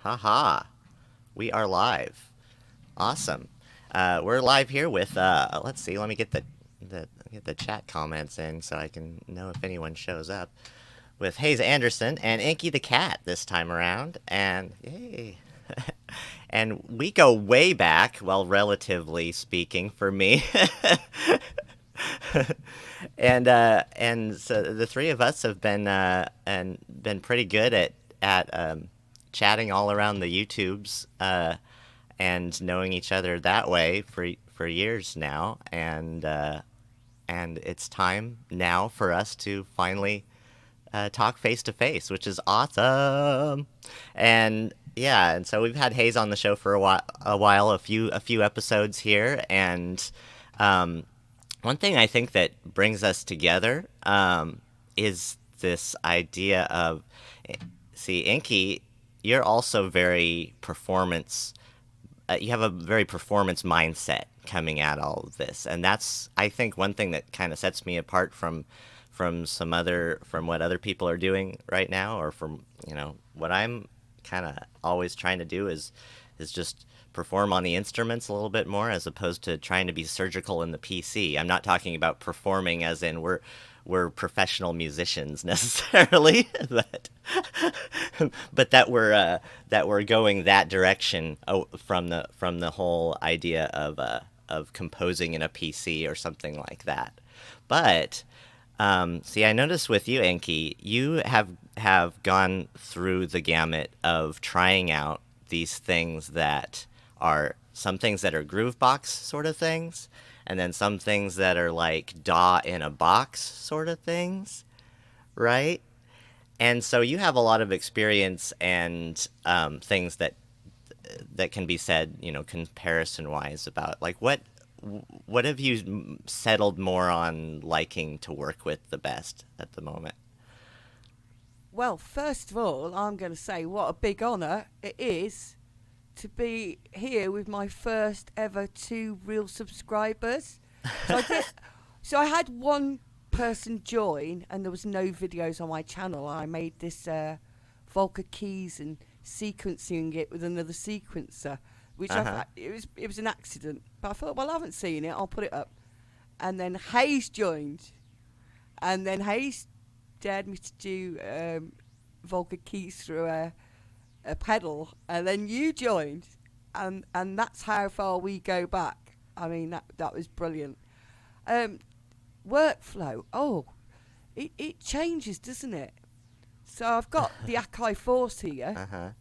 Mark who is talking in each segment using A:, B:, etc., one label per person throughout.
A: Haha, we are live. Awesome. We're live here with let's see, let me get the chat comments in so I can know if anyone shows up. With Haze Anderson and Inky the Cat this time around. And yay. And we go way back, well, relatively speaking for me. And so the three of us have been pretty good at chatting all around the YouTubes and knowing each other that way for years now, and it's time now for us to finally talk face to face, which is awesome. And yeah, and so we've had Hayes on the show for a few episodes here, and one thing I think that brings us together is this idea of, see, Inky, you're also very performance. You have a very performance mindset coming at all of this, and that's, I think, one thing that kind of sets me apart from what other people are doing right now, or from what I'm kind of always trying to do is just perform on the instruments a little bit more, as opposed to trying to be surgical in the PC. I'm not talking about performing as in we're professional musicians necessarily, but that we're going that direction from the whole idea of composing in a PC or something like that. But see, I noticed with you, Enki, you have gone through the gamut of trying out these things that are some things that are groovebox sort of things, and then some things that are like DAW in a box sort of things, right? And so you have a lot of experience and things that can be said, comparison wise, about like what have you settled more on liking to work with the best at the moment?
B: Well, first of all, I'm going to say what a big honour it is to be here with my first ever 2 real subscribers. So so I had one person join, and there was no videos on my channel. I made this Volca keys and sequencing it with another sequencer, which it was an accident. But I thought, well, I haven't seen it, I'll put it up. And then Hayes joined, and then Hayes dared me to do Volca keys through a pedal, and then you joined, and that's how far we go back. I mean, that was brilliant. Workflow, it changes, doesn't it? So I've got the Akai Force here,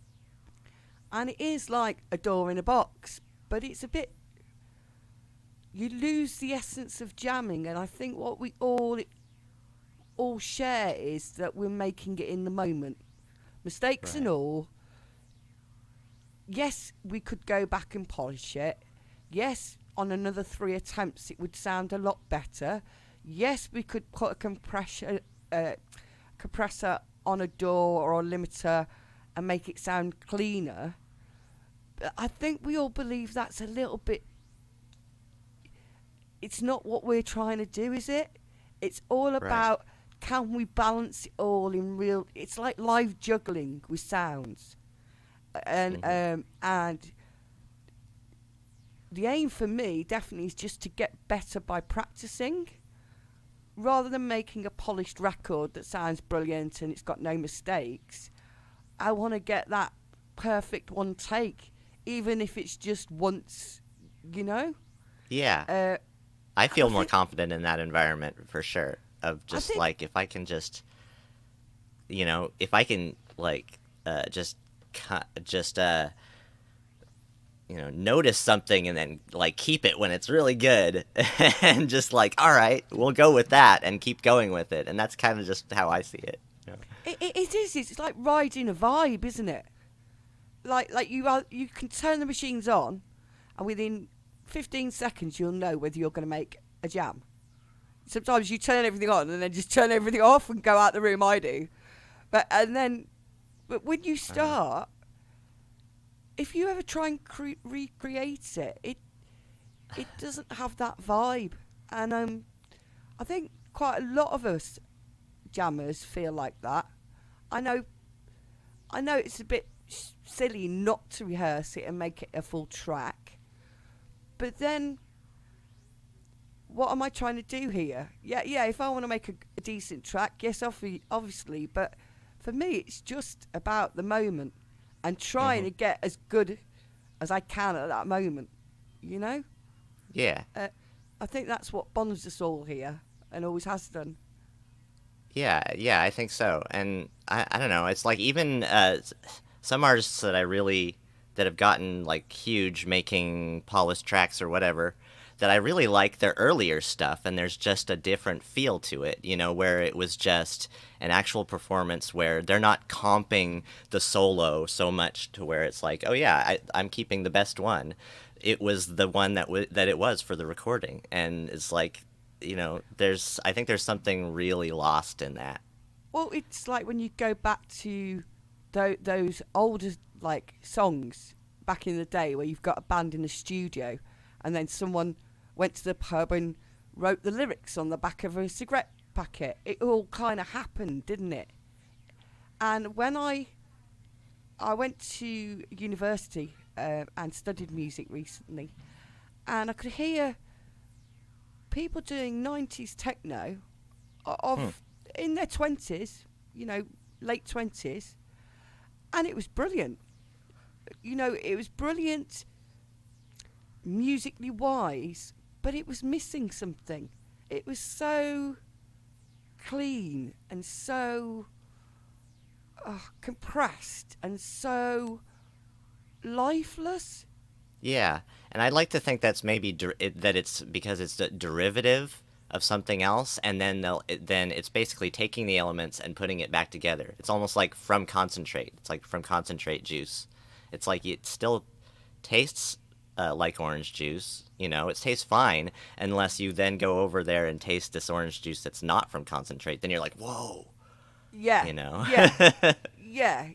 B: and it is like a door in a box, but it's a bit, you lose the essence of jamming, and I think what we all share is that we're making it in the moment, mistakes and all. Yes, we could go back and polish it. Yes, on another 3 attempts it would sound a lot better. Yes, we could put a compressor on a door or a limiter and make it sound cleaner. But I think we all believe that's a little bit, it's not what we're trying to do, is it? It's all about, can we balance it all in real, it's like live juggling with sounds. And and the aim for me definitely is just to get better by practicing, rather than making a polished record that sounds brilliant and it's got no mistakes. I want to get that perfect one take, even if it's just once,
A: Yeah. I feel more confident in that environment for sure, of just like, if I can just, if I can like just notice something and then like keep it when it's really good, and just like, all right, we'll go with that and keep going with it. And that's kind of just how I see it.
B: It is. It's like riding a vibe, isn't it? Like you can turn the machines on, and within 15 seconds you'll know whether you're going to make a jam. Sometimes you turn everything on and then just turn everything off and go out the room. I do, but when you start, if you ever try and recreate it, it doesn't have that vibe. And I think quite a lot of us jammers feel like that. I know it's a bit silly not to rehearse it and make it a full track. But then, what am I trying to do here? Yeah, if I want to make a decent track, yes, obviously, but for me, it's just about the moment and trying to get as good as I can at that moment, you know?
A: Yeah.
B: I think that's what bonds us all here and always has done.
A: Yeah, I think so. And I don't know, it's like even some artists that have gotten like huge making polished tracks or whatever, that I really like their earlier stuff, and there's just a different feel to it, where it was just an actual performance where they're not comping the solo so much to where it's like, oh yeah, I'm keeping the best one. It was the one that it was for the recording, and it's like, I think there's something really lost in that.
B: Well, it's like when you go back to those older like songs back in the day where you've got a band in the studio and then someone went to the pub and wrote the lyrics on the back of a cigarette packet. It all kind of happened, didn't it? And when I went to university and studied music recently, and I could hear people doing 90s techno in their 20s, late 20s, and it was brilliant. It was brilliant musically wise, but it was missing something. It was so clean and so compressed and so lifeless.
A: Yeah, and I'd like to think that's maybe that it's because it's a derivative of something else, and then then it's basically taking the elements and putting it back together. It's almost like from concentrate. It's like from concentrate juice. It's like it still tastes like orange juice. It tastes fine unless you then go over there and taste this orange juice that's not from concentrate. Then you're like, whoa.
B: Yeah. Yeah. Yeah.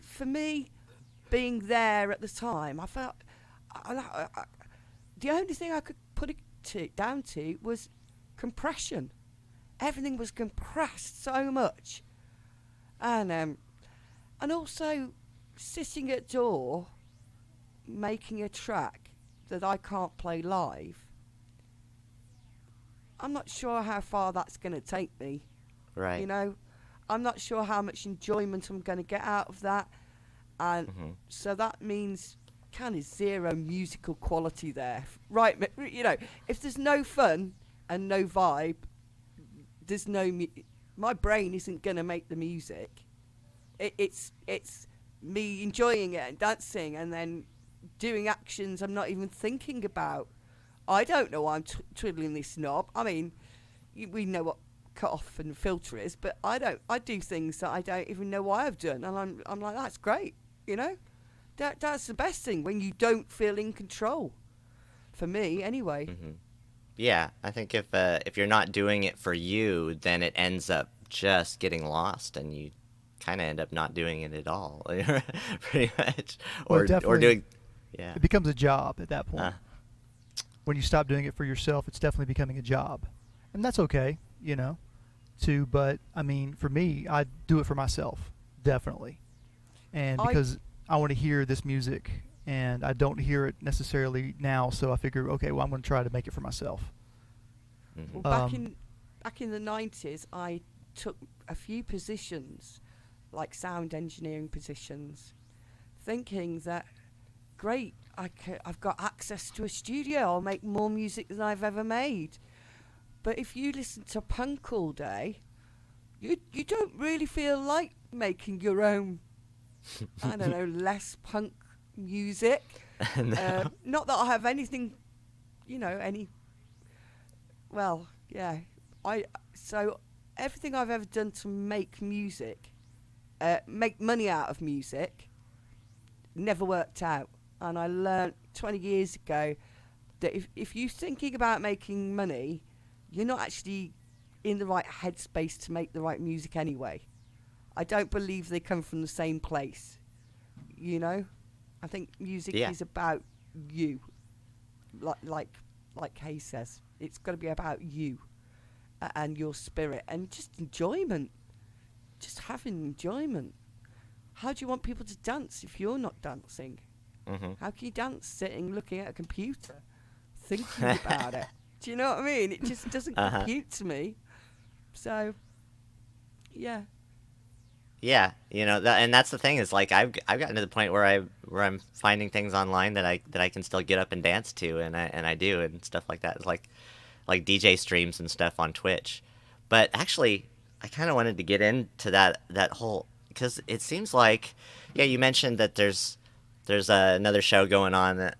B: For me, being there at the time, I felt the only thing I could put it down to was compression. Everything was compressed so much, and also sitting at door making a track that I can't play live. I'm not sure how far that's going to take me.
A: Right.
B: I'm not sure how much enjoyment I'm going to get out of that. And so that means kind of zero musical quality there. Right, if there's no fun and no vibe, there's my brain isn't going to make the music. It's me enjoying it and dancing and then doing actions I'm not even thinking about. I don't know why I'm twiddling this knob. I mean, we know what cut off and filter is, but I do things that I don't even know why I've done, and I'm like, that's great. That's the best thing when you don't feel in control. For me, anyway.
A: Yeah, I think if you're not doing it for you, then it ends up just getting lost, and you kind of end up not doing it at all, pretty much.
C: Well,
A: Or doing, yeah.
C: It becomes a job at that point. When you stop doing it for yourself, it's definitely becoming a job, and that's okay, too. But I mean, for me, I do it for myself, definitely. And because I want to hear this music, and I don't hear it necessarily now, so I figure, okay, well, I'm going to try to make it for myself.
B: Well, back in the 90s, I took a few positions, like sound engineering positions, thinking that, great, I've got access to a studio, I'll make more music than I've ever made. But if you listen to punk all day, you don't really feel like making your own I don't know, less punk music.
A: No.
B: Not that I have anything, so everything I've ever done to make music, make money out of music, never worked out. And I learned 20 years ago that if you're thinking about making money, you're not actually in the right headspace to make the right music anyway. I don't believe they come from the same place. I think music is about you. Like Haze says, it's got to be about you and your spirit and just enjoyment. Just having enjoyment. how do you want people to dance if you're not dancing?
A: Mm-hmm.
B: How can you dance sitting looking at a computer, thinking about it? Do you know what I mean? It just doesn't compute to me. So, yeah.
A: Yeah, and that's the thing is like I've gotten to the point where I'm finding things online that I can still get up and dance to, and I do and stuff like that. It's like DJ streams and stuff on Twitch. But actually, I kind of wanted to get into that whole, because it seems like, yeah, you mentioned that there's another show going on that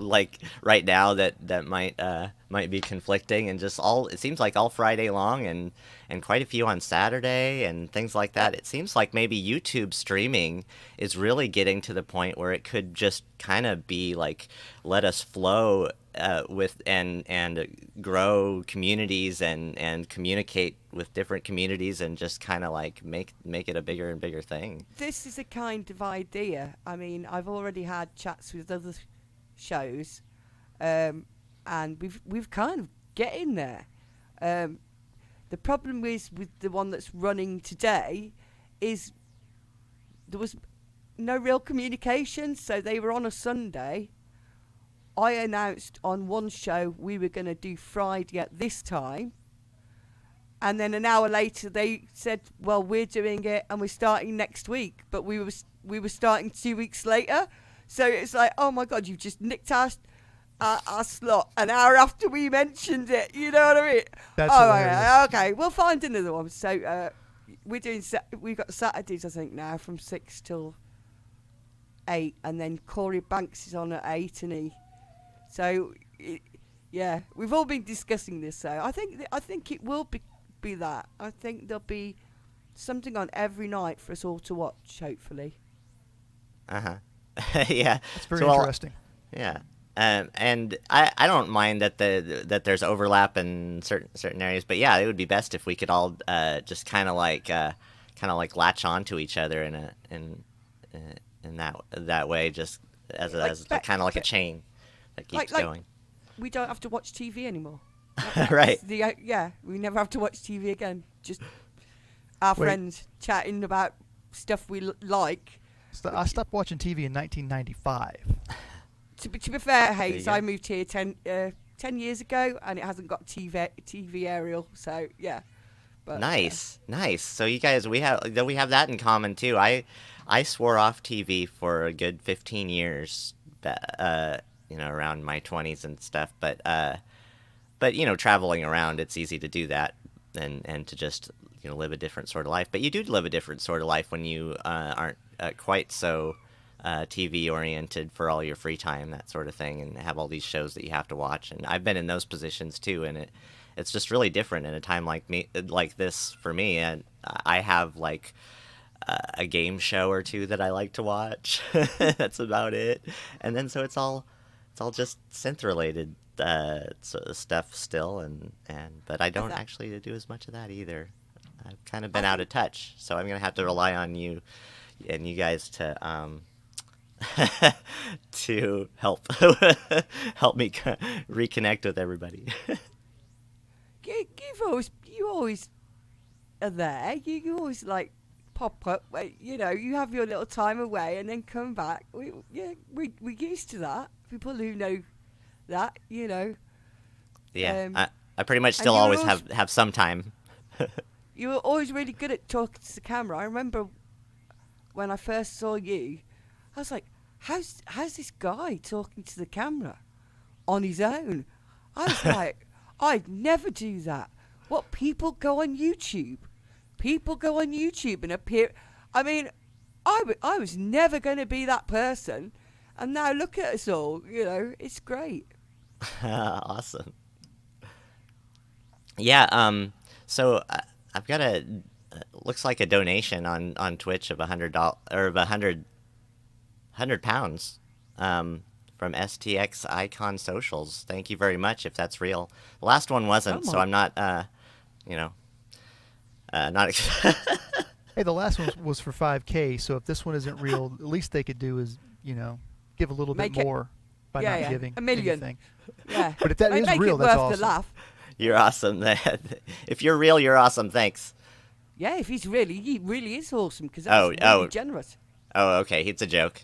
A: like right now that might be conflicting, and just it seems like all Friday long, and quite a few on Saturday and things like that. It seems like maybe YouTube streaming is really getting to the point where it could just kind of be like, let us flow with and grow communities and communicate with different communities, and just kind of like make it a bigger and bigger thing.
B: This is a kind of idea. I mean, I've already had chats with other shows, and we've kind of getting there. The problem is with the one that's running today is there was no real communication. So they were on a Sunday. I announced on one show we were going to do Friday at this time, and then an hour later they said, well, we're doing it and we're starting next week, but we were starting 2 weeks later. So it's like, oh my God, you've just nicked our slot an hour after we mentioned it. You know what I mean?
C: That's hilarious.
B: Okay, we'll find another one. So we've got Saturdays, I think, now from 6 till 8, and then Corey Banks is on at 8, and yeah, we've all been discussing this. So I think it will be that. I think there'll be something on every night for us all to watch, hopefully.
A: Yeah,
C: it's very interesting.
A: Yeah, and I don't mind that there's overlap in certain areas, but yeah, it would be best if we could all just kind of like latch on to each other in that way, just as kind of like a chain that keeps going.
B: We don't have to watch TV anymore.
A: Right.
B: We never have to watch TV again. Just our friends chatting about stuff we like.
C: I stopped watching TV in 1995.
B: To be fair, Haze, I moved here 10 years ago, and it hasn't got TV aerial, so yeah. But,
A: nice. So you guys, we have that in common too. I swore off TV for a good 15 years, around my 20s and stuff. But traveling around, it's easy to do that and to just live a different sort of life. But you do live a different sort of life when you aren't quite so TV oriented for all your free time, that sort of thing, and have all these shows that you have to watch. And I've been in those positions too, and it's just really different in a time like this for me. And I have like a game show or two that I like to watch. That's about it. And then so it's all just synth related stuff still, but I don't actually do as much of that either. I've kind of been out of touch, so I'm gonna have to rely on you and you guys to to help me reconnect with everybody.
B: You always are there. You always like pop up. You have your little time away and then come back. We're used to that. People who know that,
A: Yeah, I pretty much still always have some time.
B: You were always really good at talking to the camera. I remember when I first saw you, I was like, how's this guy talking to the camera on his own? I was like, I'd never do that. What, people go on YouTube? People go on YouTube and appear. I mean, I was never going to be that person. And now look at us all, it's great.
A: Awesome. Yeah, so I've got looks like a donation on Twitch of $100 or of £100 from STX Icon Socials. Thank you very much if that's real. The last one wasn't, so I'm not not
C: Hey, the last one was for 5K, so if this one isn't real, at least they could do is, give a little bit more by not giving
B: $1 million.
C: anything.
B: Yeah.
C: But if that is real, that's awesome.
B: The laugh.
A: You're awesome. If you're real, you're awesome. Thanks.
B: Yeah, if he really is awesome because
A: Oh,
B: that's really
A: oh.
B: generous.
A: Oh, okay. It's a joke.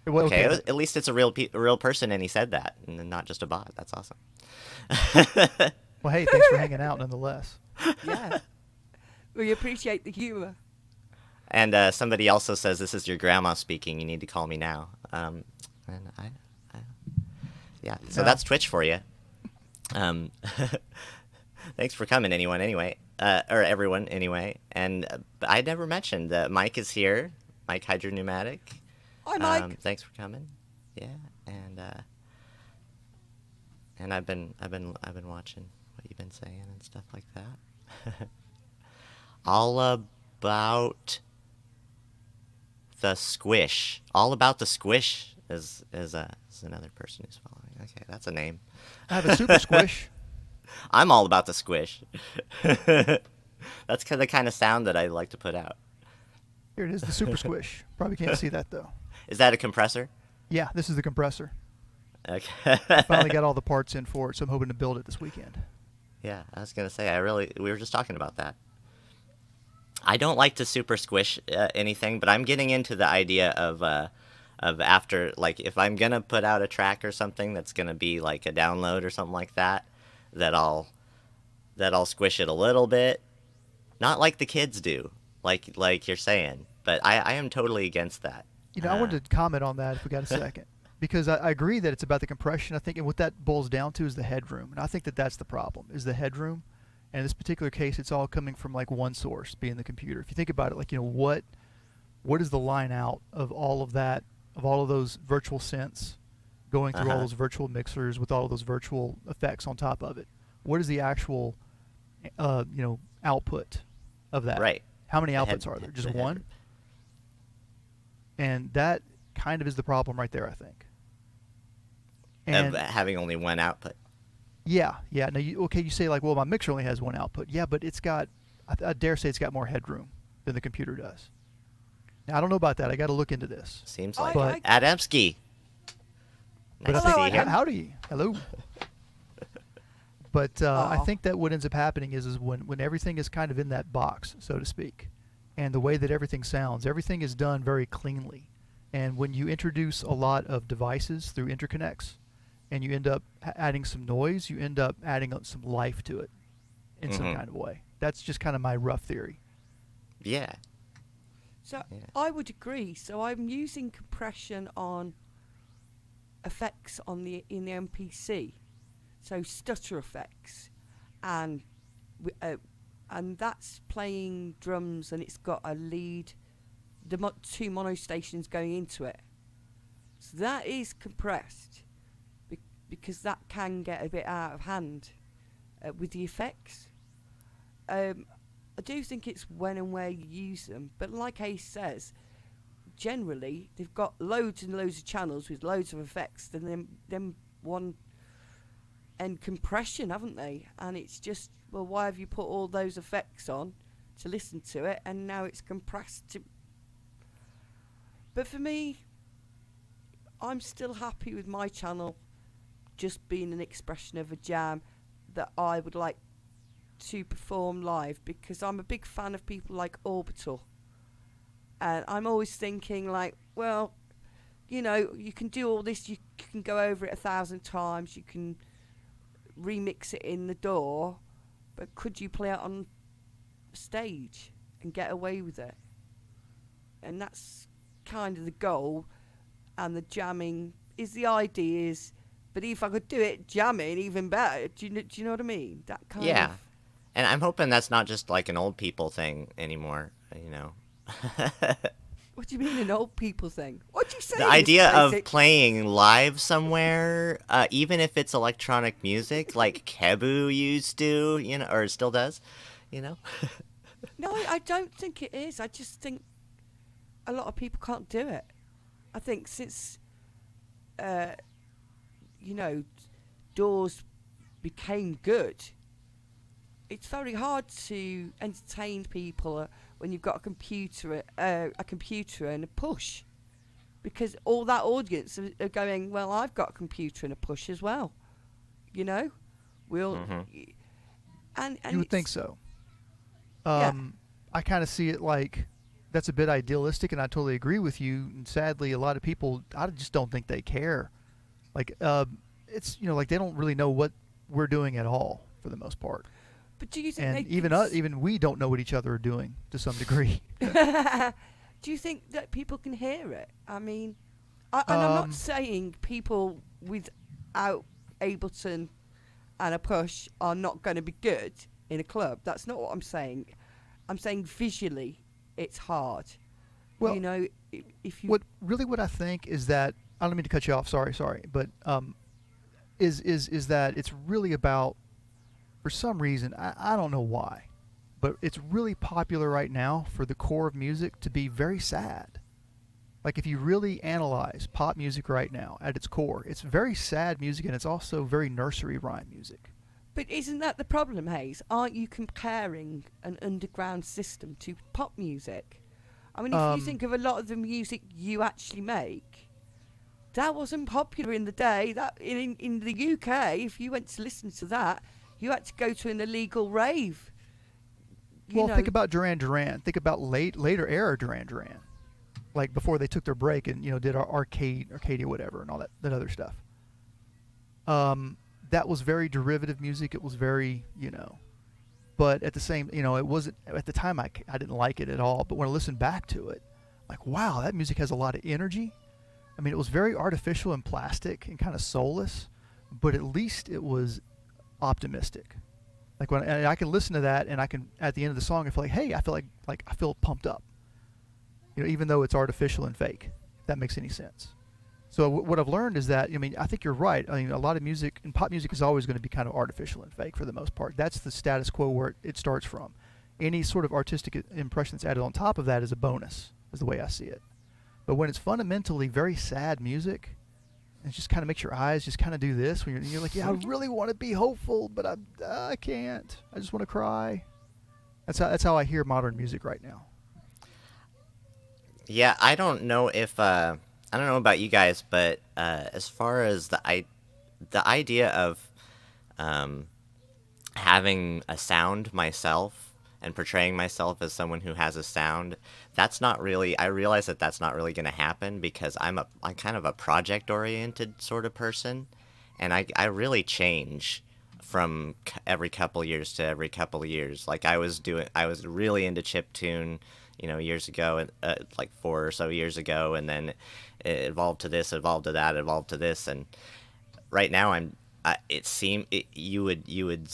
C: Well,
A: Okay,
C: okay.
A: at least it's a real person, and he said that, and not just a bot. That's awesome.
C: Well, hey, thanks for hanging out nonetheless.
B: Yeah, we appreciate the humour.
A: And somebody also says, "This is your grandma speaking. You need to call me now." And yeah. So
C: No.
A: that's Twitch for you. Um, thanks for coming, anyone. Anyway, or everyone. Anyway, and I never mentioned that Mike is here. Mike Hydropneumatic.
B: Hi, Mike.
A: Thanks for coming. Yeah, and I've been watching what you've been saying and stuff like that. All about the squish. All about the squish is another person who's following. Okay, that's a name.
C: I have a super squish.
A: I'm all about the squish. That's the kind of sound that I like to put out.
C: Here it is, the super squish. Probably can't see that though.
A: Is that a compressor?
C: Yeah, this is the compressor.
A: Okay.
C: Finally got all the parts in for it, so I'm hoping to build it this weekend.
A: Yeah, I was gonna say we were just talking about that. I don't like to super squish anything, but I'm getting into the idea of after, like, if I'm gonna put out a track or something that's gonna be like a download or something like that, that I'll squish it a little bit, not like the kids do, like you're saying, but I am totally against that.
C: You know, I wanted to comment on that if we got a second. Because I agree that it's about the compression, I think, and what that boils down to is the headroom. And I think that that's the problem, is the headroom. And in this particular case, it's all coming from, like, one source, being the computer. If you think about it, like, you know, what is the line out of all of that, of all of those virtual synths going through all those virtual mixers with all of those virtual effects on top of it? What is the actual, output of that?
A: Right.
C: How many outputs are there? Just one? And that kind of is the problem right there, I think.
A: Of having only one output.
C: Yeah. Now, you say, like, well, my mixer only has one output. Yeah, but it's got, I dare say it's got more headroom than the computer does. Now, I don't know about that. I got to look into this.
A: Seems like
C: But-
A: Adamski.
C: But
A: Nice
C: I
A: to
C: think,
A: see you.
C: howdy. Hello. But I
B: Aw.
C: think that what ends up happening is when everything is kind of in that box, so to speak, and the way that everything sounds, everything is done very cleanly. And when you introduce a lot of devices through interconnects, and you end up adding some noise, you end up adding some life to it in some kind of way. That's just kind of my rough theory.
A: Yeah.
B: So
A: Yeah.
B: I would agree. So I'm using compression on effects in the MPC, so stutter effects, and that's playing drums, and it's got a lead, two mono stations going into it. So that is compressed, because that can get a bit out of hand with the effects. I do think it's when and where you use them, but like Haze says, generally they've got loads and loads of channels with loads of effects, and then one and compression, haven't they? And it's just, well, why have you put all those effects on to listen to it, and now it's compressed to... But for me, I'm still happy with my channel just being an expression of a jam that I would like to perform live, because I'm a big fan of people like Orbital, and I'm always thinking, like, well, you know, you can do all this, you can go over it 1,000 times, you can remix it in the DAW, but could you play it on stage and get away with it? And that's kind of the goal, and the jamming is the idea is, but if I could do it jamming even better, do you know what I mean? That kind
A: Yeah.
B: of...
A: And I'm hoping that's not just like an old people thing anymore, you know.
B: What do you mean an old people thing? What'd you say?
A: The idea of
B: Basic?
A: playing live somewhere, even if it's electronic music, like Kebu used to, you know, or still does, you know.
B: No, I don't think it is. I just think a lot of people can't do it. I think since, DAWs became good, it's very hard to entertain people when you've got a computer and a push, because all that audience are going, well, I've got a computer and a push as well, you know. We'll and
C: You would think
B: it's-
C: so.
B: Yeah.
C: I kind of see it like that's a bit idealistic, and I totally agree with you. And sadly, a lot of people, I just don't think they care. Like, it's like they don't really know what we're doing at all for the most part.
B: But do you think
C: And
B: they
C: even us, even we don't know what each other are doing to some degree.
B: do you think that people can hear it? I mean, and I'm not saying people without Ableton and a push are not going to be good in a club. That's not what I'm saying. I'm saying visually, it's hard.
C: Well,
B: if you
C: what I think is that I don't mean to cut you off. Sorry, but is that it's really about, for some reason, I don't know why, but it's really popular right now for the core of music to be very sad. Like if you really analyze pop music right now at its core, it's very sad music, and it's also very nursery rhyme music.
B: But isn't that the problem, Haze? Aren't you comparing an underground system to pop music? I mean, if you think of a lot of the music you actually make, that wasn't popular in the day. That in the UK, if you went to listen to that, you had to go to an illegal rave.
C: Think about Duran Duran. Think about later era Duran Duran, like before they took their break and did our Arcadia, whatever, and all that other stuff. That was very derivative music. It was very, but at the same, it wasn't, at the time I didn't like it at all. But when I listened back to it, like, wow, that music has a lot of energy. I mean, it was very artificial and plastic and kind of soulless, but at least it was optimistic. Like and I can listen to that, and I can, at the end of the song, I feel like, hey, I feel like I feel pumped up. Even though it's artificial and fake, if that makes any sense. So what I've learned is that, I think you're right. I mean, a lot of music, and pop music is always going to be kind of artificial and fake for the most part. That's the status quo where it starts from. Any sort of artistic impression that's added on top of that is a bonus, is the way I see it. But when it's fundamentally very sad music, and it just kind of makes your eyes just kind of do this, when you're like, yeah, I really want to be hopeful, but I can't. I just want to cry. That's how I hear modern music right now.
A: Yeah, I don't know about you guys, but as far as the idea of having a sound myself and portraying myself as someone who has a sound, I realize that that's not really going to happen, because I'm kind of a project oriented sort of person, and I really change from every couple years to every couple of years. Like I was really into chiptune, years ago, like 4 or so years ago, and then it evolved to this, evolved to that, evolved to this, and right now you would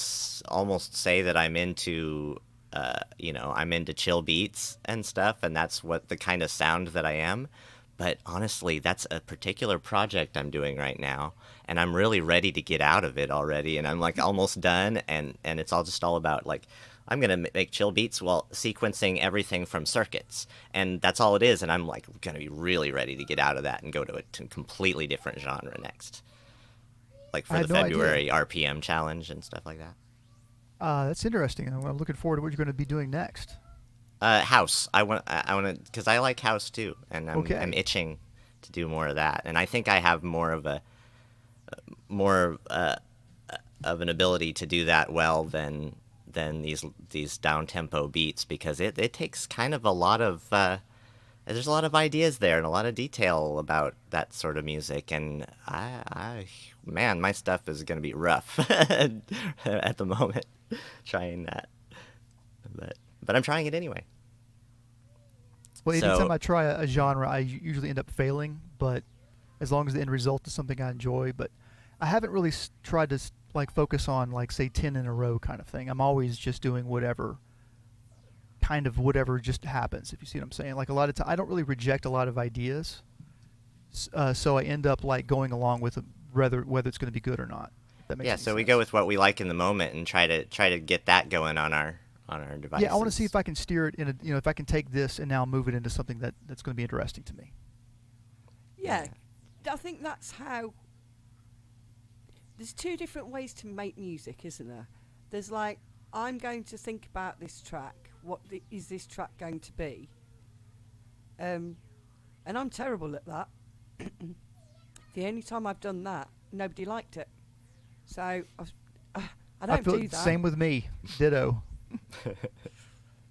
A: almost say that I'm into, I'm into chill beats and stuff, and that's what the kind of sound that I am. But honestly, that's a particular project I'm doing right now, and I'm really ready to get out of it already, and I'm like almost done, and it's all about like, I'm going to make chill beats while sequencing everything from circuits. And that's all it is. And I'm like going to be really ready to get out of that and go to a completely different genre next. Like for the February RPM challenge and stuff like that.
C: That's interesting. I'm looking forward to what you're going to be doing next.
A: House. I want to, because I like house too. And I'm itching to do more of that. And I think I have more of an ability to do that well than these down tempo beats, because it takes kind of a lot of there's a lot of ideas there and a lot of detail about that sort of music, and man, my stuff is going to be rough at the moment trying that, but I'm trying it anyway.
C: Well, anytime I try a genre, I usually end up failing, but as long as the end result is something I enjoy. But I haven't really tried to focus on, say 10 in a row kind of thing. I'm always just doing whatever just happens, if you see what I'm saying. Like a lot of time, I don't really reject a lot of ideas, so I end up going along with whether it's going to be good or not. That makes sense.
A: We go with what we like in the moment and try to get that going on our devices.
C: Yeah, I want to see if I can steer it in if I can take this and now move it into something that's going to be interesting to me.
B: Yeah, I think that's how. There's 2 different ways to make music, isn't there? There's I'm going to think about this track. What is this track going to be? And I'm terrible at that. The only time I've done that, nobody liked it. So I don't do that.
C: Same with me. Ditto.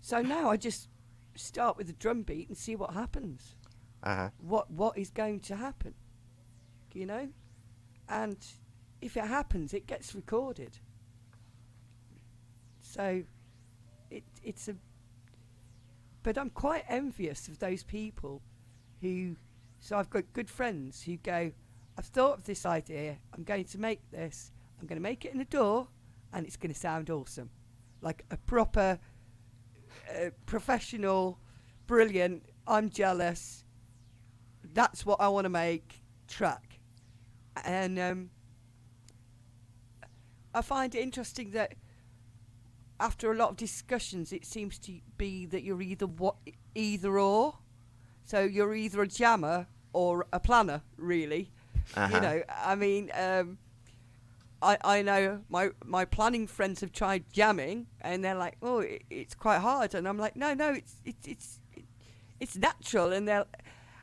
B: So now I just start with the drum beat and see what happens.
A: Uh-huh.
B: What is going to happen, you know? And if it happens, it gets recorded. So it's a... But I'm quite envious of those people who... So I've got good friends who go, I've thought of this idea, I'm going to make this, I'm going to make it in a DAW, and it's going to sound awesome. Like a proper, professional, brilliant, I'm jealous, that's what I want to make track. And I find it interesting that after a lot of discussions, it seems to be that you're either or. So you're either a jammer or a planner, really.
A: Uh-huh.
B: You know, I mean, I know my planning friends have tried jamming, and they're like, "Oh, it's quite hard," and I'm like, "No, it's natural," and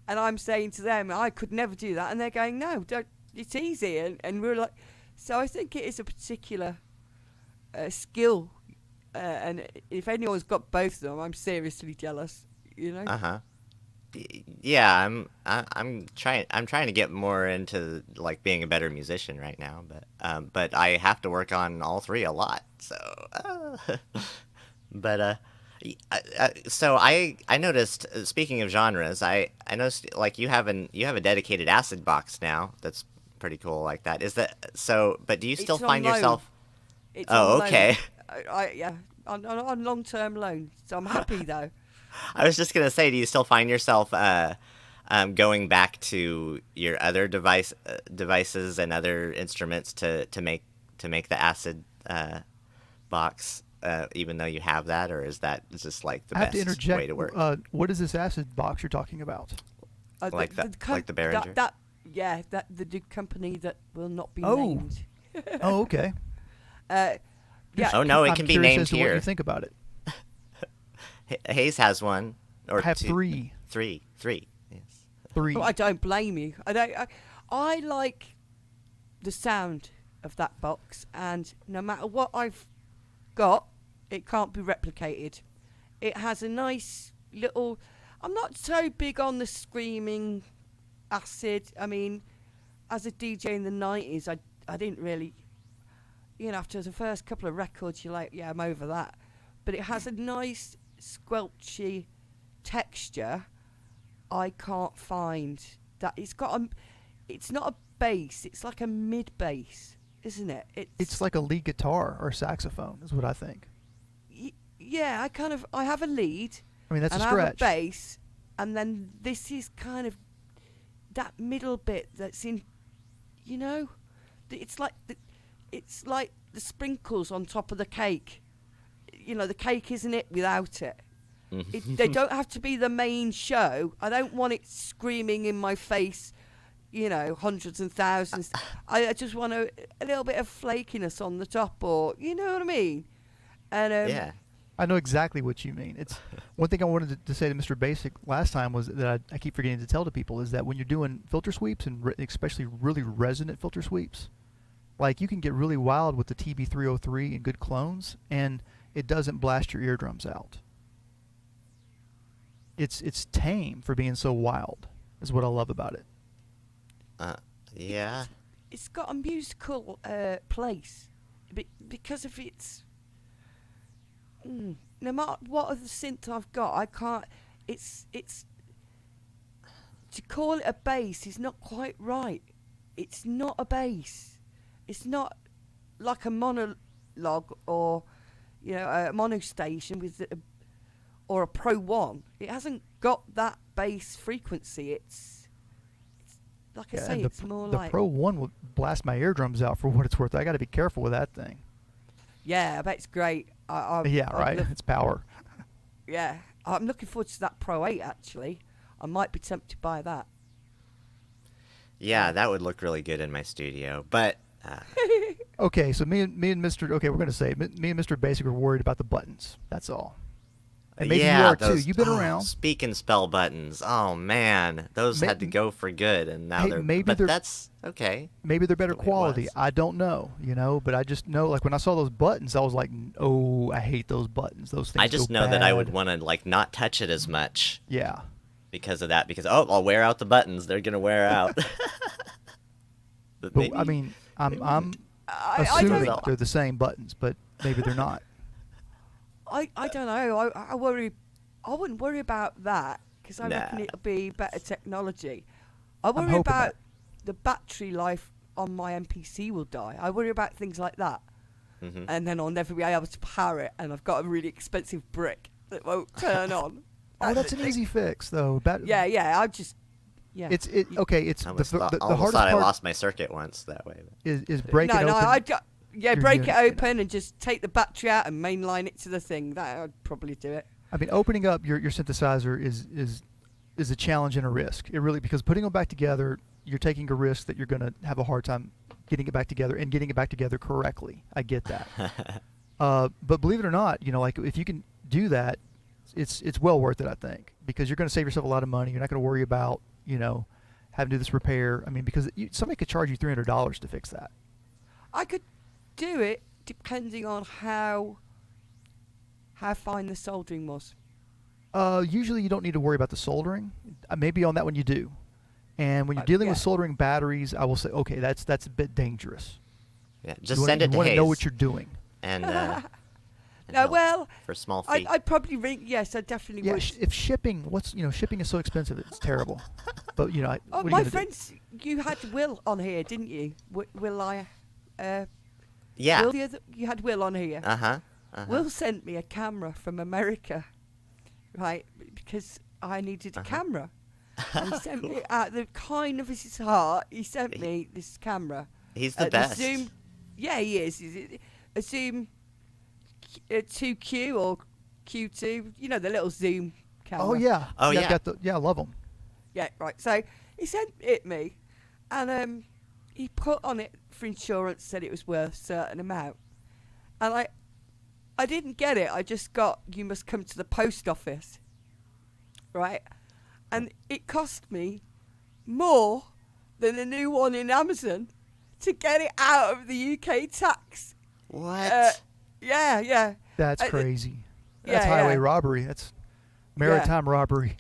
B: I'm saying to them, "I could never do that," and they're going, "No, don't, it's easy," and we're like, so I think it is a particular skill, and if anyone's got both of them, I'm seriously jealous. You know.
A: Uh-huh. Yeah, I'm trying to get more into like being a better musician right now, but I have to work on all three a lot. So, but so I noticed, speaking of genres, I noticed like you have a dedicated acid box now. That's pretty cool. Like that. Is that so? But do you still
B: It's on
A: find
B: loan.
A: yourself?
B: It's
A: Oh,
B: on loan.
A: okay.
B: Yeah, on long-term loan. So I'm happy though.
A: I was just gonna say, do you still find yourself going back to your other devices and other instruments to make the acid box, even though you have that, or is that just like the
C: I have to
A: best
C: interject.
A: way to work?
C: What is this acid box you're talking about?
A: Like the Behringer?
B: The company that will not be
C: Oh.
B: named.
C: Oh, okay.
B: Yeah.
A: Oh no, it
C: I'm
A: can be
C: curious
A: named
C: as to what
A: here.
C: you think about it.
A: Haze has one, or
C: I have
A: two,
C: three.
A: three. Yes.
C: Three.
B: Well, I don't blame you. I like the sound of that box, and no matter what I've got, it can't be replicated. It has a nice little... I'm not so big on the screaming acid. I mean, as a DJ in the 90s, I didn't really... You know, after the first couple of records, you're like, yeah, I'm over that. But it has a nice squelchy texture. I can't find that. It's not a bass. It's like a mid bass, isn't it?
C: It's like a lead guitar or saxophone, is what I think.
B: Yeah, I have a lead.
C: I mean, that's
B: and
C: a
B: I have a
C: stretch.
B: bass, and then this is kind of that middle bit that's in. You know, it's like the sprinkles on top of the cake. You know, the cake isn't it without it. They don't have to be the main show. I don't want it screaming in my face, you know, hundreds and thousands. I just want a little bit of flakiness on the top, or you know what I mean. And
A: Yeah.
C: I know exactly what you mean. It's one thing I wanted to say to Mr. Basic last time was that I keep forgetting to tell to people is that when you're doing filter sweeps, and especially really resonant filter sweeps, like you can get really wild with the TB303 and good clones, and it doesn't blast your eardrums out. It's tame for being so wild, is what I love about it.
A: Yeah.
B: it's got a musical place because of its. No matter what other synth I've got, I can't. It's to call it a bass is not quite right. It's not a bass. It's not like a monologue or a mono station with or a Pro 1. It hasn't got that bass frequency. It's like I say, it's more
C: the
B: like
C: Pro 1 will blast my eardrums out for what it's worth. I got to be careful with that thing.
B: yeah, I bet it's great.
C: Yeah, right. It's power.
B: Yeah, I'm looking forward to that Pro 8 actually. I might be tempted by that.
A: Yeah, that would look really good in my studio. But
C: Okay, so me and Mr. Okay, we're gonna say me and Mr. Basic were worried about the buttons. That's all. And maybe
A: yeah,
C: you are too.
A: those,
C: You've been
A: oh,
C: around.
A: speak and spell buttons. Oh man, those had to go for good, and now
C: Hey,
A: they're.
C: maybe
A: But
C: they're-
A: that's okay.
C: Maybe they're better
A: Maybe it
C: quality.
A: was.
C: I don't know, but I just know, like when I saw those buttons, I was like, oh, I hate those buttons. Those things
A: I just
C: go
A: know that I would
C: bad.
A: want to like not touch it as much
C: Yeah.
A: because of that. Because I'll wear out the buttons. They're gonna wear out. But
C: But
A: maybe,
C: I mean, I'm
B: I
C: assuming
B: don't.
C: they're the same buttons, but maybe they're not.
B: I don't know. I worry. I wouldn't worry about that because I reckon
A: Nah.
B: it'll be better technology. I worry
C: hoping
B: about
C: that.
B: the battery life on my MPC will die. I worry about things like that,
A: Mhm.
B: and then I'll never be able to power it. And I've got a really expensive brick that won't turn on.
C: Oh, that's an easy fix, though.
B: Yeah. I just. Yeah.
C: Okay. It's
A: I
C: the
A: almost thought,
C: the
A: almost
C: hardest
A: thought I
C: part
A: lost my circuit once that way.
C: is breaking
B: no,
C: open.
B: I'd got. Yeah,
C: your
B: break it
C: unit,
B: open and just take the battery out and mainline it to the thing. That I'd probably do it.
C: I mean, opening up your synthesizer is a challenge and a risk. It really, because putting them back together, you're taking a risk that you're going to have a hard time getting it back together and getting it back together correctly. I get that. But believe it or not, like if you can do that, it's well worth it, I think, because you're going to save yourself a lot of money. You're not going to worry about having to do this repair. I mean, because somebody could charge you $300 to fix that.
B: I could do it depending on how fine the soldering was.
C: Usually you don't need to worry about the soldering. Maybe on that one you do. And when you're dealing with
B: yeah.
C: soldering batteries, I will say, okay, that's a bit dangerous.
A: Yeah, just
C: you
A: send it to
C: You want to
A: Haze.
C: know what you're doing.
A: And,
B: No,
A: help
B: well,
A: for small fee.
B: I'd probably ring. Yes, I definitely
C: Yeah,
B: would.
C: if shipping, shipping is so expensive, it's terrible. But
B: Oh,
C: what are you
B: my
C: gonna do?
B: friends, you had Will on here, didn't you? Will I?
A: yeah.
B: Will you had Will on here.
A: Uh-huh.
B: Will sent me a camera from America, right? Because I needed a camera. And he sent me out the kindness of his heart. He sent me this camera.
A: He's the best.
B: Zoom. Yeah, he is. A Zoom 2Q or Q2. You know the little Zoom camera.
C: Oh yeah.
A: Oh, yeah.
C: I love them.
B: Yeah, right. So he sent it me, and he put on it for insurance, said it was worth a certain amount, and I didn't get it. I just got, you must come to the post office, right? And it cost me more than a new one in Amazon to get it out of the UK tax.
A: What?
B: Yeah.
C: That's
B: I-
C: crazy.
B: yeah,
C: That's highway
B: yeah.
C: robbery. That's maritime robbery.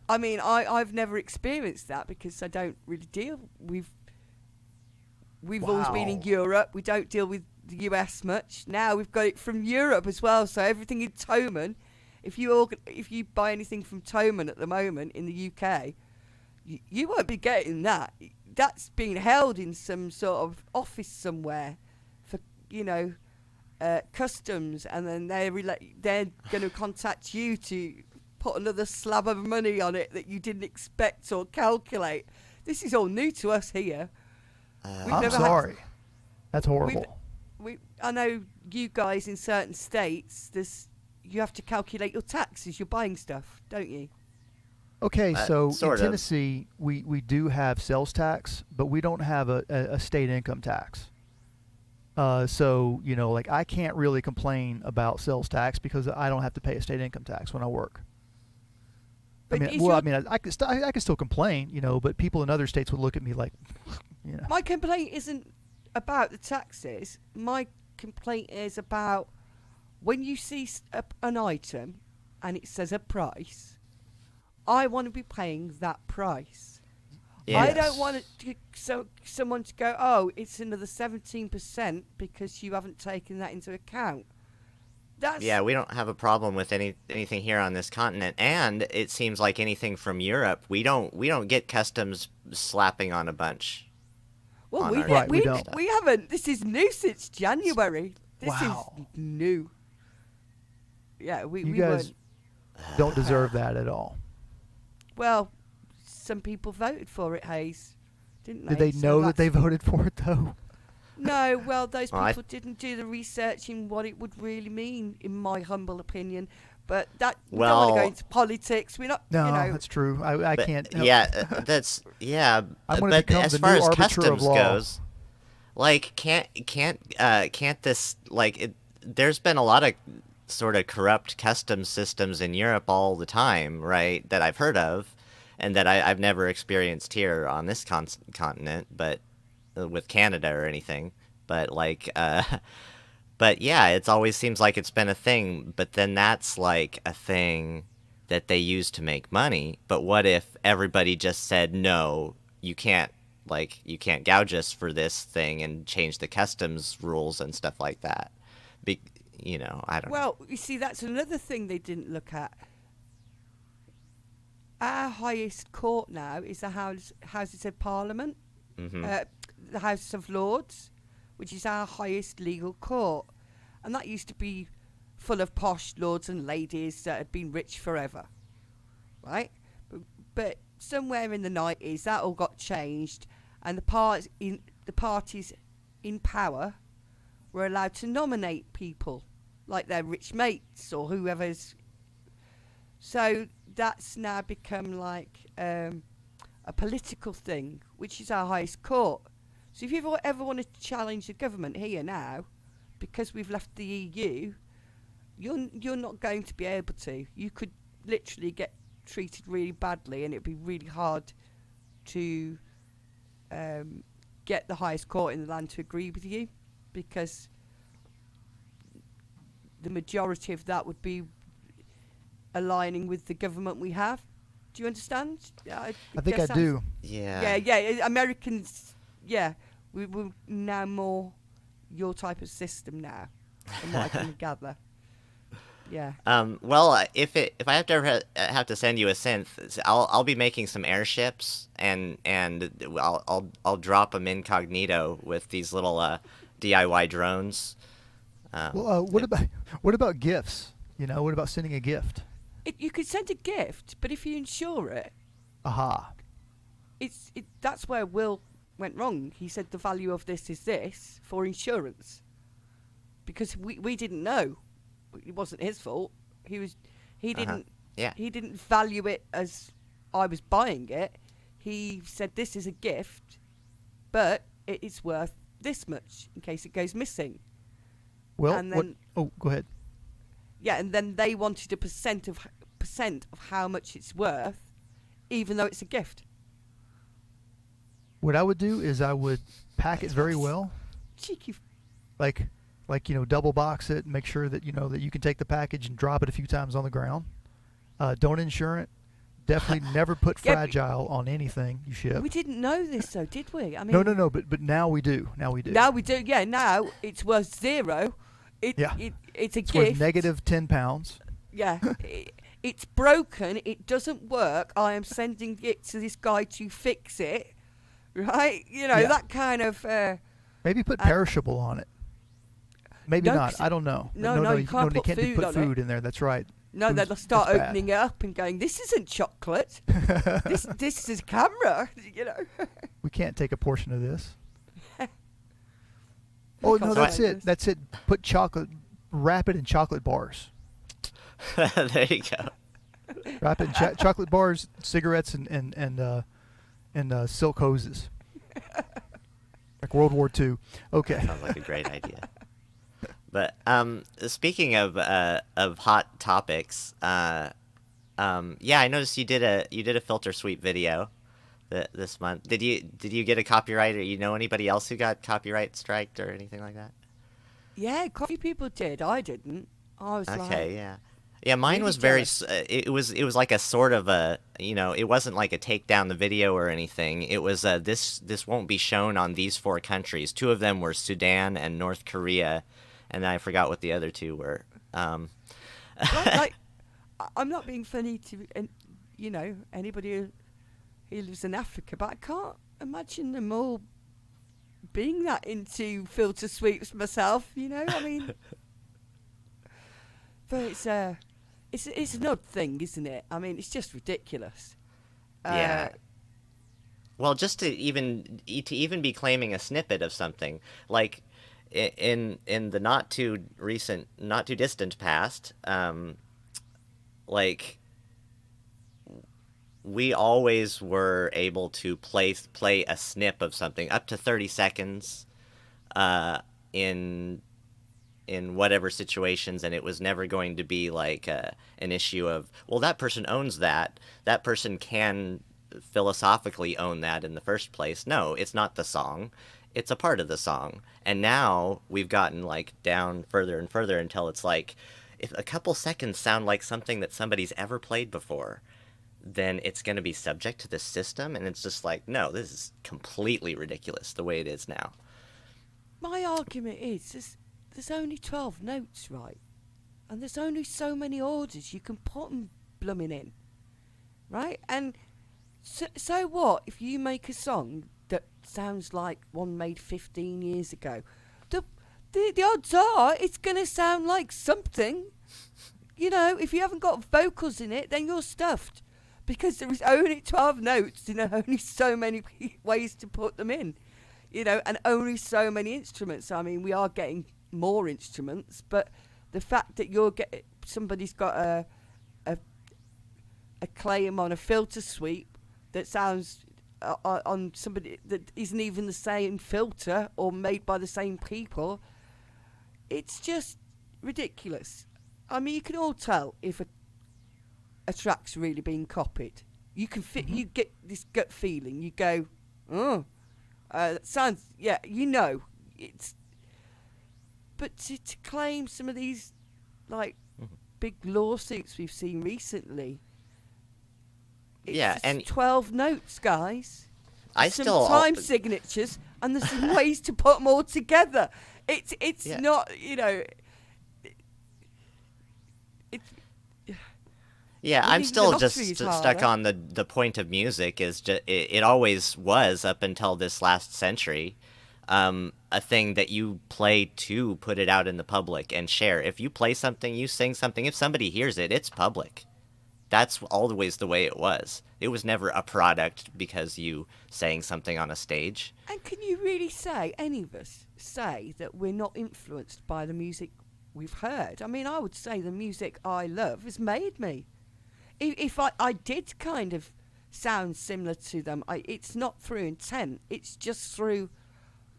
B: I mean, I've never experienced that because I don't really deal. We've always been in
C: Wow.
B: Europe. We don't deal with the US much. Now we've got it from Europe as well. So everything in Thoman, if you buy anything from Thoman at the moment in the UK, you won't be getting that. That's being held in some sort of office somewhere for customs, and then they're going to contact you to put another slab of money on it that you didn't expect or calculate. This is all new to us here. We've
C: I'm
B: never had-
C: sorry. That's horrible.
B: I know you guys in certain states, you have to calculate your taxes. You're buying stuff, don't you?
C: Okay, so in
A: sort of.
C: Tennessee, we do have sales tax, but we don't have a state income tax. So, like I can't really complain about sales tax because I don't have to pay a state income tax when I work.
B: But
C: I could still complain, but people in other states would look at me like,
B: my complaint isn't about the taxes. My complaint is about when you see an item and it says a price, I want to be paying that price. I
A: Yes.
B: don't want someone to go, oh, it's another 17% because you haven't taken that into account.
A: Yeah, we don't have a problem with anything here on this continent, and it seems like anything from Europe, we don't get customs slapping on a bunch.
B: Well,
A: on
B: we
A: our-
C: Right, we don't.
B: we haven't. This is new since January. This
C: Wow.
B: is new. Yeah, we
C: you guys
B: weren't.
C: don't deserve that at all.
B: Well, some people voted for it, Haze, didn't they?
C: Did they
B: So
C: know that they
B: that's-
C: voted for it though?
B: No, well, those
A: Well, I-
B: people didn't do the research in what it would really mean, in my humble opinion. But that we don't want to
A: Well-
B: go into politics. We're not,
C: No,
B: you know.
C: that's true. I
A: But,
C: can't. help-
A: yeah, that's yeah.
C: I'm gonna
A: But
C: become
A: as
C: the
A: far
C: new
A: as
C: arbiter of
A: customs
C: law.
A: goes, like can't this like there's been a lot of sort of corrupt customs systems in Europe all the time, right? That I've heard of, and that I've never experienced here on this continent, but with Canada or anything. But like, but yeah, it's always seems like it's been a thing. But then that's like a thing that they use to make money. But what if everybody just said no, you can't you can't gouge us for this thing and change the customs rules and stuff like that? I don't know.
B: Well, you see, that's another thing they didn't look at. Our highest court now is the Houses of Parliament, the House of Lords, which is our highest legal court. And that used to be full of posh lords and ladies that had been rich forever, right? But somewhere in the 90s, that all got changed, and the parties in power were allowed to nominate people, like their rich mates or whoever's. So that's now become like a political thing, which is our highest court. So if you ever want to challenge the government here now, because we've left the EU, you're not going to be able to. You could literally get treated really badly, and it'd be really hard to get the highest court in the land to agree with you, because the majority of that would be aligning with the government we have. Do you understand?
C: I think I do.
A: Yeah.
B: Yeah. Americans, we're now more your type of system now, from what I can gather. Yeah.
A: Well, if I have to send you a synth, I'll be making some airships, and I'll drop them incognito with these little DIY drones.
C: What about gifts? What about sending a gift?
B: You could send a gift, but if you insure it, that's where Will went wrong. He said the value of this is this for insurance, because we didn't know. It wasn't his fault. He didn't value it as I was buying it. He said this is a gift, but it is worth this much in case it goes missing.
C: Well,
B: and then,
C: go ahead.
B: Yeah, and then they wanted a percent of how much it's worth, even though it's a gift.
C: What I would do is I would pack it very well.
B: Cheeky.
C: Like double box it and make sure that that you can take the package and drop it a few times on the ground. Don't insure it. Definitely never put fragile on anything you ship.
B: We didn't know this though, did we? I mean,
C: no. But now we do. Now we do.
B: Yeah. Now it's worth zero. It's a gift.
C: Worth negative 10 pounds.
B: Yeah. It's broken. It doesn't work. I am sending it to this guy to fix it. Right? That kind of.
C: Maybe put perishable on it. Maybe not. I don't know.
B: No, you can't put
C: food in there. That's right.
B: No, they'll start opening it up and going, this isn't chocolate. this is camera,
C: We can't take a portion of this. Oh, no, that's it. That's it. Put wrap it in chocolate bars.
A: There you go.
C: Wrap it in chocolate bars, cigarettes, and silk hoses. Like World War II. Okay.
A: That sounds like a great idea. But speaking of hot topics, I noticed you did a filter sweep video this month. Did you get a copyright, or anybody else who got copyright striked or anything like that?
B: Yeah, quite a few people did. I didn't. I was
A: Yeah, mine
B: really
A: was very. It was like a sort of a. It wasn't like a take down the video or anything. It was this won't be shown on these 4 countries. 2 of them were Sudan and North Korea. And I forgot what the other 2 were.
B: I'm not being funny to anybody who lives in Africa, but I can't imagine them all being that into filter sweeps myself. I mean, but it's an odd thing, isn't it? I mean, it's just ridiculous.
A: Yeah. Well, just to even be claiming a snippet of something like. In the not too distant past, we always were able to play a snip of something up to 30 seconds, in in whatever situations, and it was never going to be like an issue of, well, that person owns that. That person can philosophically own that in the first place. No, it's not the song. It's a part of the song. And now we've gotten like down further and further until it's like, if a couple seconds sound like something that somebody's ever played before, then it's going to be subject to this system. And it's just like, no, this is completely ridiculous the way it is now.
B: My argument is there's only 12 notes, right? And there's only so many orders you can put them blooming in, right? And so what if you make a song that sounds like one made 15 years ago? The odds are it's going to sound like something. You know, if you haven't got vocals in it, then you're stuffed. Because there is only 12 notes and only so many ways to put them in. You know, and only so many instruments. I mean, we are getting more instruments, but the fact that somebody's got a claim on a filter sweep that sounds on somebody that isn't even the same filter or made by the same people, it's just ridiculous. I mean, you can all tell if a track's really being copied. You can you get this gut feeling. You go, oh, that sounds, yeah, you know, it's. But to claim some of these, like, big lawsuits we've seen recently, it's just 12 notes, guys. Some time signatures, and there's some ways to put them all together. It's not, you know.
A: Yeah, I'm still just stuck on the point of music is it always was up until this last century, a thing that you play to put it out in the public and share. If you play something, you sing something, if somebody hears it, it's public. That's always the way it was. It was never a product because you sang something on a stage.
B: And can you really say, any of us, say that we're not influenced by the music we've heard? I mean, I would say the music I love has made me. If I did kind of sound similar to them, it's not through intent. It's just through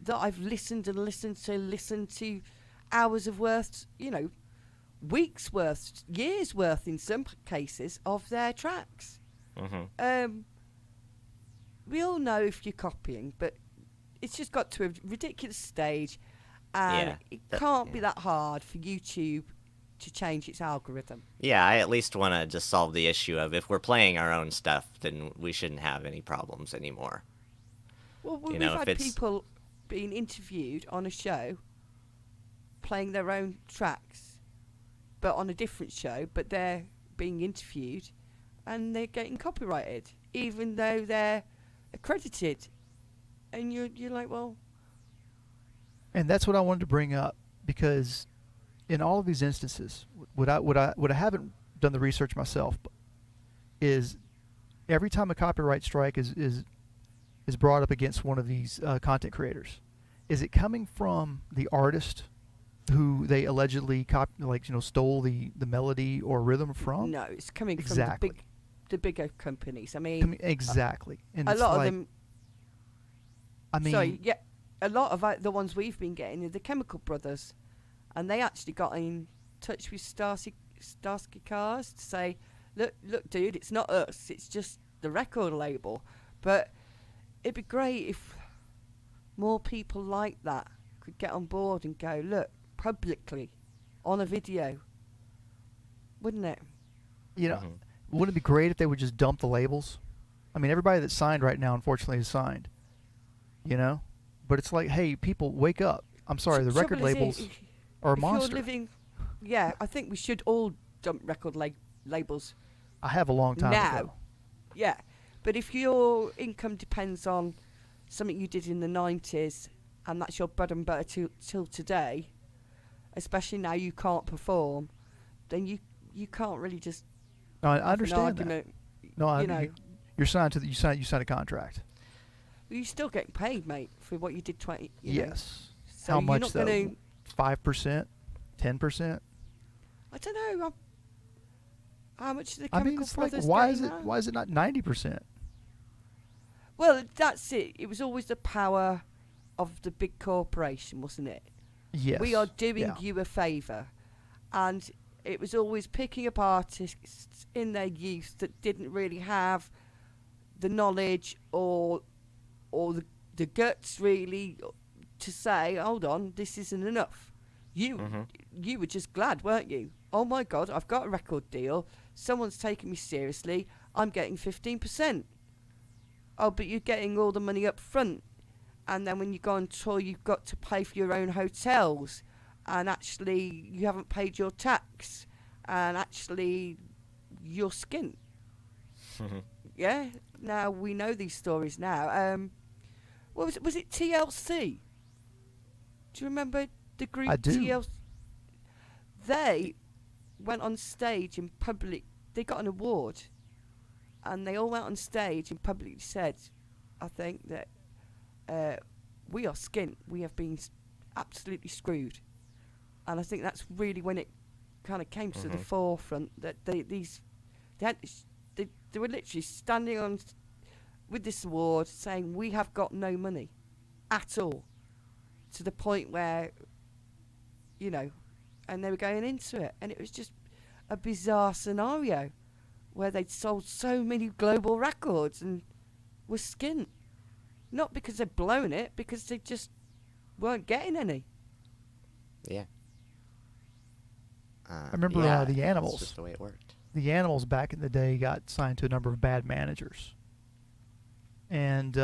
B: that I've listened to hours of worth, you know, weeks worth, years worth in some cases of their tracks. Mm-hmm. We all know if you're copying, but it's just got to a ridiculous stage, and it can't be that hard for YouTube to change its algorithm.
A: Yeah, I at least want to just solve the issue of if we're playing our own stuff, then we shouldn't have any problems anymore.
B: Well, we've had people being interviewed on a show playing their own tracks, but on a different show, but they're being interviewed and they're getting copyrighted, even though they're accredited. And you're like, well...
C: And that's what I wanted to bring up, because in all of these instances, what I haven't done the research myself, is every time a copyright strike is brought up against one of these content creators, is it coming from the artist who they allegedly stole the melody or rhythm from?
B: No, it's coming from the bigger companies. I mean,
C: exactly. And
B: a lot of them.
C: I mean,
B: sorry, yeah, a lot of the ones we've been getting are the Chemical Brothers, and they actually got in touch with Starsky Cars to say, look, dude, it's not us, it's just the record label. But it'd be great if more people like that could get on board and go, look, publicly, on a video. Wouldn't it?
C: You know, wouldn't it be great if they would just dump the labels? I mean, everybody that's signed right now, unfortunately, is signed. You know? But it's like, hey, people, wake up. I'm sorry, the record labels are a monster.
B: I think we should all dump record labels.
C: I have a long time ago.
B: Yeah. But if your income depends on something you did in the 90s, and that's your bread and butter till today, especially now you can't perform, then you can't really just...
C: No, I understand that. No, you signed a contract.
B: You're still getting paid, mate, for what you did 20.
C: Yes.
B: So
C: how much though? 5%, 10%.
B: I don't know. How much do the
C: Chemical
B: Chemical Brothers
C: why is it not 90%?
B: Well, that's it. It was always the power of the big corporation, wasn't it?
C: Yes.
B: We are doing
C: Yeah.
B: you a favour. And it was always picking up artists in their youth that didn't really have the knowledge or the guts really to say, hold on, this isn't enough. You were just glad, weren't you? Oh my God, I've got a record deal. Someone's taking me seriously. I'm getting 15%. Oh, but you're getting all the money up front. And then when you go on tour, you've got to pay for your own hotels. And actually, you haven't paid your tax. And actually, you're skint. Yeah? Now, we know these stories now. What was it TLC? Do you remember the group
C: I do.
B: TLC? They went on stage in public. They got an award. And they all went on stage and publicly said, I think, that we are skint. We have been absolutely screwed. And I think that's really when it kind of came to the forefront that they were literally standing on with this award saying we have got no money at all, to the point where, you know, and they were going into it, and it was just a bizarre scenario where they'd sold so many global records and were skint, not because they'd blown it, because they just weren't getting any.
A: Yeah.
C: I remember
A: yeah,
C: the Animals.
A: That's just the way it worked.
C: The Animals back in the day got signed to a number of bad managers. And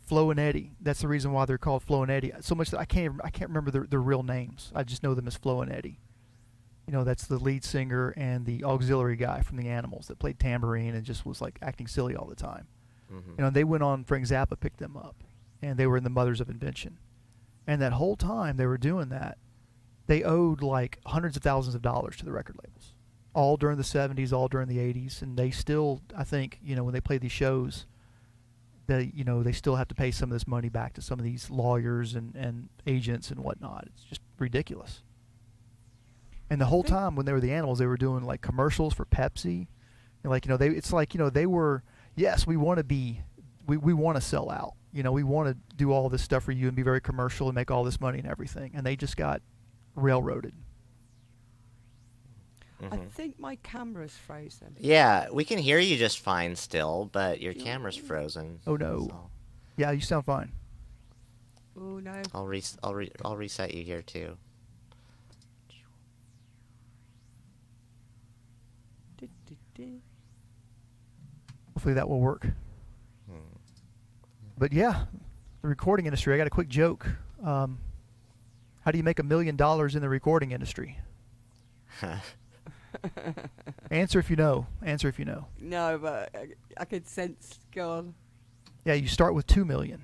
C: Flo and Eddie, that's the reason why they're called Flo and Eddie. So much that I can't remember their real names. I just know them as Flo and Eddie. You know, that's the lead singer and the auxiliary guy from the Animals that played tambourine and just was like acting silly all the time. You know, they went on, Frank Zappa picked them up, and they were in the Mothers of Invention. And that whole time they were doing that, they owed like hundreds of thousands of dollars to the record labels, all during the 70s, all during the 80s, and they still, I think, you know, when they play these shows, they still have to pay some of this money back to some of these lawyers and agents and whatnot. It's just ridiculous. And the whole time when they were the Animals, they were doing like commercials for Pepsi, and like, you know, it's like, you know, they were, yes, we want to be, we want to sell out, you know, we want to do all this stuff for you and be very commercial and make all this money and everything, and they just got railroaded.
B: I think my camera's frozen.
A: Yeah, we can hear you just fine still, but your camera's frozen.
C: Oh no.
A: So
C: Yeah, you sound fine.
B: Oh no.
A: I'll reset you here too.
C: Hopefully that will work. But yeah, the recording industry, I got a quick joke. How do you make $1 million in the recording industry? Answer if you know. Answer if you know.
B: No, but I could sense. Go on.
C: Yeah, you start with 2 million.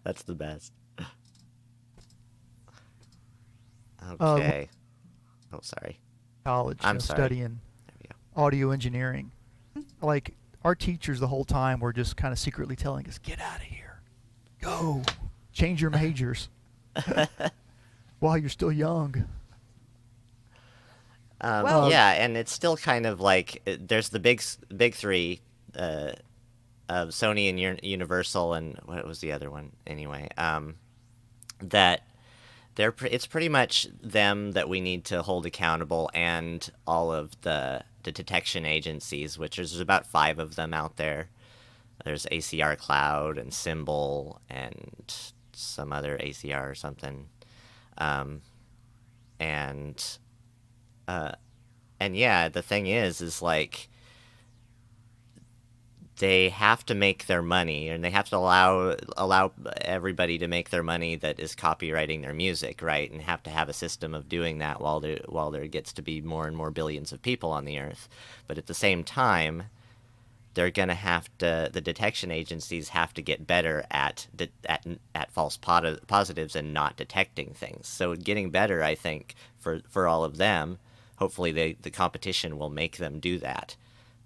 A: That's the best. Okay. Oh, sorry.
C: College,
A: I'm sorry.
C: studying
A: There we go.
C: audio engineering. Like, our teachers the whole time were just kind of secretly telling us, get out of here. Go. Change your majors. While you're still young.
B: Well-
A: Yeah, and it's still kind of like there's the big three, of Sony and Universal, and what was the other one anyway? That it's pretty much them that we need to hold accountable, and all of the detection agencies, which there's about 5 of them out there. There's ACR Cloud and Symbol and some other ACR or something. And yeah, the thing is like they have to make their money, and they have to allow everybody to make their money that is copywriting their music, right? And have to have a system of doing that while there gets to be more and more billions of people on the earth. But at the same time, they're gonna have to. The detection agencies have to get better at false positives and not detecting things. So getting better, I think, for all of them. Hopefully, the competition will make them do that.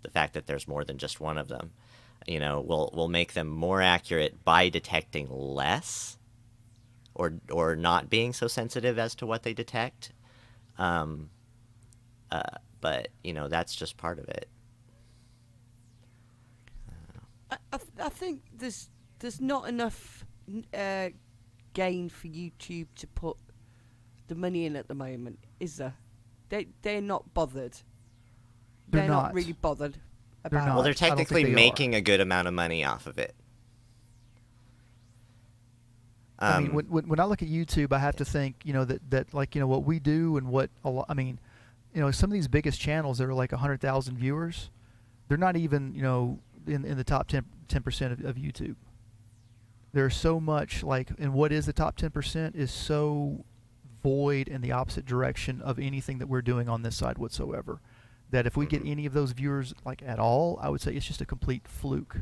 A: The fact that there's more than just one of them, you know, will make them more accurate by detecting less, or not being so sensitive as to what they detect. But you know, that's just part of it.
B: I think there's not enough gain for YouTube to put the money in at the moment, is there? They're not bothered.
C: They're
B: not
C: not.
B: really bothered
C: They're
B: about
C: not.
A: Well, they're
C: I don't think
A: technically
C: they are.
A: making a good amount of money off of it.
C: I mean, when I look at YouTube, I have to think, that like, what we do and what a lot. I mean, some of these biggest channels that are like 100,000 viewers, they're not even, in the top 10% of YouTube. There's so much like, and what is the top 10% is so void in the opposite direction of anything that we're doing on this side whatsoever. That if we get any of those viewers like at all, I would say it's just a complete fluke.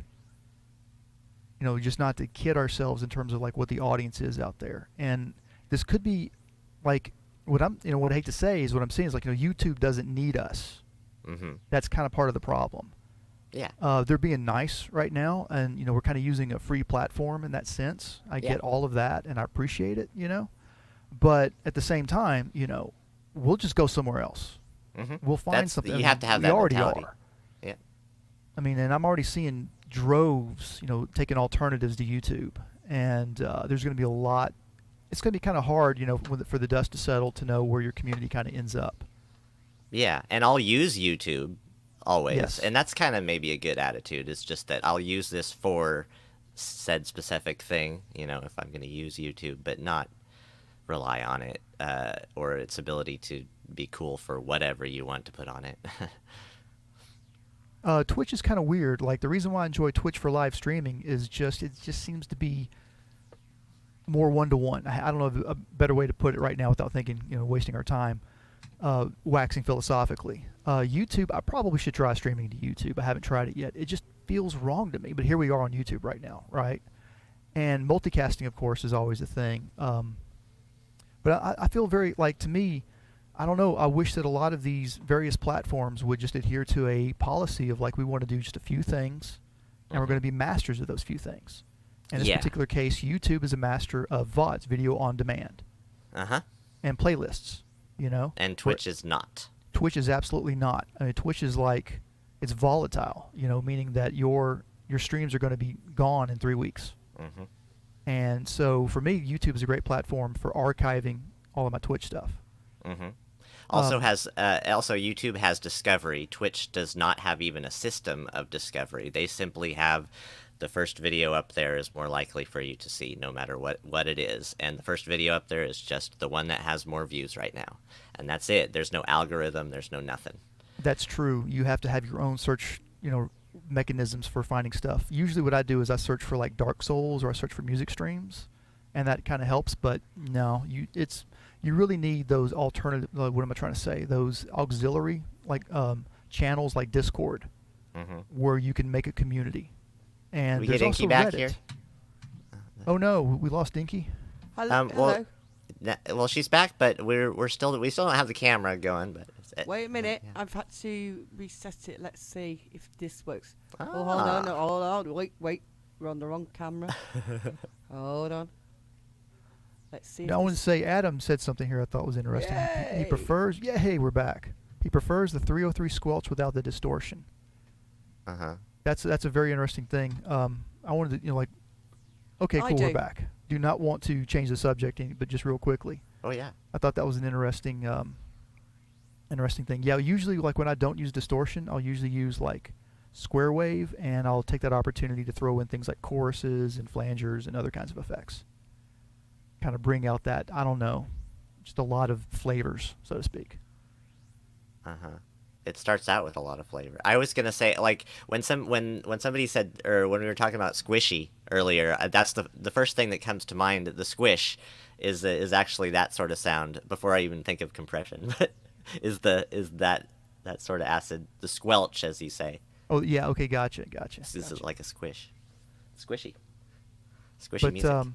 C: Just not to kid ourselves in terms of like what the audience is out there. And this could be like what I hate to say is what I'm saying is like, YouTube doesn't need us.
A: Mm-hmm.
C: That's kind of part of the problem.
A: Yeah.
C: They're being nice right now, and we're kind of using a free platform in that sense. I get all of that, and I appreciate it, But at the same time, we'll just go somewhere else.
A: Mm-hmm.
C: We'll find something.
A: You have to have
C: we
A: that
C: already
A: mentality.
C: are.
A: Yeah.
C: I mean, and I'm already seeing droves, taking alternatives to YouTube, and there's going to be a lot. It's going to be kind of hard, for the dust to settle to know where your community kind of ends up.
A: Yeah, and I'll use YouTube always,
C: Yes.
A: and that's kind of maybe a good attitude. It's just that I'll use this for said specific thing, if I'm going to use YouTube, but not rely on it or its ability to be cool for whatever you want to put on it.
C: Twitch is kind of weird. Like, the reason why I enjoy Twitch for live streaming is it just seems to be more one-to-one. I don't know a better way to put it right now without thinking, wasting our time, waxing philosophically. YouTube, I probably should try streaming to YouTube. I haven't tried it yet. It just feels wrong to me, but here we are on YouTube right now, right? And multicasting, of course, is always a thing. But I feel very, like, to me, I don't know, I wish that a lot of these various platforms would just adhere to a policy of, like, we want to do just a few things, and we're going to be masters of those few things. In this particular case, YouTube is a master of VODs, video on demand.
A: Uh-huh.
C: And playlists,
A: And Twitch is not.
C: Twitch is absolutely not. I mean, Twitch is like, it's volatile, meaning that your streams are going to be gone in 3 weeks.
A: Mm-hmm.
C: And so for me, YouTube is a great platform for archiving all of my Twitch stuff.
A: Mm-hmm. Also YouTube has discovery. Twitch does not have even a system of discovery. They simply have the first video up there is more likely for you to see no matter what it is. And the first video up there is just the one that has more views right now. And that's it. There's no algorithm. There's no nothing.
C: That's true. You have to have your own search, mechanisms for finding stuff. Usually what I do is I search for like Dark Souls or I search for music streams, and that kind of helps. But no, you really need those alternative. What am I trying to say? Those auxiliary channels like Discord, where you can make a community. And
A: we
C: there's
A: get
C: also
A: Inky back
C: Reddit.
A: here.
C: Oh no, we lost Inky.
B: Hello.
A: Well, she's back, but we still don't have the camera going. But
B: Wait a minute.
A: Yeah.
B: I've had to reset it. Let's see if this works.
A: Ah.
B: Oh, hold on. No, hold on. Wait. We're on the wrong camera. Hold on. Let's see.
C: I want to say Adam said something here I thought was interesting. He
B: Yay!
C: prefers. Yeah, hey, we're back. He prefers the 303 squelch without the distortion.
A: Uh-huh.
C: That's a very interesting thing. I wanted to, okay,
B: I
C: cool, we're
B: do.
C: back. Do not want to change the subject, but just real quickly.
A: Oh yeah.
C: I thought that was an interesting thing. Yeah, usually like when I don't use distortion, I'll usually use like square wave, and I'll take that opportunity to throw in things like choruses and flangers and other kinds of effects. Kind of bring out that, I don't know, just a lot of flavors, so to speak.
A: Uh-huh. It starts out with a lot of flavor. I was gonna say, like, when somebody said, or when we were talking about squishy earlier, that's the first thing that comes to mind. The squish is actually that sort of sound before I even think of compression. But is that sort of acid, the squelch, as you say.
C: Oh yeah, okay, gotcha.
A: This is like a squishy
C: But
A: music.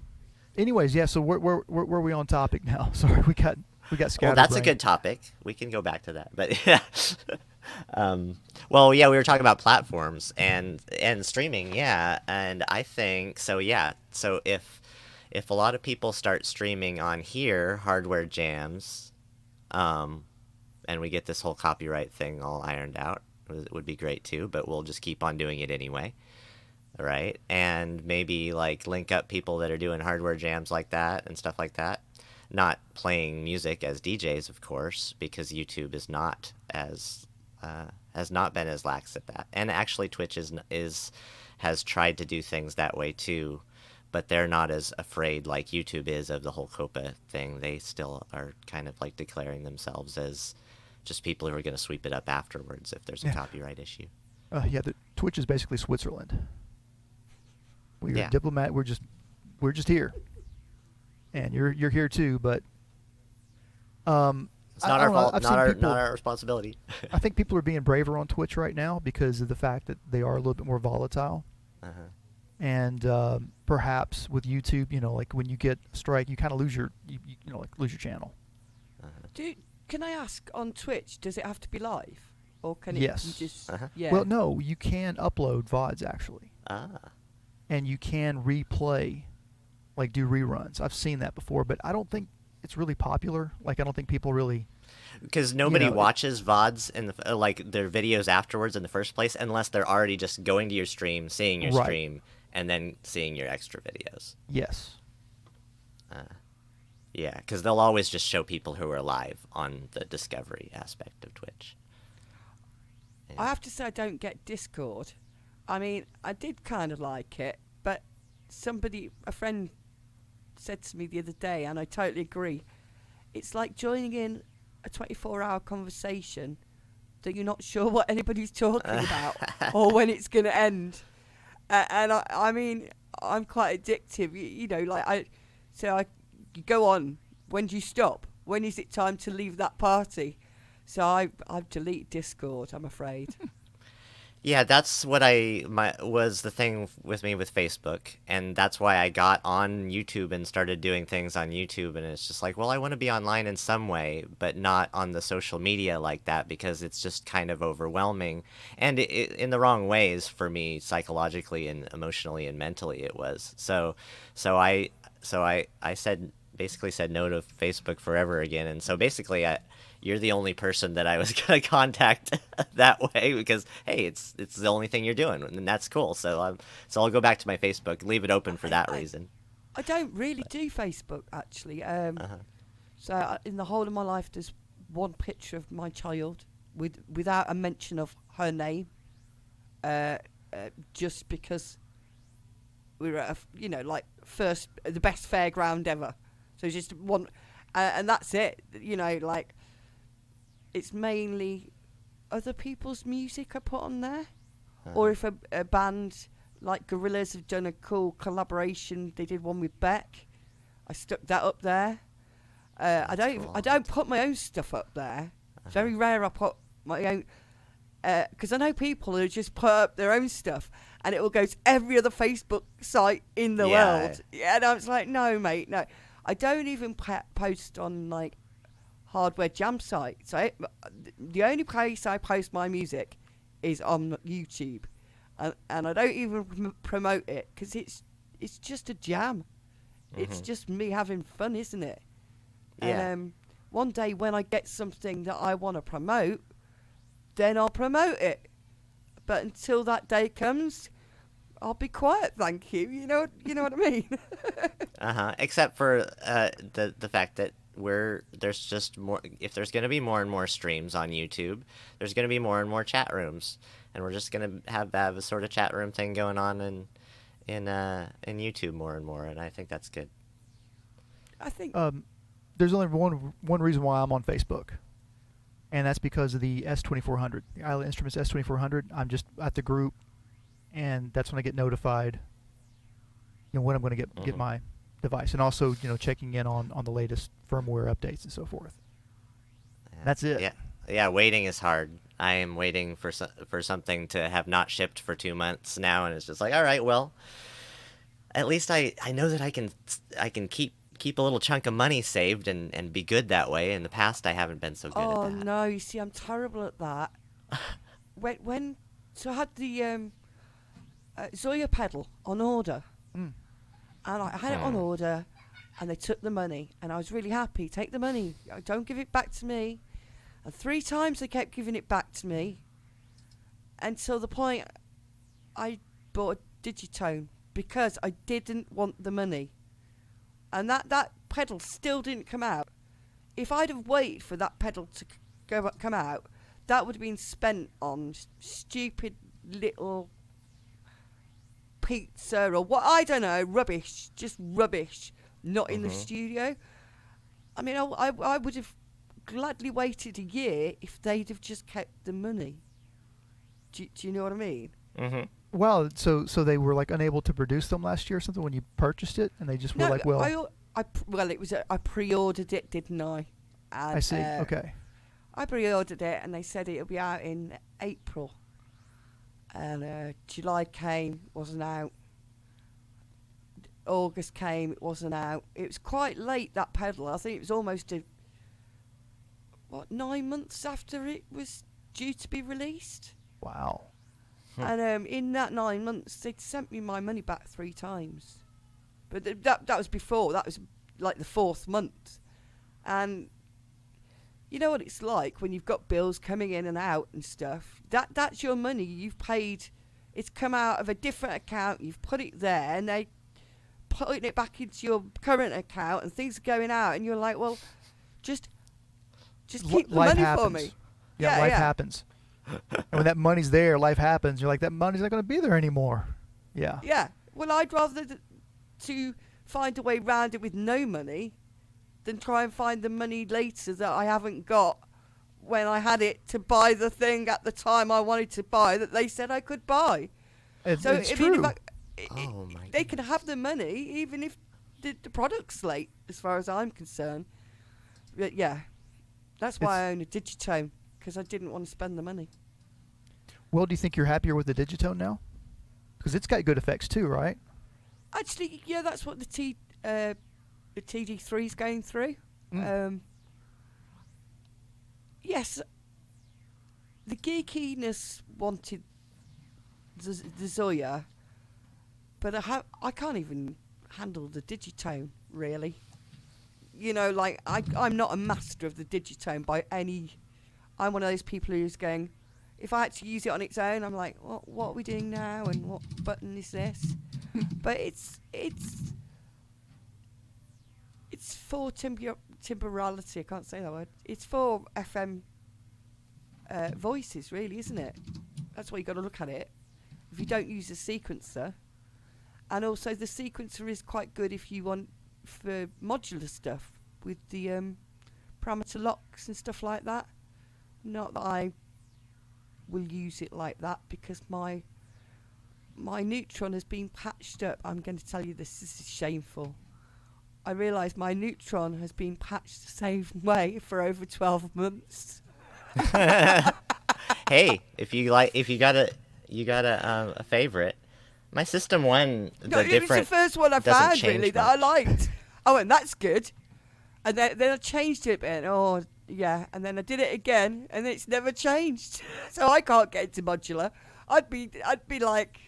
C: anyways, yeah. So where are we on topic now? Sorry, we got scattered.
A: Well, that's a good topic. We can go back to that. But yeah. Well, yeah, we were talking about platforms and streaming, yeah. And I think so, yeah. So if a lot of people start streaming on here, Hardware Jams, and we get this whole copyright thing all ironed out, it would be great too. But we'll just keep on doing it anyway. right? And maybe like link up people that are doing hardware jams like that and stuff like that. Not playing music as DJs, of course, because YouTube is not as has not been as lax at that. And actually, Twitch has tried to do things that way too, but they're not as afraid like YouTube is of the whole COPA thing. They still are kind of like declaring themselves as just people who are going to sweep it up afterwards if there's a copyright issue.
C: The Twitch is basically Switzerland. We're
A: Yeah.
C: diplomat. We're just here, and you're here too. But
A: It's not our fault.
C: I've seen people,
A: Not our responsibility.
C: I think people are being braver on Twitch right now because of the fact that they are a little bit more volatile.
A: Uh-huh.
C: And perhaps with YouTube, like when you get a strike, you kind of lose your lose your channel.
B: Can I ask, on Twitch, does it have to be live, or can it
C: Yes.
B: you just
A: Uh-huh.
B: yeah?
C: Well, no, you can upload VODs actually,
A: Ah.
C: and you can replay, like do reruns. I've seen that before, but I don't think it's really popular. Like I don't think people really.
A: Because nobody
C: You know,
A: watches VODs in the like their videos afterwards in the first place, unless they're already just going to your stream, seeing your
C: Right.
A: stream, and then seeing your extra videos.
C: Yes.
A: Yeah, because they'll always just show people who are live on the discovery aspect of Twitch.
B: I have to say I don't get Discord. I mean, I did kind of like it, but a friend said to me the other day, and I totally agree, it's like joining in a 24-hour conversation that you're not sure what anybody's talking about or when it's going to end. And I mean, I'm quite addictive, you go on. When do you stop? When is it time to leave that party? So I've deleted Discord, I'm afraid.
A: Yeah, that's what was the thing with me with Facebook, and that's why I got on YouTube and started doing things on YouTube, and it's just like, well, I want to be online in some way, but not on the social media like that, because it's just kind of overwhelming, and in the wrong ways for me, psychologically and emotionally and mentally it was. So I basically said no to Facebook forever again, and so basically you're the only person that I was gonna contact that way, because hey, it's the only thing you're doing, and that's cool. So I'll go back to my Facebook, leave it open for that reason.
B: I don't really do Facebook, actually. So in the whole of my life, there's one picture of my child without a mention of her name, just because we were at the best fairground ever. So just one, and that's it. It's mainly other people's music I put on there, or if a band like Gorillaz have done a cool collaboration, they did one with Beck, I stuck that up there. I don't put my own stuff up there. It's very rare I put my own, because I know people who just put up their own stuff and it will go to every other Facebook site in the world. Yeah, and I was like, no, mate, no. I don't even post on like hardware jam sites. The only place I post my music is on YouTube, and I don't even promote it because it's just a jam. Mm-hmm. It's just me having fun, isn't it?
A: Yeah.
B: And one day when I get something that I want to promote, then I'll promote it. But until that day comes, I'll be quiet, thank you. You know what I mean?
A: Except for the fact that there's just more. If there's going to be more and more streams on YouTube, there's going to be more and more chat rooms, and we're just going to have a sort of chat room thing going on in YouTube more and more, and I think that's good.
B: I think
C: there's only one reason why I'm on Facebook, and that's because of the S2400, the Island Instruments S2400. I'm just at the group, and that's when I get notified, when I'm going to get my device, and also checking in on the latest firmware updates and so forth. That's it.
A: Yeah. Waiting is hard. I am waiting for something to have not shipped for 2 months now, and it's just like, all right, well, at least I know that I can keep a little chunk of money saved and be good that way. In the past, I haven't been so good at that.
B: Oh no, you see, I'm terrible at that. So I had the Zoya pedal on order. And I had it on order, and they took the money, and I was really happy. Take the money. Don't give it back to me. And 3 times they kept giving it back to me, until the point I bought Digitone because I didn't want the money. And that pedal still didn't come out. If I'd have waited for that pedal to come out, that would have been spent on stupid little pizza or what, I don't know, rubbish, just rubbish, not in the studio. I mean, I would have gladly waited a year if they'd have just kept the money. Do you know what I mean?
A: Mm-hmm.
C: Well, so they were like unable to produce them last year or something when you purchased it, and they just were like, well,
B: it was I pre-ordered it, didn't I? And,
C: I see. Okay.
B: I pre-ordered it, and they said it'll be out in April. And July came, wasn't out. August came, it wasn't out. It was quite late, that pedal. I think it was almost 9 months after it was due to be released.
C: Wow.
B: And in that 9 months, they'd sent me my money back 3 times. But that was before. That was like the 4th month. And you know what it's like when you've got bills coming in and out and stuff. That's your money. You've paid. It's come out of a different account. You've put it there, and they putting it back into your current account, and things are going out, and you're like, well, just keep the money for me.
C: Yeah, life happens. And when that money's there, life happens. You're like, that money's not going to be there anymore. Yeah.
B: Yeah. Well, I'd rather to find a way around it with no money than try and find the money later that I haven't got when I had it to buy the thing at the time I wanted to buy that they said I could buy.
C: It's true.
B: They can have the money even if the product's late, as far as I'm concerned. But yeah, that's why I own a Digitone, because I didn't want to spend the money.
C: Well, do you think you're happier with the Digitone now? Because it's got good effects too, right?
B: Actually, yeah, that's what the TD3 is going through. Yes, the geekiness wanted the Zoya, but I can't even handle the Digitone, really. You know, like, I'm not a master of the Digitone by any... I'm one of those people who's going, if I had to use it on its own, I'm like, what are we doing now, and what button is this? But it's for temporality. I can't say that word. It's for FM voices, really, isn't it? That's why you got to look at it. If you don't use a sequencer, and also the sequencer is quite good if you want for modular stuff with the parameter locks and stuff like that. Not that I will use it like that, because my Neutron has been patched up. I'm going to tell you this is shameful. I realise my Neutron has been patched the same way for over 12 months.
A: Hey, if you got a favorite. My System 1,
B: It was the first one I found, really, that I liked. Oh, and that's good. And then I changed it a bit. Oh, yeah. And then I did it again, and it's never changed. So I can't get into modular. I'd be like,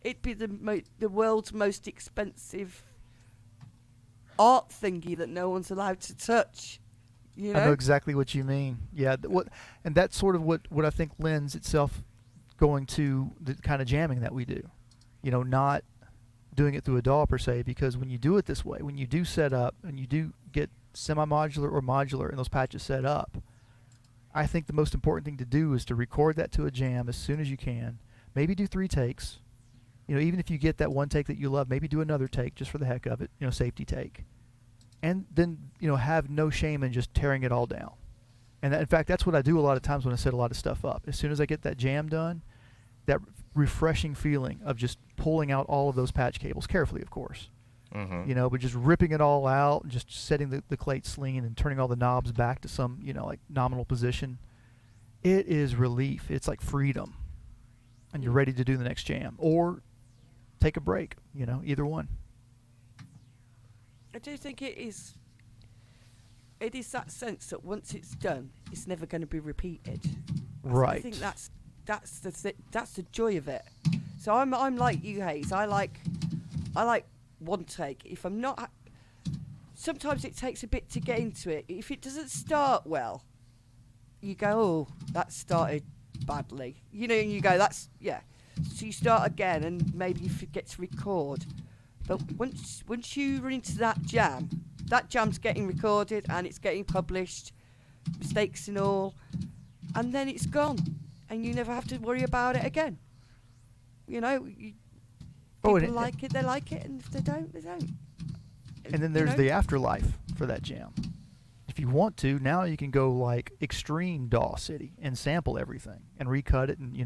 B: it'd be the world's most expensive art thingy that no one's allowed to touch. You know?
C: I know exactly what you mean. Yeah, and that's sort of what I think lends itself going to the kind of jamming that we do. You know, not doing it through a DAW per se, because when you do it this way, when you do set up and you do get semi-modular or modular and those patches set up, I think the most important thing to do is to record that to a jam as soon as you can. Maybe do 3 takes. You know, even if you get that one take that you love, maybe do another take just for the heck of it, you know, safety take. And then, you know, have no shame in just tearing it all down. And in fact, that's what I do a lot of times when I set a lot of stuff up. As soon as I get that jam done, that refreshing feeling of just pulling out all of those patch cables, carefully, of course. You know, but just ripping it all out and just setting the clates clean and turning all the knobs back to some, you know, like nominal position. It is relief. It's like freedom. And you're ready to do the next jam. Or take a break, you know, either one.
B: I do think it is that sense that once it's done, it's never going to be repeated.
C: Right.
B: I think that's the joy of it. So I'm like you, Haze. I like one take. If I'm not, sometimes it takes a bit to get into it. If it doesn't start well, you go, oh, that started badly. You know, and you go, that's, yeah. So you start again, and maybe you forget to record. But once you run into that jam's getting recorded and it's getting published, mistakes and all, and then it's gone, and you never have to worry about it again. You know, people like it, they like it, and if they don't, they don't.
C: And then there's the afterlife for that jam. If you want to, now you can go like extreme DAW City and sample everything and recut it, and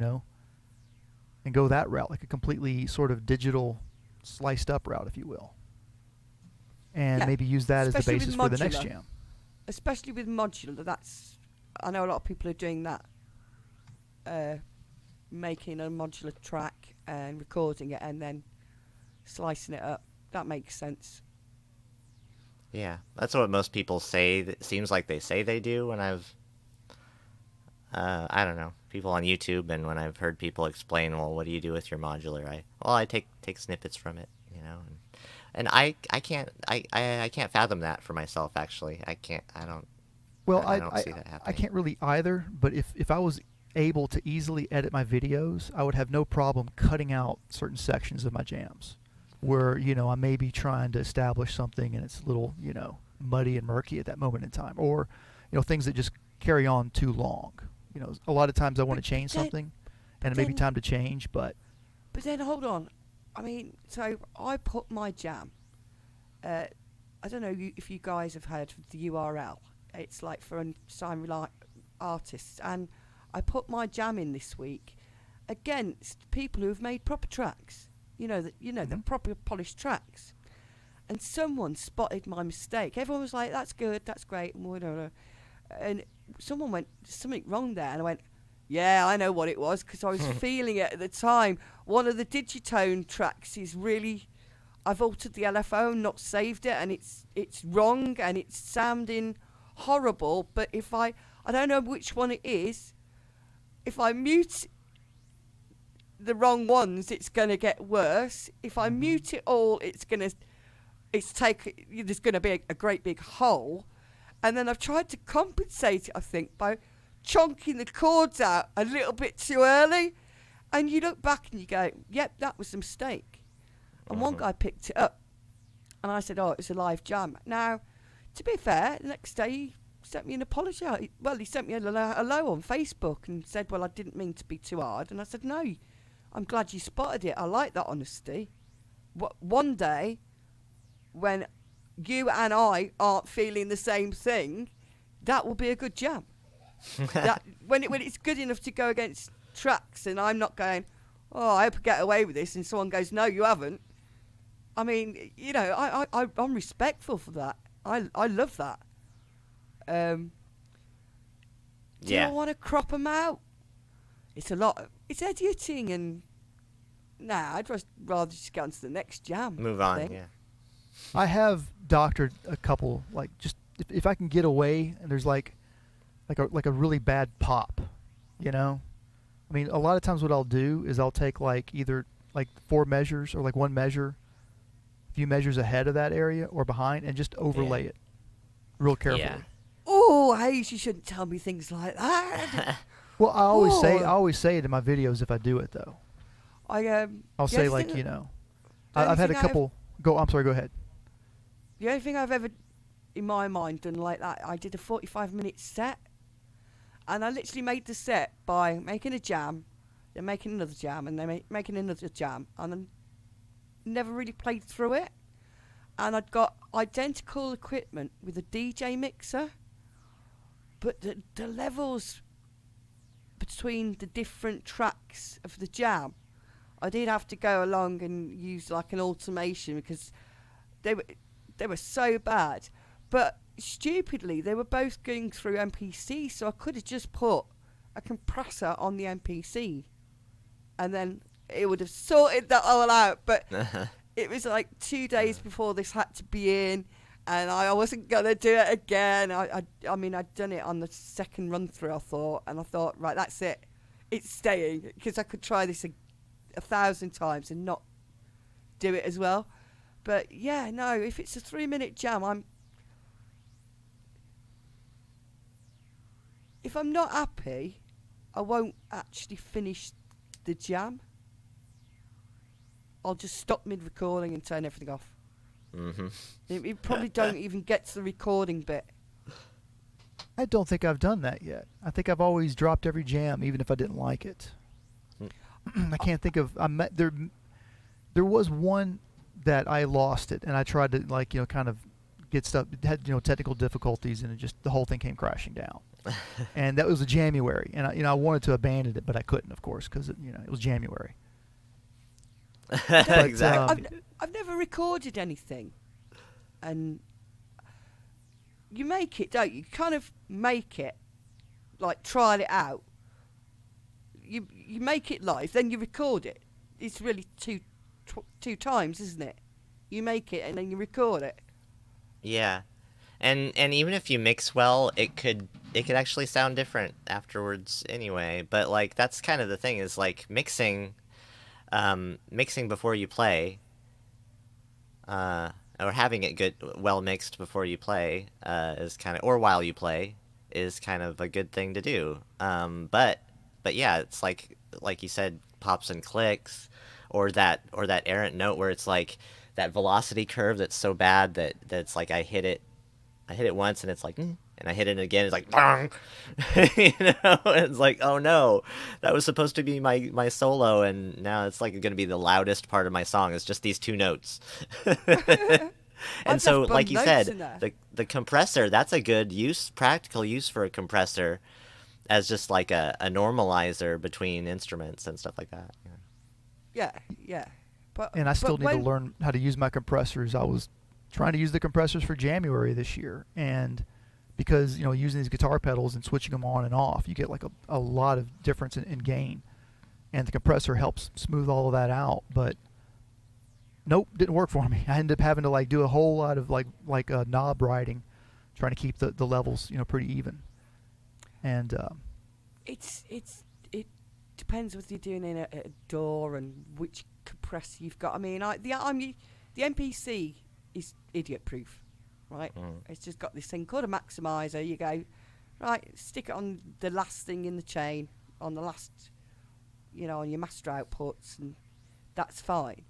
C: and go that route, like a completely sort of digital, sliced up route, if you will. And maybe use that as the basis for the next jam.
B: Especially with modular, I know a lot of people are doing that. Making a modular track and recording it and then slicing it up. That makes sense.
A: Yeah, that's what most people say. It seems like they say they do when I don't know, people on YouTube, and when I've heard people explain, well, what do you do with your modular? I take snippets from it, and I can't fathom that for myself. Actually, I don't see that happening.
C: I can't really either. But if I was able to easily edit my videos, I would have no problem cutting out certain sections of my jams where I may be trying to establish something and it's a little muddy and murky at that moment in time, or things that just carry on too long. A lot of times I want to change something, and it may be time to change, but
B: then hold on. I mean, so I put my jam. I don't know if you guys have heard of the URL. It's like for unsigned artists, and I put my jam in this week against people who have made proper tracks. The proper polished tracks. And someone spotted my mistake. Everyone was like, "That's good, that's great," and whatever. And someone went, "There's something wrong there," and I went, "Yeah, I know what it was, because I was feeling it at the time. One of the Digitone tracks is really, I've altered the LFO and not saved it, and it's wrong and it's sounding horrible. But if I don't know which one it is. If I mute the wrong ones, it's going to get worse. If I mute it all, there's going to be a great big hole." And then I've tried to compensate it, I think, by chunking the chords out a little bit too early. And you look back and you go, "Yep, that was a mistake." And one guy picked it up, and I said, "Oh, it was a live jam." Now, to be fair, the next day he sent me an apology. Well, he sent me a hello on Facebook and said, "Well, I didn't mean to be too hard." And I said, "No, I'm glad you spotted it. I like that honesty. One day, when you and I aren't feeling the same thing, that will be a good jam." That when it's good enough to go against tracks, and I'm not going, "Oh, I hope I get away with this," and someone goes, "No, you haven't." I mean, I'm respectful for that. I love that. Do I want to crop them out? It's a lot. It's editing, and I'd rather just get on to the next jam.
A: Move on. Yeah.
C: I have doctored a couple, like, just if I can get away, and there's like a really bad pop, I mean, a lot of times what I'll do is I'll take like either like 4 measures or like 1 measure, a few measures ahead of that area or behind, and just overlay it real carefully.
A: Yeah.
B: Oh, Haze, you shouldn't tell me things like that.
C: Well, I always say it in my videos if I do it though. I'll say like, I've had a couple. I'm sorry. Go ahead.
B: The only thing I've ever, in my mind, done like that, I did a 45-minute set, and I literally made the set by making a jam, then making another jam, and then making another jam, and then never really played through it. And I'd got identical equipment with a DJ mixer, but the levels between the different tracks of the jam, I did have to go along and use like an automation, because they were so bad. But stupidly, they were both going through MPC, so I could have just put a compressor on the MPC, and then it would have sorted that all out. But it was like 2 days before this had to be in, and I wasn't going to do it again. I mean, I'd done it on the second run through, I thought, right, that's it. It's staying, because I could try this 1,000 times and not do it as well. But yeah, no, if it's a 3-minute jam, if I'm not happy, I won't actually finish the jam. I'll just stop mid-recording and turn everything off.
A: Mm-hmm.
B: You probably don't even get to the recording bit.
C: I don't think I've done that yet. I think I've always dropped every jam, even if I didn't like it. I can't think of. There was one that I lost it, and I tried to kind of get stuff. It had technical difficulties, and the whole thing came crashing down. And that was a January, and I wanted to abandon it, but I couldn't, of course, because it was January. But,
A: Exactly.
B: I've never recorded anything, and you make it, don't you? You kind of make it, like trial it out. You make it live, then you record it. It's really two times, isn't it? You make it and then you record it.
A: Yeah, and even if you mix well, it could actually sound different afterwards anyway. But like that's kind of the thing is like mixing before you play, or having it well mixed before you play, is kind of, or while you play, is kind of a good thing to do. But yeah, it's like you said, pops and clicks, or that errant note where it's like that velocity curve that's so bad that's like I hit it once and it's like, and I hit it again, it's like, bang! It's like, oh no, that was supposed to be my solo, and now it's like going to be the loudest part of my song. It's just these two notes. And so, like you said, the compressor, that's a good practical use for a compressor, as just like a normalizer between instruments and stuff like that.
B: Yeah.
C: And I still need to learn how to use my compressors. I was trying to use the compressors for January this year, and because using these guitar pedals and switching them on and off, you get like a lot of difference in gain, and the compressor helps smooth all of that out. But nope, didn't work for me. I ended up having to do a whole lot of knob riding, trying to keep the levels pretty even. And
B: it depends what you're doing in a DAW and which compressor you've got. I mean, the MPC is idiot proof, right? It's just got this thing called a maximizer. You go, right, stick it on the last thing in the chain, on the last, on your master outputs, and that's fine.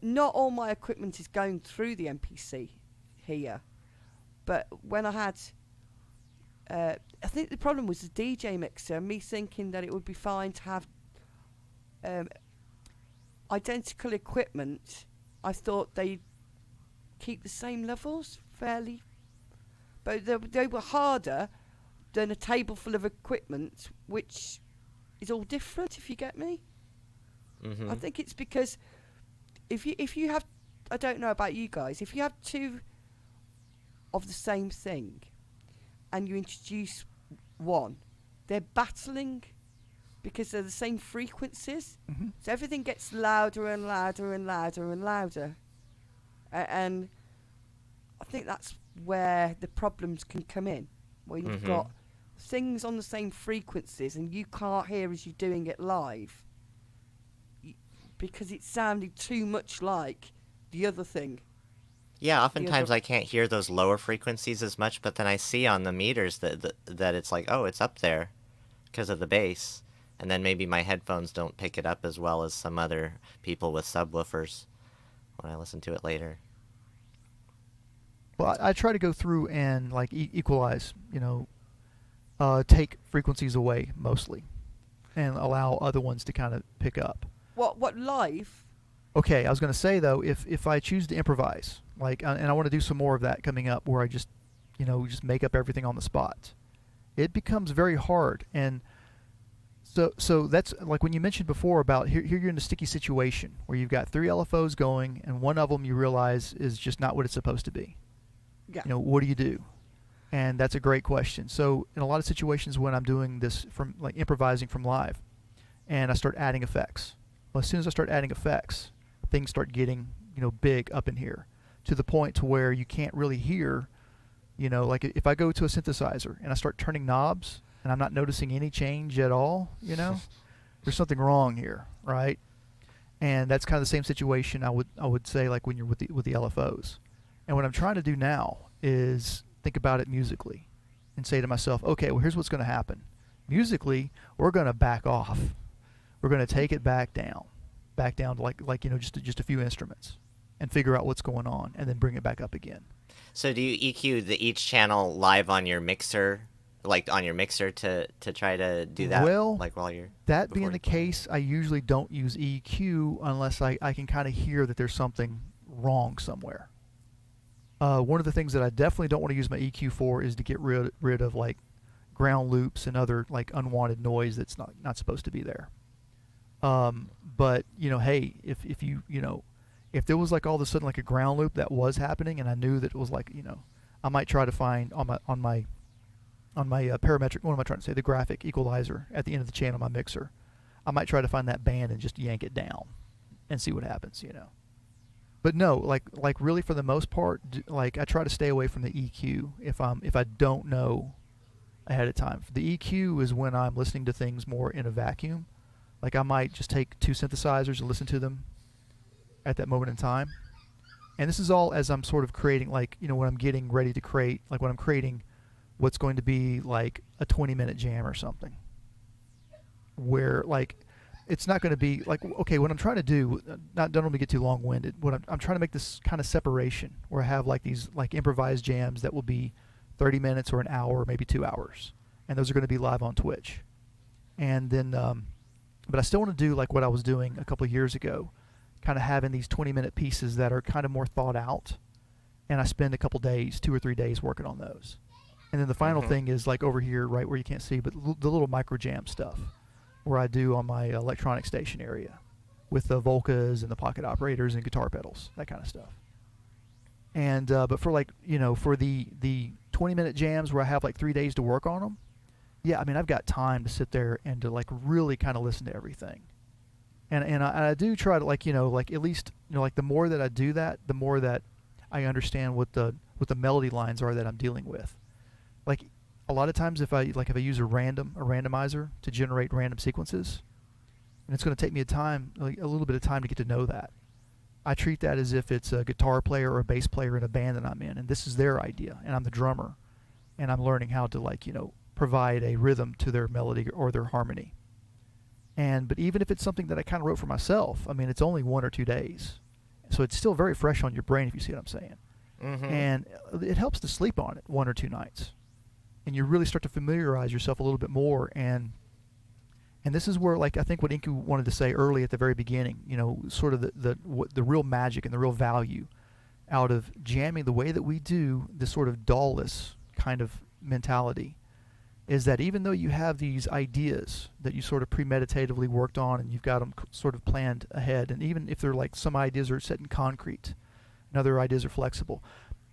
B: Not all my equipment is going through the MPC here, but when I had, I think the problem was the DJ mixer, me thinking that it would be fine to have identical equipment. I thought they'd keep the same levels fairly, but they were harder than a table full of equipment, which is all different, if you get me.
A: Mm-hmm.
B: I think it's because if you have, I don't know about you guys, if you have two of the same thing and you introduce one, they're battling because they're the same frequencies.
C: Mm-hmm.
B: So everything gets louder and louder and louder and louder. And I think that's where the problems can come in, where you've got things on the same frequencies and you can't hear as you're doing it live because it sounded too much like the other thing.
A: Yeah, oftentimes I can't hear those lower frequencies as much, but then I see on the meters that it's like, oh, it's up there because of the bass. And then maybe my headphones don't pick it up as well as some other people with subwoofers when I listen to it later.
C: Well, I try to go through and equalize, take frequencies away mostly, and allow other ones to kind of pick up.
B: What live?
C: Okay, I was going to say though, if I choose to improvise, and I want to do some more of that coming up, where I just make up everything on the spot, it becomes very hard. And so that's like when you mentioned before about here you're in a sticky situation where you've got 3 LFOs going, and one of them you realize is just not what it's supposed to be.
B: Yeah.
C: What do you do? And that's a great question. So in a lot of situations when I'm doing this from improvising from live, and I start adding effects, well, as soon as I start adding effects, things start getting big up in here, to the point to where you can't really hear, if I go to a synthesizer and I start turning knobs and I'm not noticing any change at all, there's something wrong here, right? And that's kind of the same situation I would say when you're with the LFOs. And what I'm trying to do now is think about it musically and say to myself, okay, well, here's what's going to happen. Musically, we're going to back off. We're going to take it back down. back down to like just a few instruments, and figure out what's going on, and then bring it back up again.
A: So do you EQ each channel live on your mixer, like on your mixer to try to do that?
C: Well,
A: like while you're
C: that
A: before
C: being
A: you
C: the
A: play?
C: case, I usually don't use EQ unless I can kind of hear that there's something wrong somewhere. One of the things that I definitely don't want to use my EQ for is to get rid of like ground loops and other like unwanted noise that's not supposed to be there. But hey, if you if there was like all of a sudden like a ground loop that was happening, and I knew that it was like I might try to find on my parametric, what am I trying to say, the graphic equalizer at the end of the channel, my mixer, I might try to find that band and just yank it down and see what happens. But no, like really for the most part, like I try to stay away from the EQ if I don't know ahead of time. The EQ is when I'm listening to things more in a vacuum. Like I might just take two synthesizers and listen to them at that moment in time. And this is all as I'm sort of creating, like, when I'm getting ready to create, like when I'm creating what's going to be like a 20-minute jam or something. Where like it's not going to be like, okay, what I'm trying to do, don't let me get too long-winded. What I'm trying to make this kind of separation where I have like these like improvised jams that will be 30 minutes or an hour or maybe 2 hours, and those are going to be live on Twitch. And then but I still want to do like what I was doing a couple of years ago, kind of having these 20-minute pieces that are kind of more thought out, and I spend a couple days, 2 or 3 days working on those. And then the final thing is like over here, right where you can't see, but the little micro jam stuff where I do on my electronic station area with the Volcas and the pocket operators and guitar pedals, that kind of stuff. And but for like, for the 20-minute jams where I have like 3 days to work on them, yeah, I mean, I've got time to sit there and to like really kind of listen to everything. And I do try to like, like at least, like the more that I do that, the more that I understand what the melody lines are that I'm dealing with. Like a lot of times if I use a randomizer to generate random sequences, and it's going to take me a little bit of time to get to know that. I treat that as if it's a guitar player or a bass player in a band that I'm in, and this is their idea, and I'm the drummer, and I'm learning how to provide a rhythm to their melody or their harmony. But even if it's something that I kind of wrote for myself, I mean, it's only 1 or 2 days, so it's still very fresh on your brain, if you see what I'm saying. And it helps to sleep on it 1 or 2 nights, and you really start to familiarize yourself a little bit more. And this is where, like, I think what Inky wanted to say early at the very beginning, sort of the real magic and the real value out of jamming the way that we do, this sort of DAW-less kind of mentality, is that even though you have these ideas that you sort of premeditatively worked on and you've got them sort of planned ahead, and even if they're like some ideas are set in concrete and other ideas are flexible,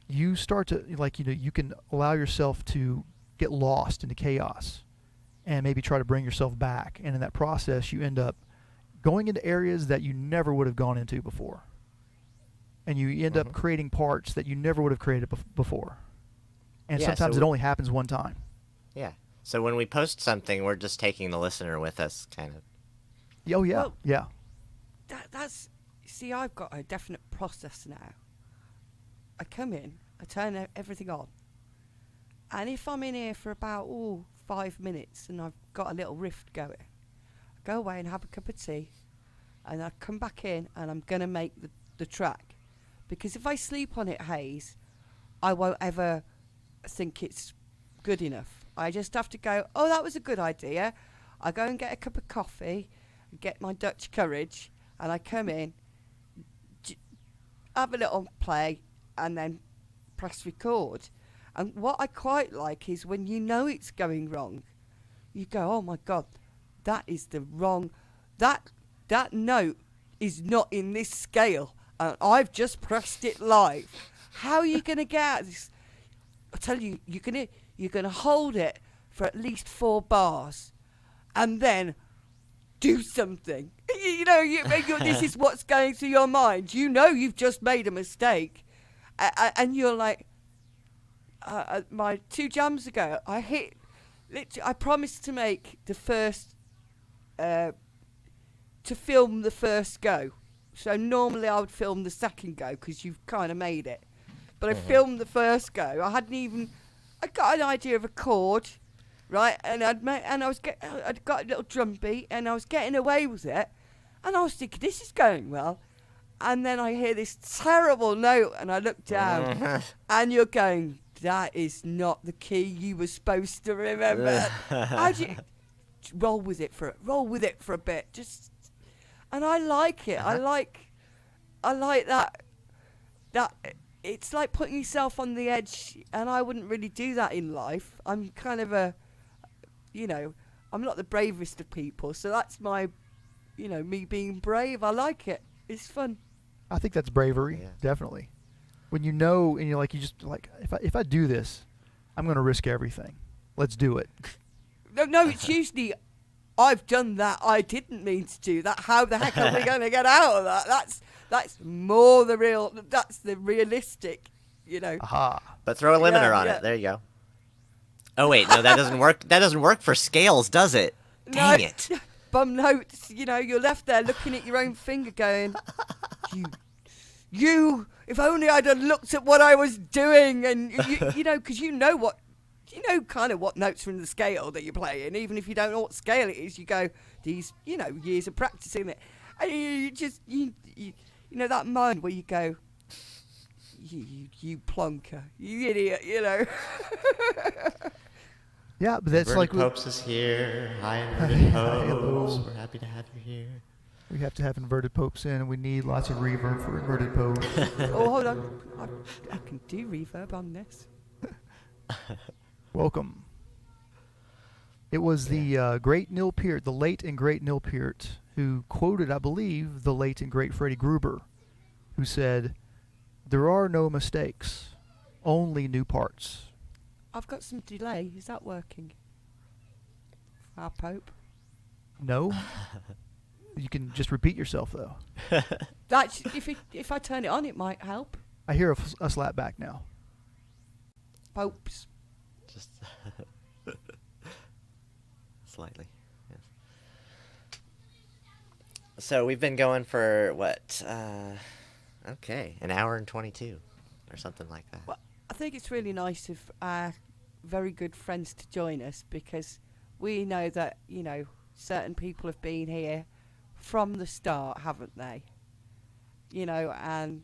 C: you start to, like, you can allow yourself to get lost into chaos and maybe try to bring yourself back. And in that process, you end up going into areas that you never would have gone into before. And you end up creating parts that you never would have created before. And sometimes it only happens one time.
A: Yeah. So when we post something, we're just taking the listener with us, kind of.
C: Oh, yeah.
B: Well,
C: yeah.
B: That's see, I've got a definite process now. I come in, I turn everything on, and if I'm in here for about 5 minutes and I've got a little riff going, I go away and have a cup of tea, and I come back in and I'm gonna make the track, because if I sleep on it, Haze, I won't ever think it's good enough. I just have to go, that was a good idea. I go and get a cup of coffee, get my Dutch courage, and I come in, have a little play, and then press record. And what I quite like is when you know it's going wrong, you go, oh my God, that is the wrong, that note is not in this scale, and I've just pressed it live. How are you going to get out of this? I tell you, you're going to hold it for at least 4 bars, and then do something. This is what's going through your mind. You've just made a mistake, and you're like, my 2 jams ago, I promised to make the first, to film the first go. So normally I would film the second go because you've kind of made it. But I filmed the first go. I got an idea of a chord, right? And I'd got a little drum beat, and I was getting away with it. And I was thinking, this is going well. And then I hear this terrible note, and I look down, and you're going, that is not the key you were supposed to remember. How'd you roll with it for a bit? Just, and I like it. I like that. That it's like putting yourself on the edge, and I wouldn't really do that in life. I'm kind of I'm not the bravest of people, so that's my, me being brave. I like it. It's fun.
C: I think that's bravery, definitely. When and you're like, if I do this, I'm going to risk everything. Let's do it.
B: No, it's usually, I've done that. I didn't mean to do that. How the heck are we going to get out of that? That's more that's the realistic,
C: Aha.
A: But throw a limiter on it. There you go. Oh, wait, no, that doesn't work. That doesn't work for scales, does it? Dang it.
B: Bum notes, you're left there looking at your own finger going, you, if only I'd have looked at what I was doing. And, because you know kind of what notes from the scale that you're playing. Even if you don't know what scale it is, you go, these, years of practicing it. And you just, that moment where you go, you plonker, you idiot,
C: Yeah, but that's
A: Inverted
C: like...
A: Popes is here. Hi, Inverted Popes.
C: Hello.
A: We're happy to have you here.
C: We have to have inverted popes in, and we need lots of reverb for inverted popes.
B: Oh, hold on. I can do reverb on this.
C: Welcome. It was the great Neil Peart, the late and great Neil Peart, who quoted, I believe, the late and great Freddie Gruber, who said, "There are no mistakes, only new parts."
B: I've got some delay. Is that working? Our Pope?
C: No. You can just repeat yourself, though.
B: That's if I turn it on, it might help.
C: I hear a slap back now.
B: Popes.
A: Just slightly. Yes. So we've been going for what? An hour and 22, or something like that.
B: Well, I think it's really nice of our very good friends to join us, because we know that certain people have been here from the start, haven't they? And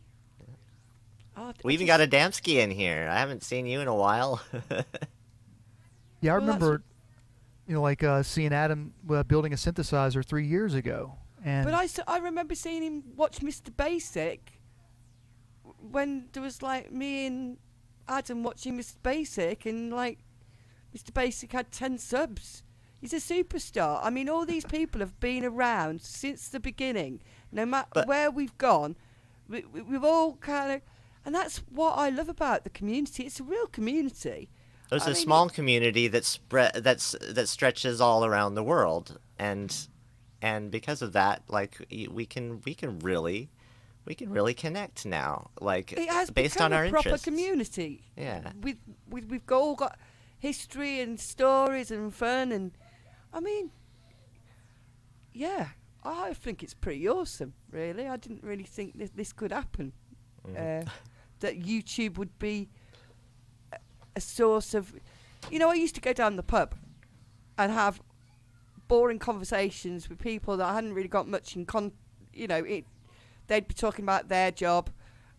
A: We even got a Damsky in here. I haven't seen you in a while.
C: Yeah, I
B: Well,
C: remember, seeing Adam building a synthesizer 3 years ago. And
B: But I remember seeing him watch Mr. Basic when there was me and Adam watching Mr. Basic, and Mr. Basic had 10 subs. He's a superstar. I mean, all these people have been around since the beginning. No matter where we've gone, we've all kind of... And that's what I love about the community. It's a real community.
A: There's a small community that stretches all around the world, and because of that, we can really connect now.
B: It has
A: based on our
B: become a proper
A: interests.
B: community.
A: Yeah.
B: We've all got history and stories and fun, and I mean, yeah, I think it's pretty awesome. Really, I didn't really think this could happen. That YouTube would be a source of, I used to go down the pub and have boring conversations with people that I hadn't really got much in they'd be talking about their job,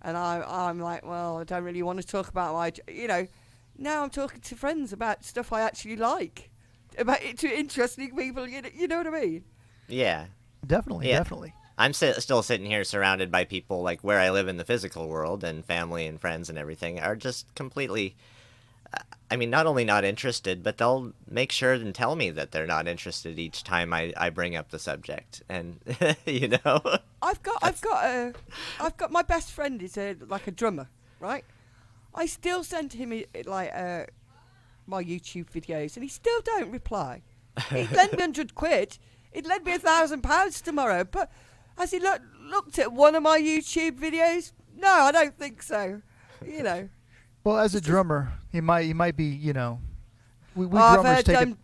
B: and I'm like, well, I don't really want to talk about my job, Now I'm talking to friends about stuff I actually like, to interesting people, you know what I mean?
A: Yeah.
C: definitely.
A: I'm still sitting here surrounded by people where I live in the physical world, and family and friends and everything are just completely, not only not interested, but they'll make sure and tell me that they're not interested each time I bring up the subject. And,
B: I've got my best friend is a drummer, right? I still send him my YouTube videos, and he still don't reply. He'd lend me 100 quid. He'd lend me £1,000 tomorrow. But has he looked at one of my YouTube videos? No, I don't think so.
C: Well, as a drummer, he might be, we
B: I've
C: drummers
B: heard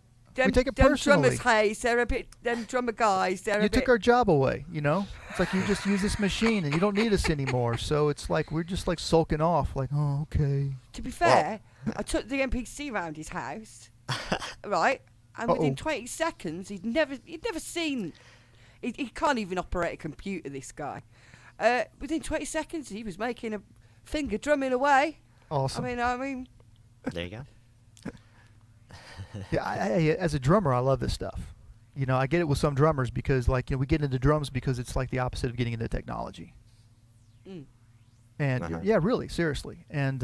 C: we take it
B: them
C: personally.
B: drummers, Haze, they're a bit, them drummer guys, they're
C: You
B: a bit...
C: took our job away, It's like you just use this machine and you don't need us anymore. So it's like we're just sulking off, oh, okay.
B: To be fair, I took the NPC round his house, right? And within 20 seconds, he'd never seen He can't even operate a computer, this guy. Within 20 seconds, he was making a finger drumming away.
C: Awesome.
B: I mean.
A: There you go.
C: Yeah, as a drummer, I love this stuff. You know, I get it with some drummers because, like, you know, we get into drums because it's like the opposite of getting into technology.
B: Mm.
C: And yeah, really, seriously. And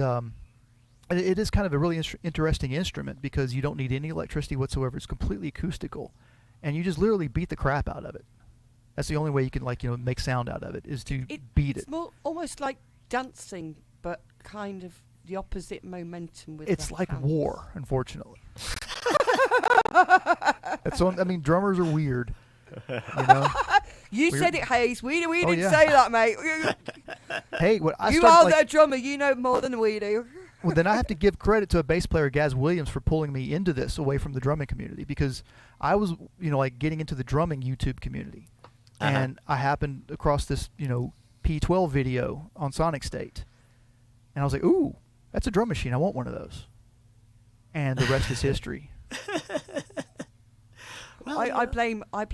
C: it is kind of a really interesting instrument because you don't need any electricity whatsoever. It's completely acoustical, and you just literally beat the crap out of it. That's the only way you can, like, you know, make sound out of it is to beat it.
B: It's more almost like dancing, but kind of the opposite momentum with.
C: It's like
B: hands.
C: war, unfortunately. I mean, drummers are weird. You know.
B: You
C: Weird.
B: said it, Haze. We didn't
C: yeah.
B: say that, mate.
C: Hey, what I
B: You
C: started,
B: are
C: like,
B: the drummer. You know more than we do.
C: well, then I have to give credit to a bass player, Gaz Williams, for pulling me into this away from the drumming community because I was, you know, like getting into the drumming YouTube community, and I happened across this, you know, P12 video on Sonic State, and I was like, ooh, that's a drum machine. I want one of those. And the rest is history.
A: Well,
B: I blame. I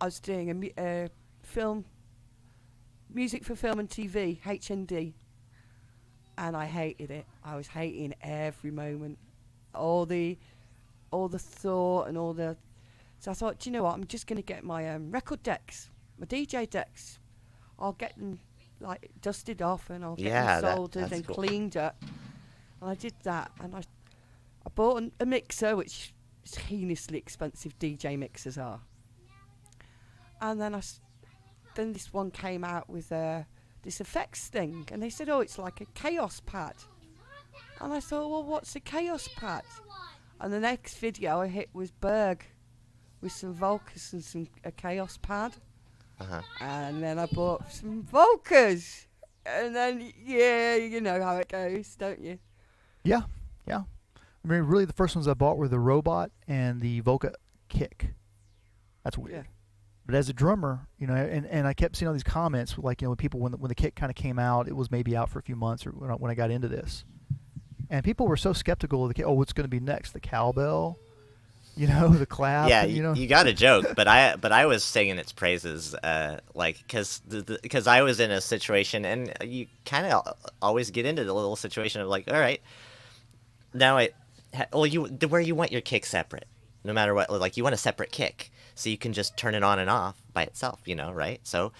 B: was doing a film, music for film and TV, HND, and I hated it. I was hating every moment, all the thought and all the. So I thought, do you know what? I'm just going to get my record decks, my DJ decks. I'll get them like dusted off and I'll get them soldered and
A: cool.
B: cleaned up. And I did that, and I bought a mixer, which is heinously expensive DJ mixers are. And then then this one came out with this effects thing, and they said, oh, it's like a chaos pad. And I thought, well, what's a chaos pad? And the next video I hit was Berg with some Volcas and a chaos pad. And then I bought some Volcas. And then, yeah, you know how it goes, don't you?
C: Yeah. I mean, really, the first ones I bought were the Robot and the Volca Kick. That's weird.
B: Yeah.
C: But as a drummer, you know, and I kept seeing all these comments, like, you know, people when the Kick kind of came out, it was maybe out for a few months or when I got into this, and people were so skeptical of the Kick. Oh, what's going to be next? The cowbell, you know, the clap.
A: Yeah,
C: you know.
A: You got a joke, but I was singing its praises, like because I was in a situation, and you kind of always get into the little situation of like, all right, now where you want your kick separate, no matter what, like you want a separate kick, so you can just turn it on and off by itself, you know, right? So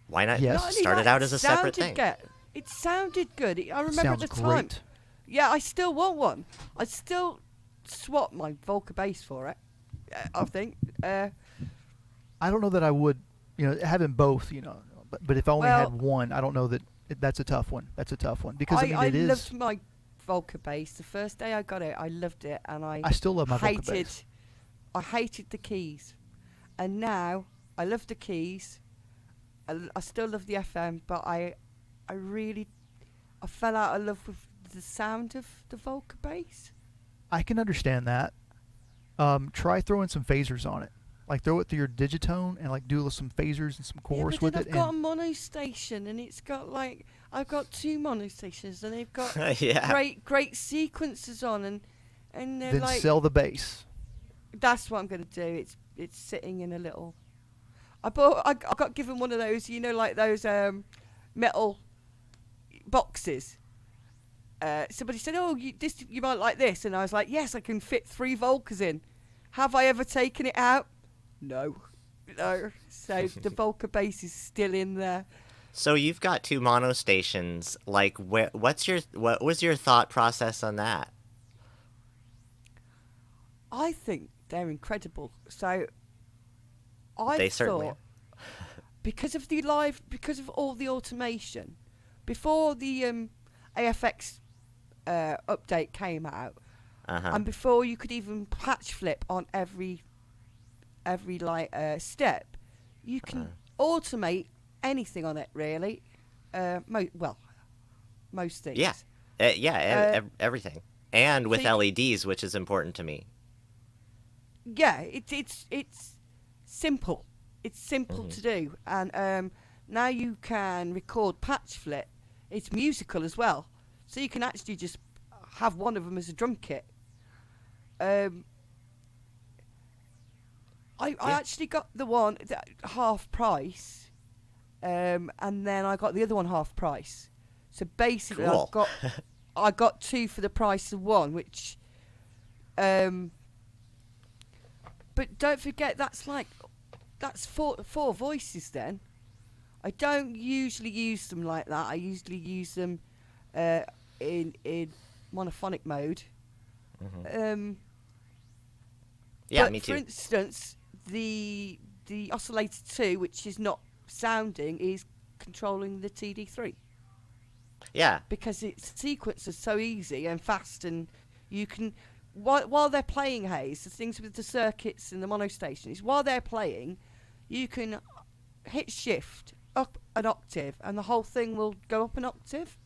A: why not start it out as a separate thing?
B: It sounded good. I remember
C: Sounds
B: at the time.
C: great.
B: Yeah, I still want one. I still swap my Volca bass for it. I think.
C: I don't know that I would, you know, having both, you know, but if I only had one, I don't know that that's a tough one. That's a tough one because I mean,
B: I loved my Volca bass. The first day I got it, I loved it, and I
C: still love my Volca bass.
B: I hated the keys, and now I love the keys. I still love the FM, but I fell out of love with the sound of the Volca bass.
C: I can understand that. Try throwing some phasers on it. Like throw it through your digitone and like do some phasers and some chorus with it.
B: I've got a mono station, and it's got like I've got 2 mono stations, and they've got great sequences on, and they're
C: then
B: like
C: sell the bass.
B: That's what I'm gonna do. It's sitting in a little. I got given one of those, you know, like those metal boxes. Somebody said, "Oh, you might like this," and I was like, "Yes, I can fit 3 Volcas in." Have I ever taken it out? No. So the Volca bass is still in there.
A: So you've got 2 mono stations. Like, what was your thought process on that?
B: I think they're incredible. So
A: They certainly
B: thought, because of all the automation, before the AFX update came out, and before you could even patch flip on every step, you can automate anything on it, really. Most things.
A: Yeah, everything, and with LEDs, which is important to me.
B: Yeah, it's simple. It's simple to do, and now you can record patch flip. It's musical as well, so you can actually just have one of them as a drum kit. I actually got the one half price, and then I got the other one half price. So basically,
A: Cool.
B: I got two for the price of one, which. But don't forget that's four voices then. I don't usually use them like that. I usually use them in monophonic mode.
A: Yeah,
B: but
A: me too.
B: For instance, the oscillator 2, which is not sounding, is controlling the TD3
A: Yeah.
B: because its sequence is so easy and fast, and you can while they're playing Haze, the things with the circuits and the mono stations, while they're playing, you can hit shift up an octave and the whole thing will go up an octave,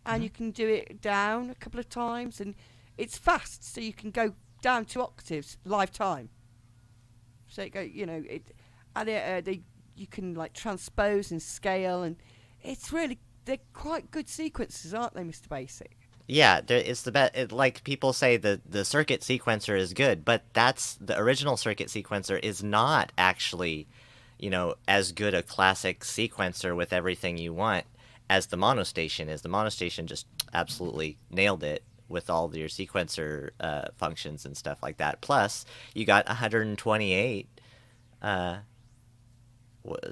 B: and you can do it down a couple of times, and it's fast, so you can go down 2 octaves live time. So it go, you can like transpose and scale, and it's really, they're quite good sequences, aren't they, Mr. Basic?
A: Yeah, it's the best. Like people say, the circuit sequencer is good, but that's the original circuit sequencer is not actually, as good a classic sequencer with everything you want as the monostation is. The monostation just absolutely nailed it with all your sequencer functions and stuff like that. Plus, you got 128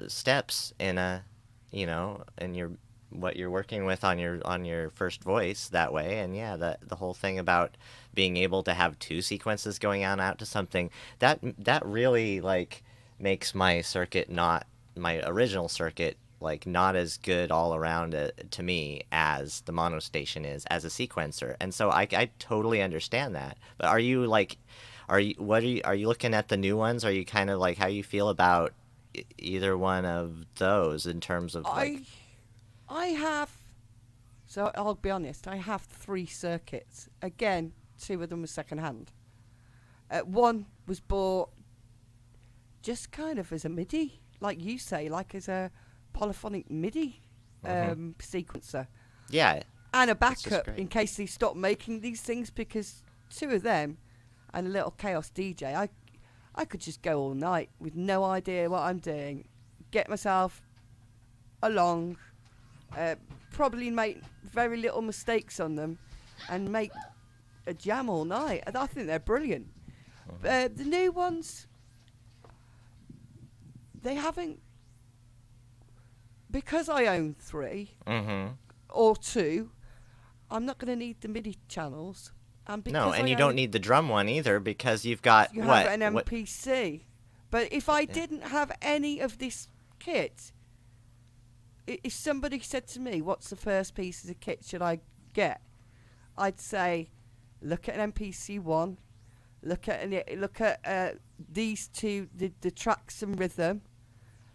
A: steps in in your what you're working with on your first voice that way. And yeah, the whole thing about being able to have 2 sequences going out to something that really like makes my circuit, not my original circuit, like not as good all around to me as the monostation is as a sequencer. And so I totally understand that. But are you looking at the new ones? Are you kind of like, how you feel about either one of those in terms of like?
B: I have, so I'll be honest, I have 3 circuits. Again, 2 of them were second hand. One was bought just kind of as a MIDI, like you say, like as a polyphonic MIDI sequencer.
A: Yeah.
B: And a backup in case they stop making these things, because 2 of them and a little Chaos DJ, I could just go all night with no idea what I'm doing, get myself along, probably make very little mistakes on them, and make a jam all night. I think they're brilliant. The new ones, they haven't, because I own 3 or 2, I'm not going to need the MIDI channels. And
A: no, and you don't need the drum one either, because you've got
B: you have an MPC. But if I didn't have any of this kit, if somebody said to me, what's the first piece of kit should I get, I'd say, look at an MPC one, look at these 2, the tracks and rhythm.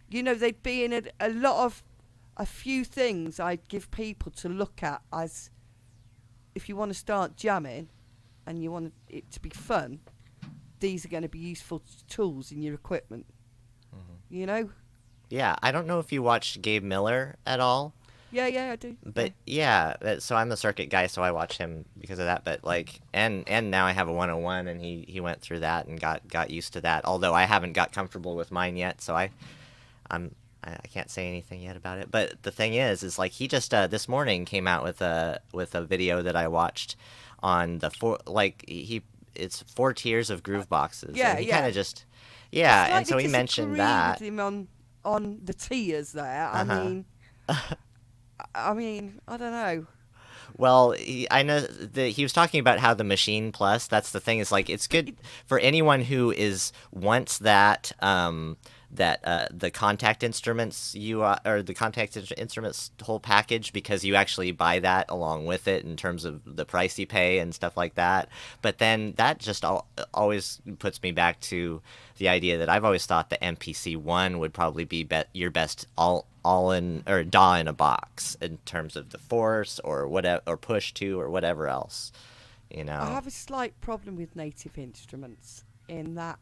B: They'd be in a few things I'd give people to look at, as if you want to start jamming and you want it to be fun, these are going to be useful tools in your equipment.
A: Yeah, I don't know if you watched Gabe Miller at all.
B: Yeah, I do.
A: But so I'm the circuit guy, so I watch him because of that. But like, and now I have a 101, and he went through that and got used to that. Although I haven't got comfortable with mine yet, so I can't say anything yet about it. But the thing is like he just this morning came out with a video that I watched on it's 4 tiers of groove boxes.
B: Yeah,
A: and he kind of just and so he
B: I
A: mentioned that.
B: with him on the tiers there. I mean, I don't know.
A: Well, I know that he was talking about how the Machine Plus, that's the thing, is like it's good for anyone who wants that the contact instruments or the contact instruments whole package, because you actually buy that along with it in terms of the price you pay and stuff like that. But then that just always puts me back to the idea that I've always thought the MPC one would probably be your best all in, or DAW in a box, in terms of the force or whatever, or push to or whatever else. I
B: have a slight problem with Native Instruments in that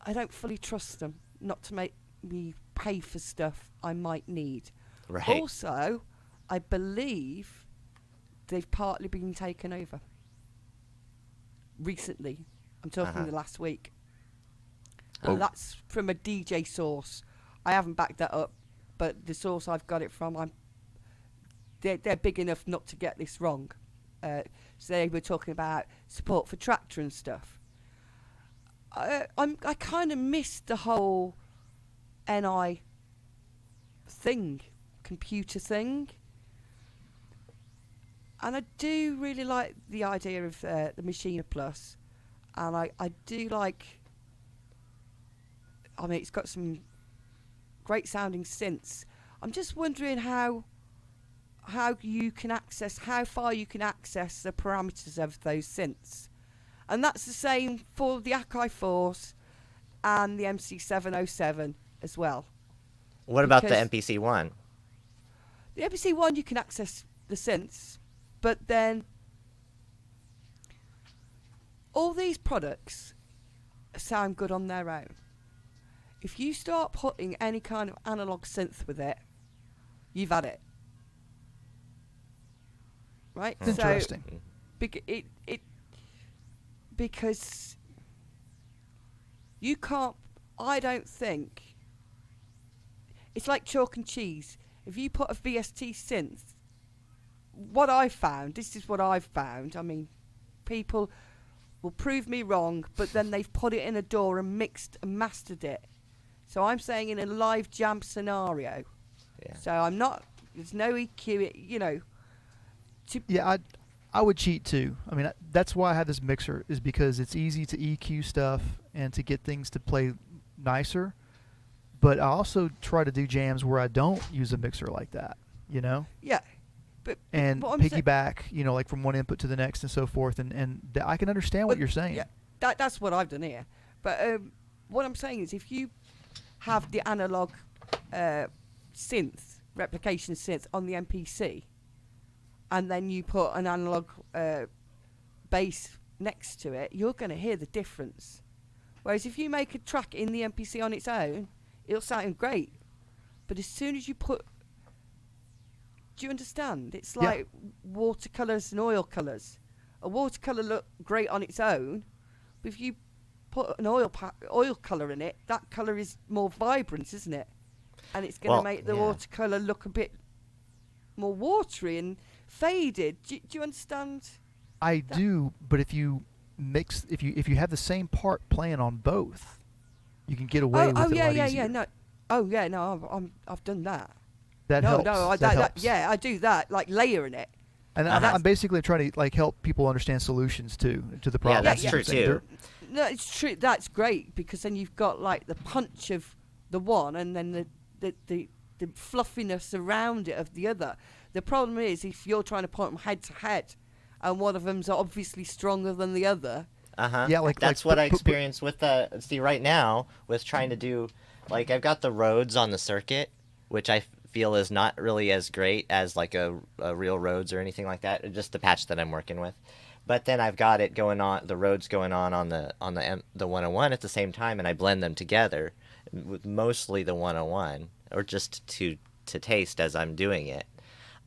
B: I don't fully trust them not to make me pay for stuff I might need.
A: Right.
B: Also, I believe they've partly been taken over recently. I'm talking the last week. And that's from a DJ source. I haven't backed that up, but the source I've got it from, they're big enough not to get this wrong. So they were talking about support for Tractor and stuff. I kind of missed the whole NI thing, computer thing. And I do really like the idea of the Machina Plus. And I do like... I mean, it's got some great sounding synths. I'm just wondering how you can access, how far you can access the parameters of those synths. And that's the same for the Akai Force and the MC707 as well.
A: What about the MPC-1?
B: The MPC-1, you can access the synths, but then all these products sound good on their own. If you start putting any kind of analog synth with it, you've had it. Right?
C: Interesting.
B: So, because you can't, I don't think, it's like chalk and cheese. If you put a VST synth, what I've found, this is what I've found, I mean, people will prove me wrong, but then they've put it in a DAW and mixed and mastered it. So I'm saying in a live jam scenario.
A: Yeah.
B: So I'm not, there's no EQ, you know.
C: Yeah, I would cheat too. I mean, that's why I have this mixer, is because it's easy to EQ stuff and to get things to play nicer. But I also try to do jams where I don't use a mixer like that, you know?
B: Yeah.
C: And piggyback, you know, like from one input to the next and so forth. And I can understand what you're saying.
B: Yeah, that's what I've done here. But what I'm saying is if you have the analog synth, replication synth on the MPC, and then you put an analog bass next to it, you're going to hear the difference. Whereas if you make a track in the MPC on its own, it'll sound great. But as soon as you put... Do you understand? It's like watercolours and oil colours. A watercolour look great on its own, but if you put an oil colour in it, that colour is more vibrant, isn't it? And it's going to make the watercolour look a bit more watery and faded. Do you understand?
C: I do, but if you mix, if you have the same part playing on both, you can get away with it a lot easier.
B: I've done that.
C: That helps. That helps.
B: Yeah, I do that, like layering it.
C: And I'm basically trying to like help people understand solutions to the problem.
A: Yeah, that's true too.
B: No, it's true. That's great because then you've got like the punch of the one, and then the fluffiness around it of the other. The problem is if you're trying to put them head to head, and one of them's obviously stronger than the other.
C: Yeah,
A: that's what I experienced with see right now with trying to do, like I've got the Rhodes on the circuit, which I feel is not really as great as like a real Rhodes or anything like that, just the patch that I'm working with. But then I've got it going on, the Rhodes going on the 101 at the same time, and I blend them together with mostly the 101, or just to taste as I'm doing it.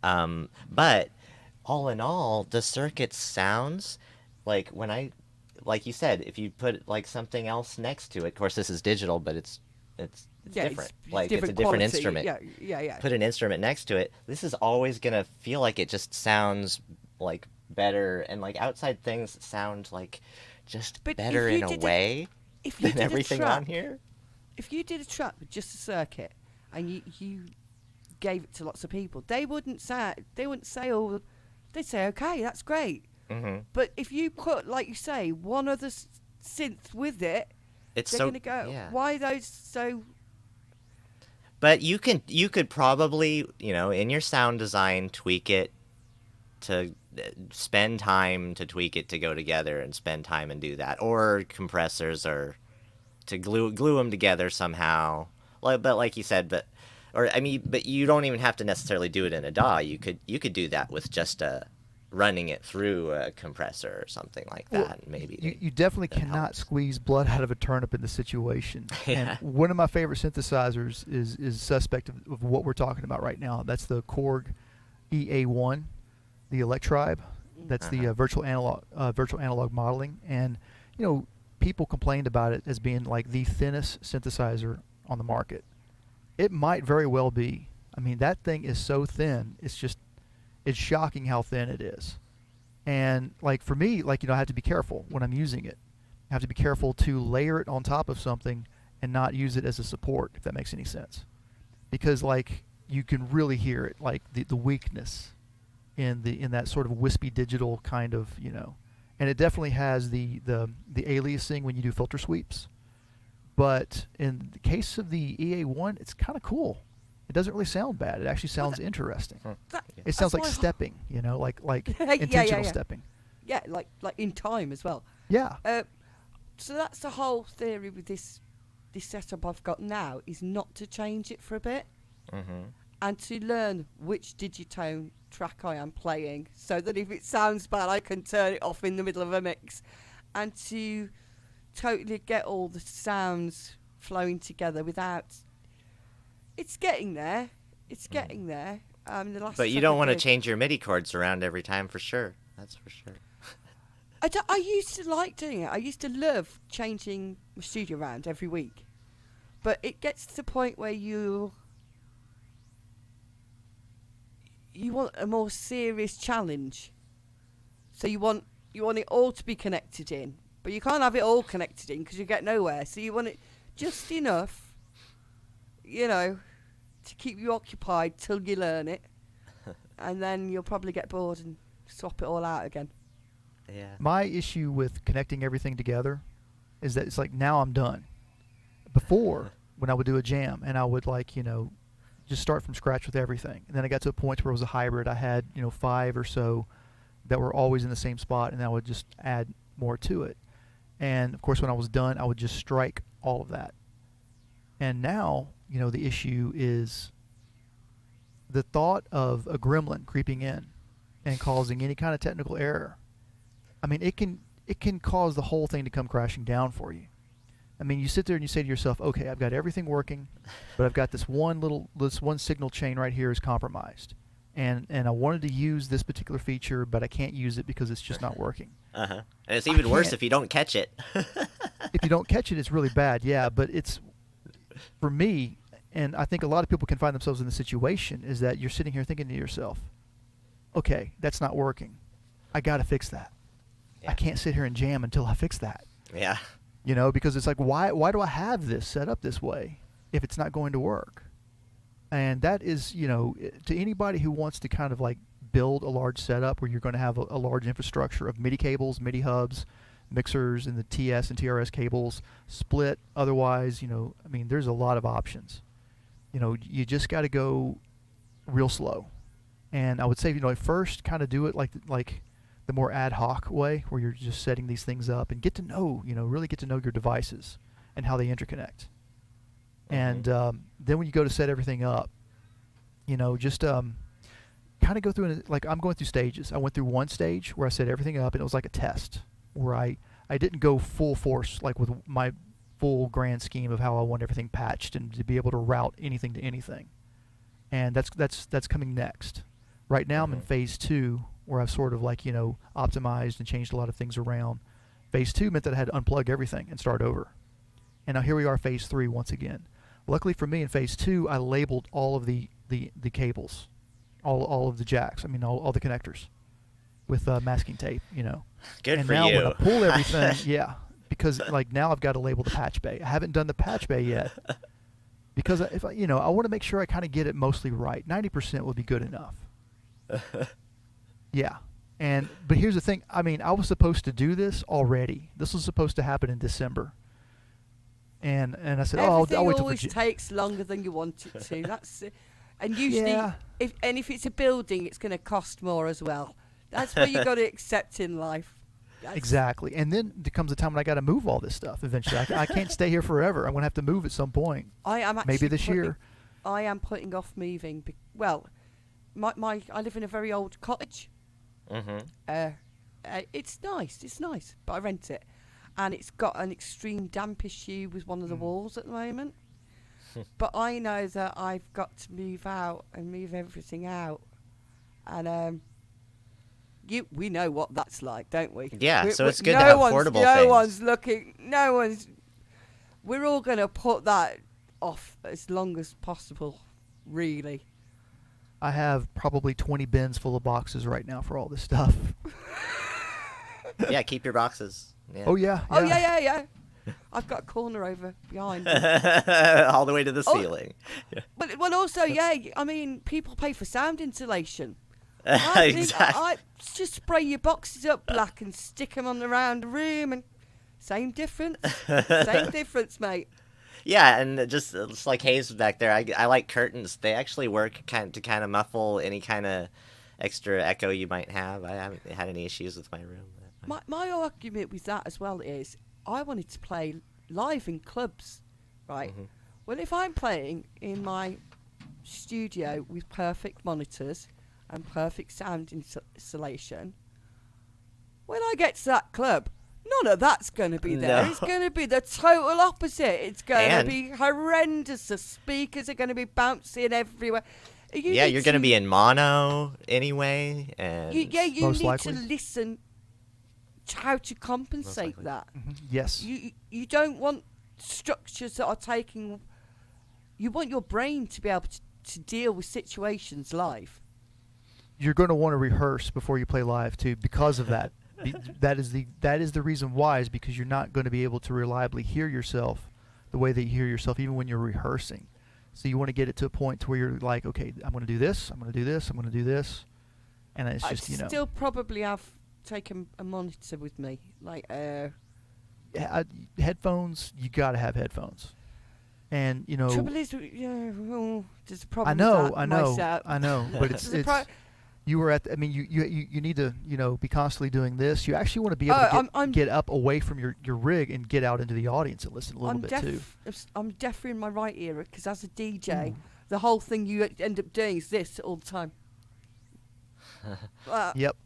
A: But all in all, the circuit sounds like when like you said, if you put like something else next to it, of course this is digital, but it's different. Like it's a different
B: quality.
A: instrument.
B: Yeah.
A: Put an instrument next to it. This is always gonna feel like it just sounds like better, and like outside things sound like just better in a way than everything on here.
B: If you did a track with just a circuit and you gave it to lots of people, they wouldn't say, oh, they'd say, okay, that's great.
A: Mm-hmm.
B: But if you put, like you say, one other synth with it, they're going to go, why are those so...
A: But you could probably, in your sound design, tweak it to spend time to tweak it to go together and spend time and do that. Or compressors, or to glue them together somehow. But like you said, but you don't even have to necessarily do it in a DAW. You could do that with just running it through a compressor or something like that.
C: Well,
A: maybe
C: you definitely cannot squeeze blood out of a turnip in this situation.
A: Yeah.
C: And one of my favorite synthesizers is suspect of what we're talking about right now. That's the Korg Ea1, the Electribe. That's the virtual analog modeling. And people complained about it as being like the thinnest synthesizer on the market. It might very well be. I mean, that thing is so thin. It's shocking how thin it is. And like for me, like, I have to be careful when I'm using it. I have to be careful to layer it on top of something and not use it as a support, if that makes any sense. Because like you can really hear it, like the weakness in that sort of wispy digital kind of, and it definitely has the aliasing when you do filter sweeps. But in the case of the EA1, it's kind of cool. It doesn't really sound bad. It actually sounds interesting. It sounds like stepping, like intentional stepping.
B: Yeah, like in time as well.
C: Yeah.
B: So that's the whole theory with this setup I've got now, is not to change it for a bit, and to learn which digitone track I am playing, so that if it sounds bad, I can turn it off in the middle of a mix, and to totally get all the sounds flowing together without. It's getting there. It's getting there.
A: But you don't want to change your MIDI chords around every time, for sure. That's for sure.
B: I used to like doing it. I used to love changing my studio around every week. But it gets to the point where you want a more serious challenge. So you want it all to be connected in. But you can't have it all connected in because you get nowhere. So you want it just enough, to keep you occupied till you learn it. And then you'll probably get bored and swap it all out again.
A: Yeah.
C: My issue with connecting everything together is that it's like now I'm done. Before, when I would do a jam and I would just start from scratch with everything. And then I got to a point where it was a hybrid. I had, 5 or so that were always in the same spot, and I would just add more to it. And of course, when I was done, I would just strike all of that. And now, the issue is the thought of a gremlin creeping in and causing any kind of technical error. I mean, it can cause the whole thing to come crashing down for you. I mean, you sit there and you say to yourself, okay, I've got everything working, but I've got this one signal chain right here is compromised. And I wanted to use this particular feature, but I can't use it because it's just not working.
A: And it's even worse if you don't catch it.
C: If you don't catch it, it's really bad, yeah. But it's, for me, and I think a lot of people can find themselves in the situation, is that you're sitting here thinking to yourself, okay, that's not working. I got to fix that. Yeah. I can't sit here and jam until I fix that.
A: Yeah.
C: Because it's like, why do I have this set up this way if it's not going to work? And that is, to anybody who wants to kind of like build a large setup where you're going to have a large infrastructure of MIDI cables, MIDI hubs, mixers, and the TS and TRS cables, split, otherwise, there's a lot of options. You just got to go real slow. And I would say, first kind of do it like the more ad hoc way, where you're just setting these things up and get to know, really get to know your devices and how they interconnect. And then when you go to set everything up, just kind of go through it. Like, I'm going through stages. I went through one stage where I set everything up, and it was like a test where I didn't go full force, like with my full grand scheme of how I want everything patched and to be able to route anything to anything. And that's coming next. Right now I'm in phase 2, where I've sort of optimized and changed a lot of things around. Phase 2 meant that I had to unplug everything and start over. And now here we are, phase 3 once again. Luckily for me, in phase 2, I labeled all of the cables, all of the jacks. I mean, all the connectors with masking tape.
A: Good
C: and
A: for
C: now
A: you.
C: when I pull everything, yeah, because now I've got to label the patch bay. I haven't done the patch bay yet because if I want to make sure I kind of get it mostly right. 90% would be good enough. Yeah. But here's the thing. I mean, I was supposed to do this already. This was supposed to happen in December. And I said, I'll wait till
B: always takes longer than you want it to. That's it. And usually, if it's a building, it's going to cost more as well. That's what you got to accept in life.
C: Exactly. And then there comes a time when I got to move all this stuff eventually. I can't stay here forever. I'm going to have to move at some point.
B: I am actually
C: maybe this year.
B: I am putting off moving. I live in a very old cottage. It's nice, but I rent it. And it's got an extreme damp issue with one of the walls at the moment. But I know that I've got to move out and move everything out. And we know what that's like, don't we?
A: Yeah, so it's good to have portable things.
B: No one's looking. No one's. We're all gonna put that off as long as possible, really.
C: I have probably 20 bins full of boxes right now for all this stuff.
A: Yeah, keep your boxes. Yeah.
C: Oh yeah.
B: Oh yeah. I've got a corner over behind.
A: All the way to the ceiling. Yeah.
B: But also, yeah. I mean, people pay for sound insulation.
A: Exactly.
B: Just spray your boxes up black and stick them on around the room, and same difference. Same difference, mate.
A: Yeah, and just it's like Haze back there. I like curtains. They actually work to kind of muffle any kind of extra echo you might have. I haven't had any issues with my room.
B: My argument with that as well is I wanted to play live in clubs, right? Mm-hmm. Well, if I'm playing in my studio with perfect monitors and perfect sound insulation, when I get to that club, none of that's going to be there. No. It's going to be the total opposite. It's going to be horrendous. The speakers are going to be bouncing everywhere.
A: You're going to be in mono anyway. And
B: you need to listen to how to compensate that.
C: Mm-hmm. Yes.
B: You don't want structures that are taking... You want your brain to be able to deal with situations live.
C: You're going to want to rehearse before you play live, too, because of that. That is the reason why, is because you're not going to be able to reliably hear yourself the way that you hear yourself, even when you're rehearsing. So you want to get it to a point to where you're like, okay, I'm going to do this, I'm going to do this, I'm going to do this, and it's just,
B: I still probably have taken a monitor with me, like
C: headphones. You got to have headphones, and
B: Trouble is, there's a problem. I
C: know, but it's. You were at. I mean, you need to be constantly doing this. You actually want to be able to get up away from your rig and get out into the audience and listen a little bit too.
B: I'm deaf in my right ear because as a DJ, the whole thing you end up doing is this all the time.
C: Yep.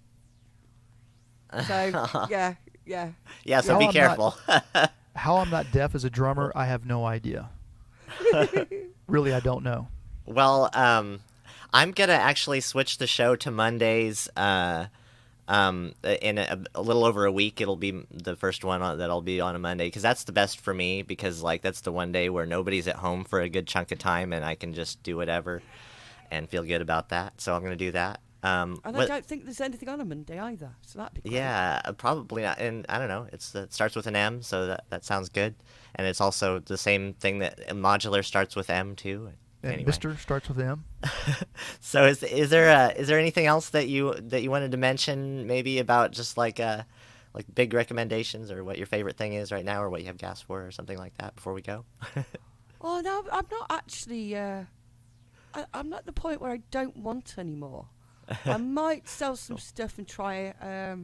B: So yeah.
A: Yeah. So be careful.
C: How I'm not deaf as a drummer, I have no idea. Really, I don't know.
A: Well, I'm gonna actually switch the show to Mondays. In a little over a week, it'll be the first one that'll be on a Monday, because that's the best for me, because like that's the one day where nobody's at home for a good chunk of time, and I can just do whatever and feel good about that. So I'm gonna do that.
B: And I don't think there's anything on a Monday either, so that'd be great.
A: Yeah, probably not. And I don't know. It starts with an M, so that sounds good. And it's also the same thing that Modular starts with M too.
C: And
A: anyway.
C: Mr. starts with M.
A: So is there anything else that you wanted to mention, maybe about just like big recommendations, or what your favorite thing is right now, or what you have gas for, or something like that before we go?
B: Oh no, I'm not actually. I'm not at the point where I don't want anymore. I might sell some stuff and try a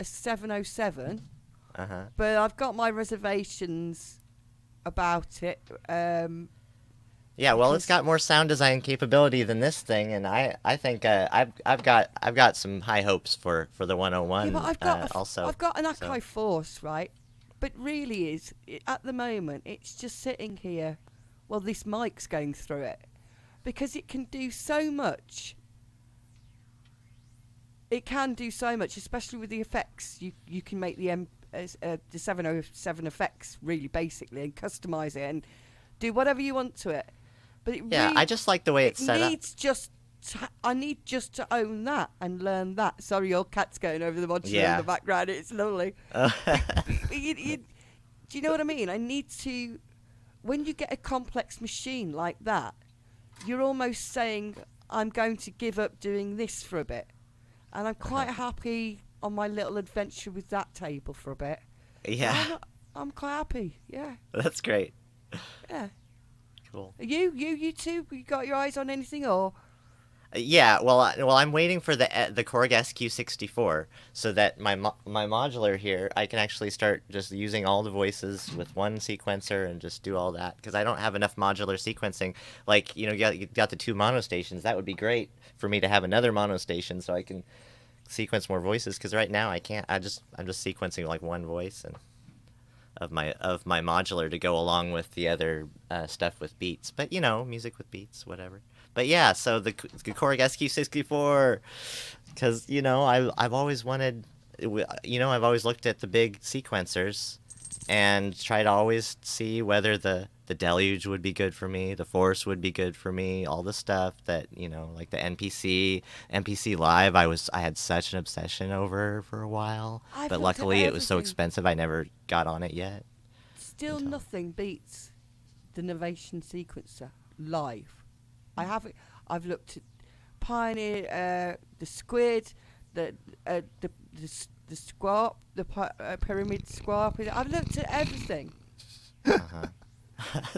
B: 707, but I've got my reservations about it.
A: Yeah, well, it's got more sound design capability than this thing, and I think I've got some high hopes for the 101.
B: Yeah, but I've got an Akai Force, right? But really at the moment it's just sitting here. Well, this mic's going through it because it can do so much. It can do so much, especially with the effects. You can make the 707 effects really basically and customize it and do whatever you want to it. But
A: I just like the way it's set up.
B: I need just to own that and learn that. Sorry, your cat's going over the modular in the background. It's lovely. Do you know what I mean? I need to. When you get a complex machine like that, you're almost saying, I'm going to give up doing this for a bit. And I'm quite happy on my little adventure with that table for a bit.
A: Yeah.
B: I'm quite happy, yeah.
A: That's great.
B: Yeah.
A: Cool.
B: You too? You got your eyes on anything, or?
A: Yeah, well, I'm waiting for the Korg SQ64 so that my modular here, I can actually start just using all the voices with one sequencer and just do all that, because I don't have enough modular sequencing. Like, you got the 2 mono stations. That would be great for me to have another mono station so I can sequence more voices, because right now I can't. I'm just sequencing like one voice and of my modular to go along with the other stuff with beats. But music with beats, whatever. But yeah, so the Korg SQ64, because I've always wanted, I've always looked at the big sequencers, and try to always see whether the deluge would be good for me, the force would be good for me, all the stuff that like the NPC Live. I had such an obsession over for a while,
B: I've
A: but
B: looked at
A: luckily it was so
B: everything.
A: expensive I never got on it yet.
B: Still
A: Until-
B: nothing beats the Novation sequencer live. I've looked at Pioneer, the Squid, the Squarp, the Pyramid Squarp. I've looked at everything.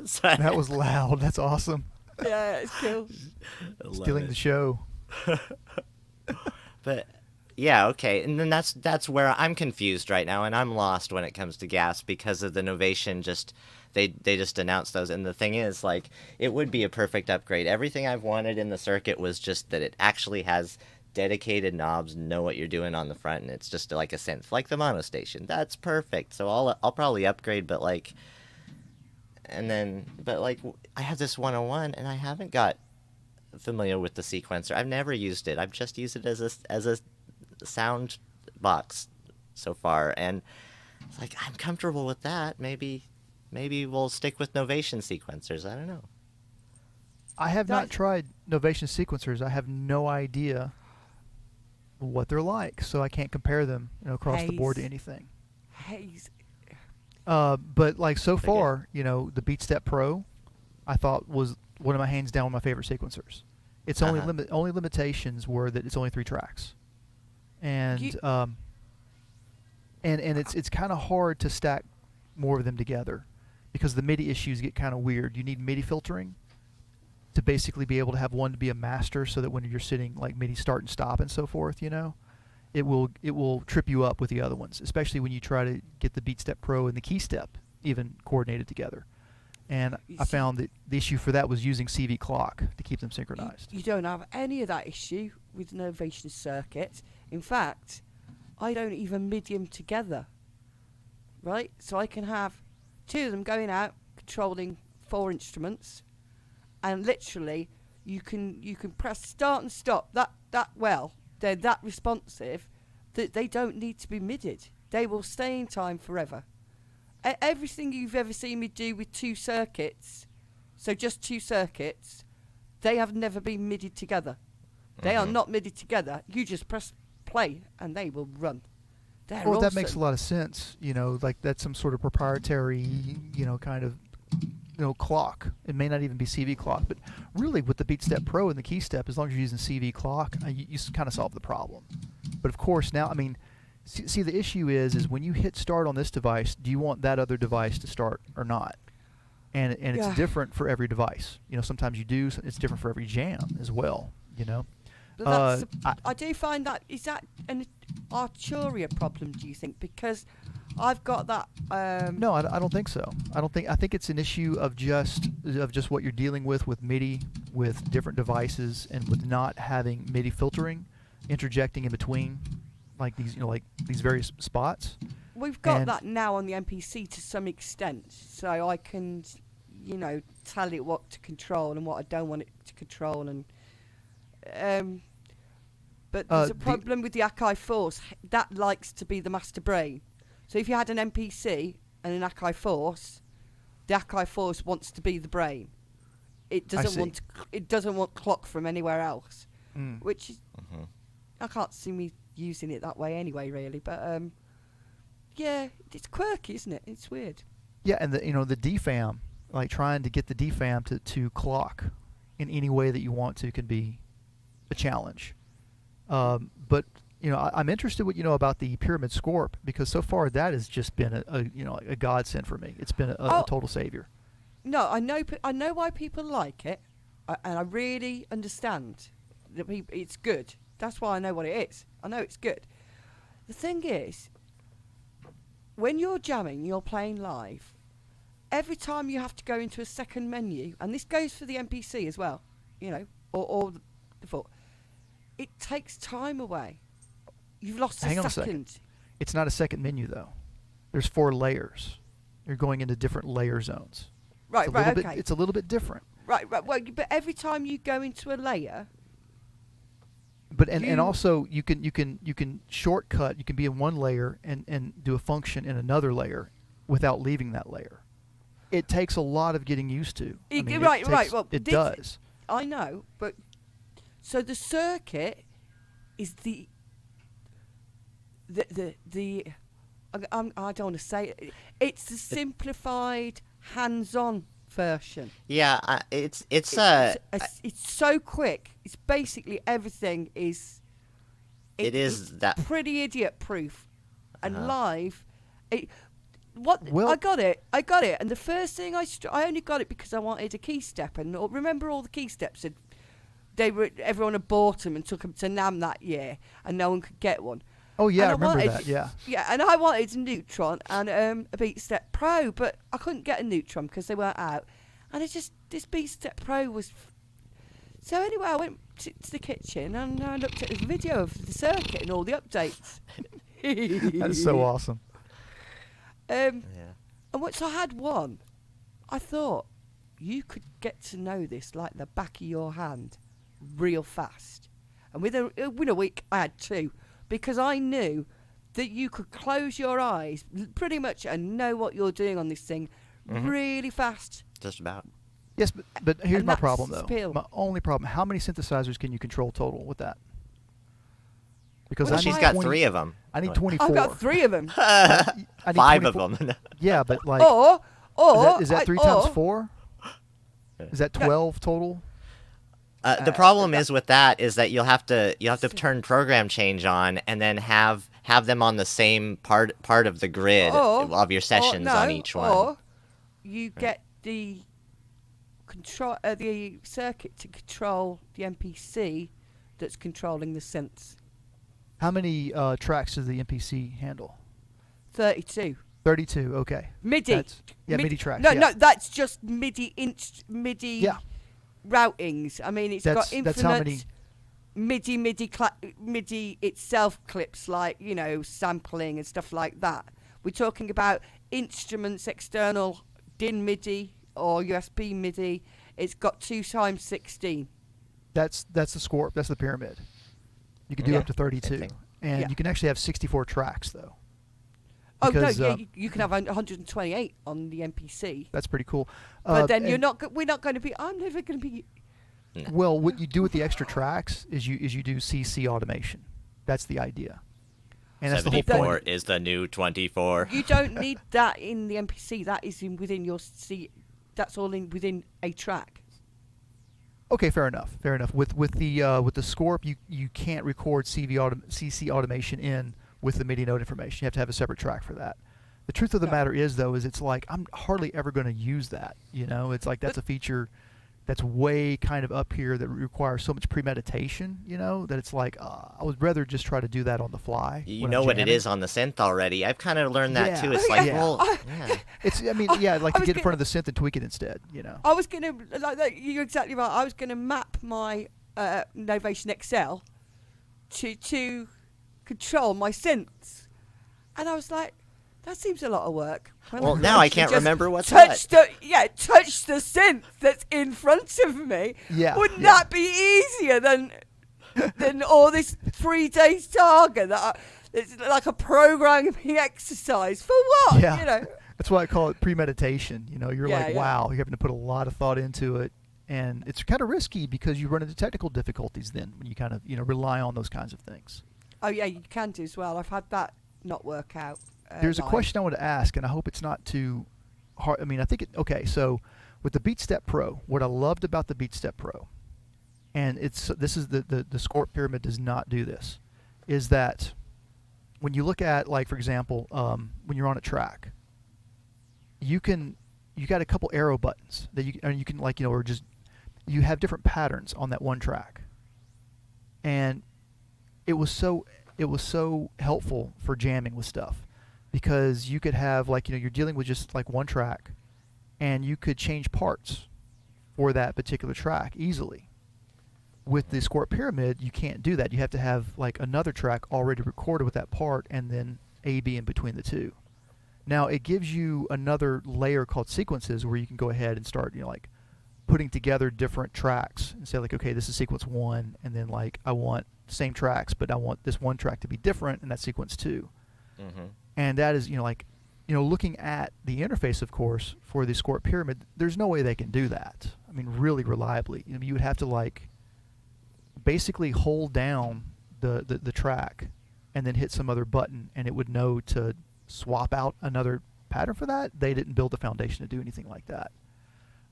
A: So
C: That was loud. That's awesome.
B: Yeah, it's cool.
A: I love
C: Stealing
A: it.
C: the show.
A: But yeah, okay, and then that's where I'm confused right now, and I'm lost when it comes to gas because of the Novation. Just they just announced those, and the thing is, like, it would be a perfect upgrade. Everything I've wanted in the circuit was just that it actually has dedicated knobs, know what you're doing on the front, and it's just like a synth, like the mono station. That's perfect. So I'll probably upgrade, but like, I have this 101, and I haven't got familiar with the sequencer. I've never used it. I've just used it as a sound box so far, and it's like I'm comfortable with that. Maybe we'll stick with Novation sequencers. I don't know.
C: I have not
B: That-
C: tried Novation sequencers. I have no idea what they're like, so I can't compare them across the board to
B: Haze.
C: anything.
B: Haze.
C: But like so
A: Again.
C: far, the BeatStep Pro, I thought was one of my hands down my favorite sequencers. Its only
A: Uh-huh.
C: only limitations were that it's only 3 tracks, and
B: You-
C: and it's kind of hard to stack more of them together because the MIDI issues get kind of weird. You need MIDI filtering to basically be able to have one to be a master, so that when you're sitting like MIDI start and stop and so forth, it will trip you up with the other ones, especially when you try to get the BeatStep Pro and the KeyStep even coordinated together. And
B: You
C: I
B: see-
C: found that the issue for that was using CV clock to keep them
B: You,
C: synchronized.
B: you don't have any of that issue with Novation circuit. In fact, I don't even MIDI them together. Right? So I can have 2 of them going out controlling 4 instruments, and literally you can press start and stop that well. They're that responsive that they don't need to be MIDI'd. They will stay in time forever. Everything you've ever seen me do with 2 circuits, so just 2 circuits, they have never been MIDI'd together. They are
A: Mhm.
B: not MIDI'd together. You just press play and they will run. They're
C: Well,
B: awesome.
C: that makes a lot of sense. Like that's some sort of proprietary, kind of, clock. It may not even be CV clock, but really with the BeatStep Pro and the KeyStep, as long as you're using CV clock, you kind of solve the problem. But of course now, see the issue is when you hit start on this device, do you want that other device to start or not? And it's
B: Yeah.
C: different for every device. Sometimes you do. It's different for every jam as well.
B: But that's
C: I-
B: I do find that, is that an Arturia problem, do you think? Because I've got that.
C: No, I don't think so. I think it's an issue of just what you're dealing with MIDI, with different devices, and with not having MIDI filtering, interjecting in between, like these various spots.
B: We've got
C: and-
B: that now on the MPC to some extent, so I can, tell it what to control and what I don't want it to control, and but there's a
C: the-
B: problem with the Akai Force. That likes to be the master brain. So if you had an MPC and an Akai Force, the Akai Force wants to be the brain. It doesn't
C: see.
B: want clock from anywhere else,
C: Mm.
B: which is,
A: Mhm.
B: I can't see me using it that way anyway, really. But yeah, it's quirky, isn't it? It's weird.
C: Yeah, and the DFAM, like trying to get the DFAM to clock in any way that you want to can be a challenge. But I'm interested what you know about the Pyramid Scorp, because so far that has just been a godsend for me. It's been a
B: Oh.
C: total savior.
B: No, I know why people like it, and I really understand that it's good. That's why I know what it is. I know it's good. The thing is, when you're jamming, you're playing live, every time you have to go into a second menu, and this goes for the MPC as well, or the default, it takes time away. You've lost
C: Hang on
B: a
C: a second.
B: second.
C: It's not a second menu though. There's 4 layers. You're going into different layer zones.
B: Right,
C: It's a little
B: okay.
C: bit. It's a little bit different.
B: Right. Well, but every time you go into a layer,
C: But and also you can shortcut. You can be in one layer and do a function in another layer without leaving that layer. It takes a lot of getting used to.
B: Right. Well,
C: it does.
B: I know, but so the circuit is the I don't want to say it. It's the simplified, hands-on version.
A: Yeah, it's
B: so quick. It's basically everything is.
A: It's that
B: pretty idiot-proof, and live. I got it, and the first thing I only got it because I wanted a key step, and remember all the key steps everyone had bought them and took them to NAMM that year, and no one could get one.
C: Oh yeah, I remember that. Yeah.
B: Yeah, and I wanted a Neutron and a Beat Step Pro, but I couldn't get a Neutron because they weren't out. And this Beat Step Pro was. So anyway, I went to the kitchen and I looked at the video of the circuit and all the updates.
C: That's so awesome.
B: And once I had one, I thought you could get to know this like the back of your hand, real fast. And within a week, I had two. Because I knew that you could close your eyes pretty much and know what you're doing on this thing really fast.
A: Just about.
C: Yes, but here's my problem, though.
B: Appeal.
C: My only problem, how many synthesizers can you control total with that? Because
A: she's got 3 of them.
C: I need 24.
B: I've got 3 of them.
C: I need
A: 5
C: 24.
A: of them.
C: Yeah, but like... is that 3 times 4? Is that 12 total?
A: The problem is with that is that you'll have to turn program change on and then have them on the same part of the grid of your sessions on each one.
B: Or you get the circuit to control the MPC that's controlling the synths.
C: How many tracks does the MPC handle?
B: 32.
C: 32. Okay.
B: MIDI.
C: MIDI tracks.
B: No, that's just MIDI MIDI.
C: Yeah.
B: Routings. I mean, got infinite
C: that's how many
B: MIDI itself clips, like, sampling and stuff like that. We're talking about instruments, external DIN MIDI or USB MIDI. It's got 2 times 16.
C: That's the Scorp. That's the Pyramid. You can do up to 32, and you can actually have 64 tracks though.
B: Because, you can have 128 on the MPC.
C: That's pretty cool.
B: But then we're not going to be. I'm never going to be.
C: Well, what you do with the extra tracks is you do CC automation. That's the idea. And that's the whole point.
A: 74 is the new 24.
B: You don't need that in the MPC. That is within your C. That's all within a track.
C: Okay, fair enough. With the Scorp, you can't record CC automation in with the MIDI note information. You have to have a separate track for that. The truth of the matter is, though, is it's like I'm hardly ever going to use that. It's like that's a feature that's way kind of up here that requires so much premeditation, that it's like I would rather just try to do that on the fly.
A: You know what it is on the synth already. I've kind of learned that too. It's like,
C: it's like to get in front of the synth and tweak it instead.
B: I was gonna you're exactly right. I was gonna map my Novation XL to control my synths, and I was like, that seems a lot of work.
A: Well, now I can't remember what's
B: touch the synth that's in front of me.
C: Yeah,
B: wouldn't that be easier than all this 3 days target it's like a programming exercise for what?
C: Yeah. That's why I call it premeditation. You're wow, you're having to put a lot of thought into it, and it's kind of risky because you run into technical difficulties then when you kind of rely on those kinds of things.
B: Oh yeah, you can do as well. I've had that not work out.
C: There's a question I want to ask, and I hope it's not too hard. I mean, I think okay. So, with the Beat Step Pro, what I loved about the Beat Step Pro, and this is the Scorp Pyramid does not do this, is that when you look at, like, for example, when you're on a track, you got a couple arrow buttons that you can or just you have different patterns on that one track, and it was so helpful for jamming with stuff, because you could have you're dealing with just like one track, and you could change parts for that particular track easily. With the Scorp Pyramid, you can't do that. You have to have like another track already recorded with that part, and then A, B in between the two. Now it gives you another layer called sequences where you can go ahead and start putting together different tracks and say like, okay, this is sequence 1, and then like I want the same tracks, but I want this one track to be different, and that's sequence 2.
A: Mm-hmm.
C: And that is, looking at the interface, of course, for the Squirt Pyramid, there's no way they can do that. I mean, really reliably. You would have to like basically hold down the track and then hit some other button, and it would know to swap out another pattern for that. They didn't build the foundation to do anything like that.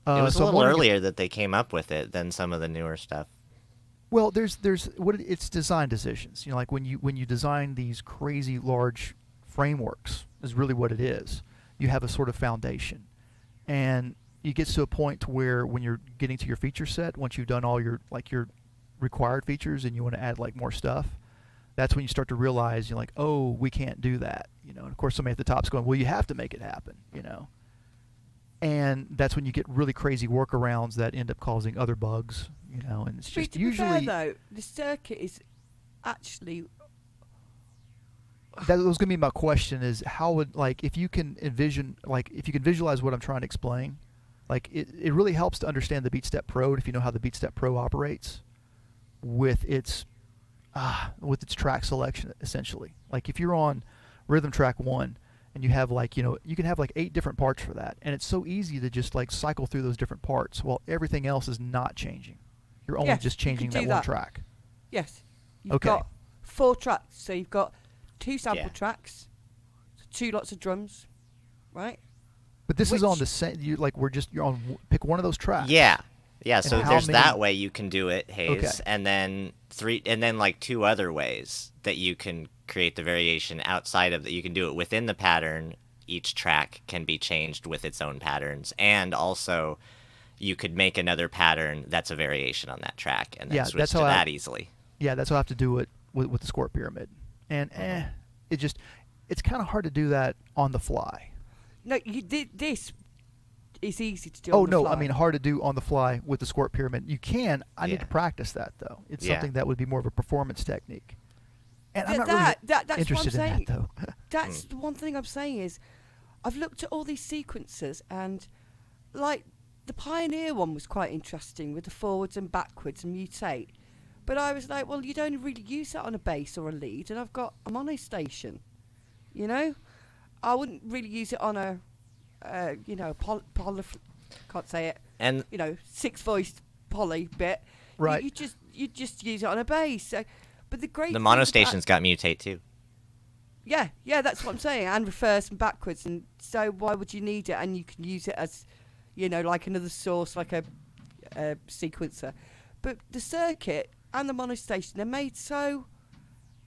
A: It was a little earlier that they came up with it than some of the newer stuff.
C: Well, it's design decisions. Like when you design these crazy large frameworks is really what it is. You have a sort of foundation, and you get to a point to where when you're getting to your feature set, once you've done all your required features and you want to add like more stuff, that's when you start to realize you're like, oh, we can't do that. And of course somebody at the top's going, well, you have to make it happen. And that's when you get really crazy workarounds that end up causing other bugs. And it's just
B: to
C: usually.
B: be fair, though, the circuit is actually.
C: That was going to be my question: is how would if you can visualize what I'm trying to explain, it really helps to understand the BeatStep Pro if you know how the BeatStep Pro operates with its track selection essentially. Like if you're on rhythm track 1 and you have you can have 8 different parts for that, and it's so easy to just cycle through those different parts while everything else is not changing. You're only just changing that one track.
B: Yes. You've got 4 tracks, so you've got 2 sample tracks, 2 lots of drums, right?
C: But this is on the same. You're on pick one of those tracks.
A: Yeah. So there's
C: many,
A: that way you can do it, Haze,
C: okay.
A: and then 2 other ways that you can create the variation outside of that. You can do it within the pattern. Each track can be changed with its own patterns, and also you could make another pattern that's a variation on that track, and then switch to that easily.
C: Yeah, that's how I have to do it with the Squirt Pyramid, and it's kind of hard to do that on the fly.
B: No, you did this. It's easy to do.
C: Oh
B: on the
C: no,
B: fly.
C: I mean hard to do on the fly with the Squirt Pyramid. You can. I need to practice that though. It's something that would be more of a performance technique. And I'm not really interested in that though.
B: That's the one thing I'm saying is, I've looked at all these sequences, and the Pioneer one was quite interesting with the forwards and backwards and mutate. But I was like, well, you don't really use that on a bass or a lead, and I've got a mono station. I wouldn't really use it on a can't say it.
A: And
B: 6-voiced poly bit.
C: Right.
B: You just use it on a bass. So, but
A: the mono station's got mutate too.
B: Yeah, that's what I'm saying, and reverse and backwards, and so why would you need it? And you can use it as, like another source, like a sequencer. But the circuit and the mono station, they're made so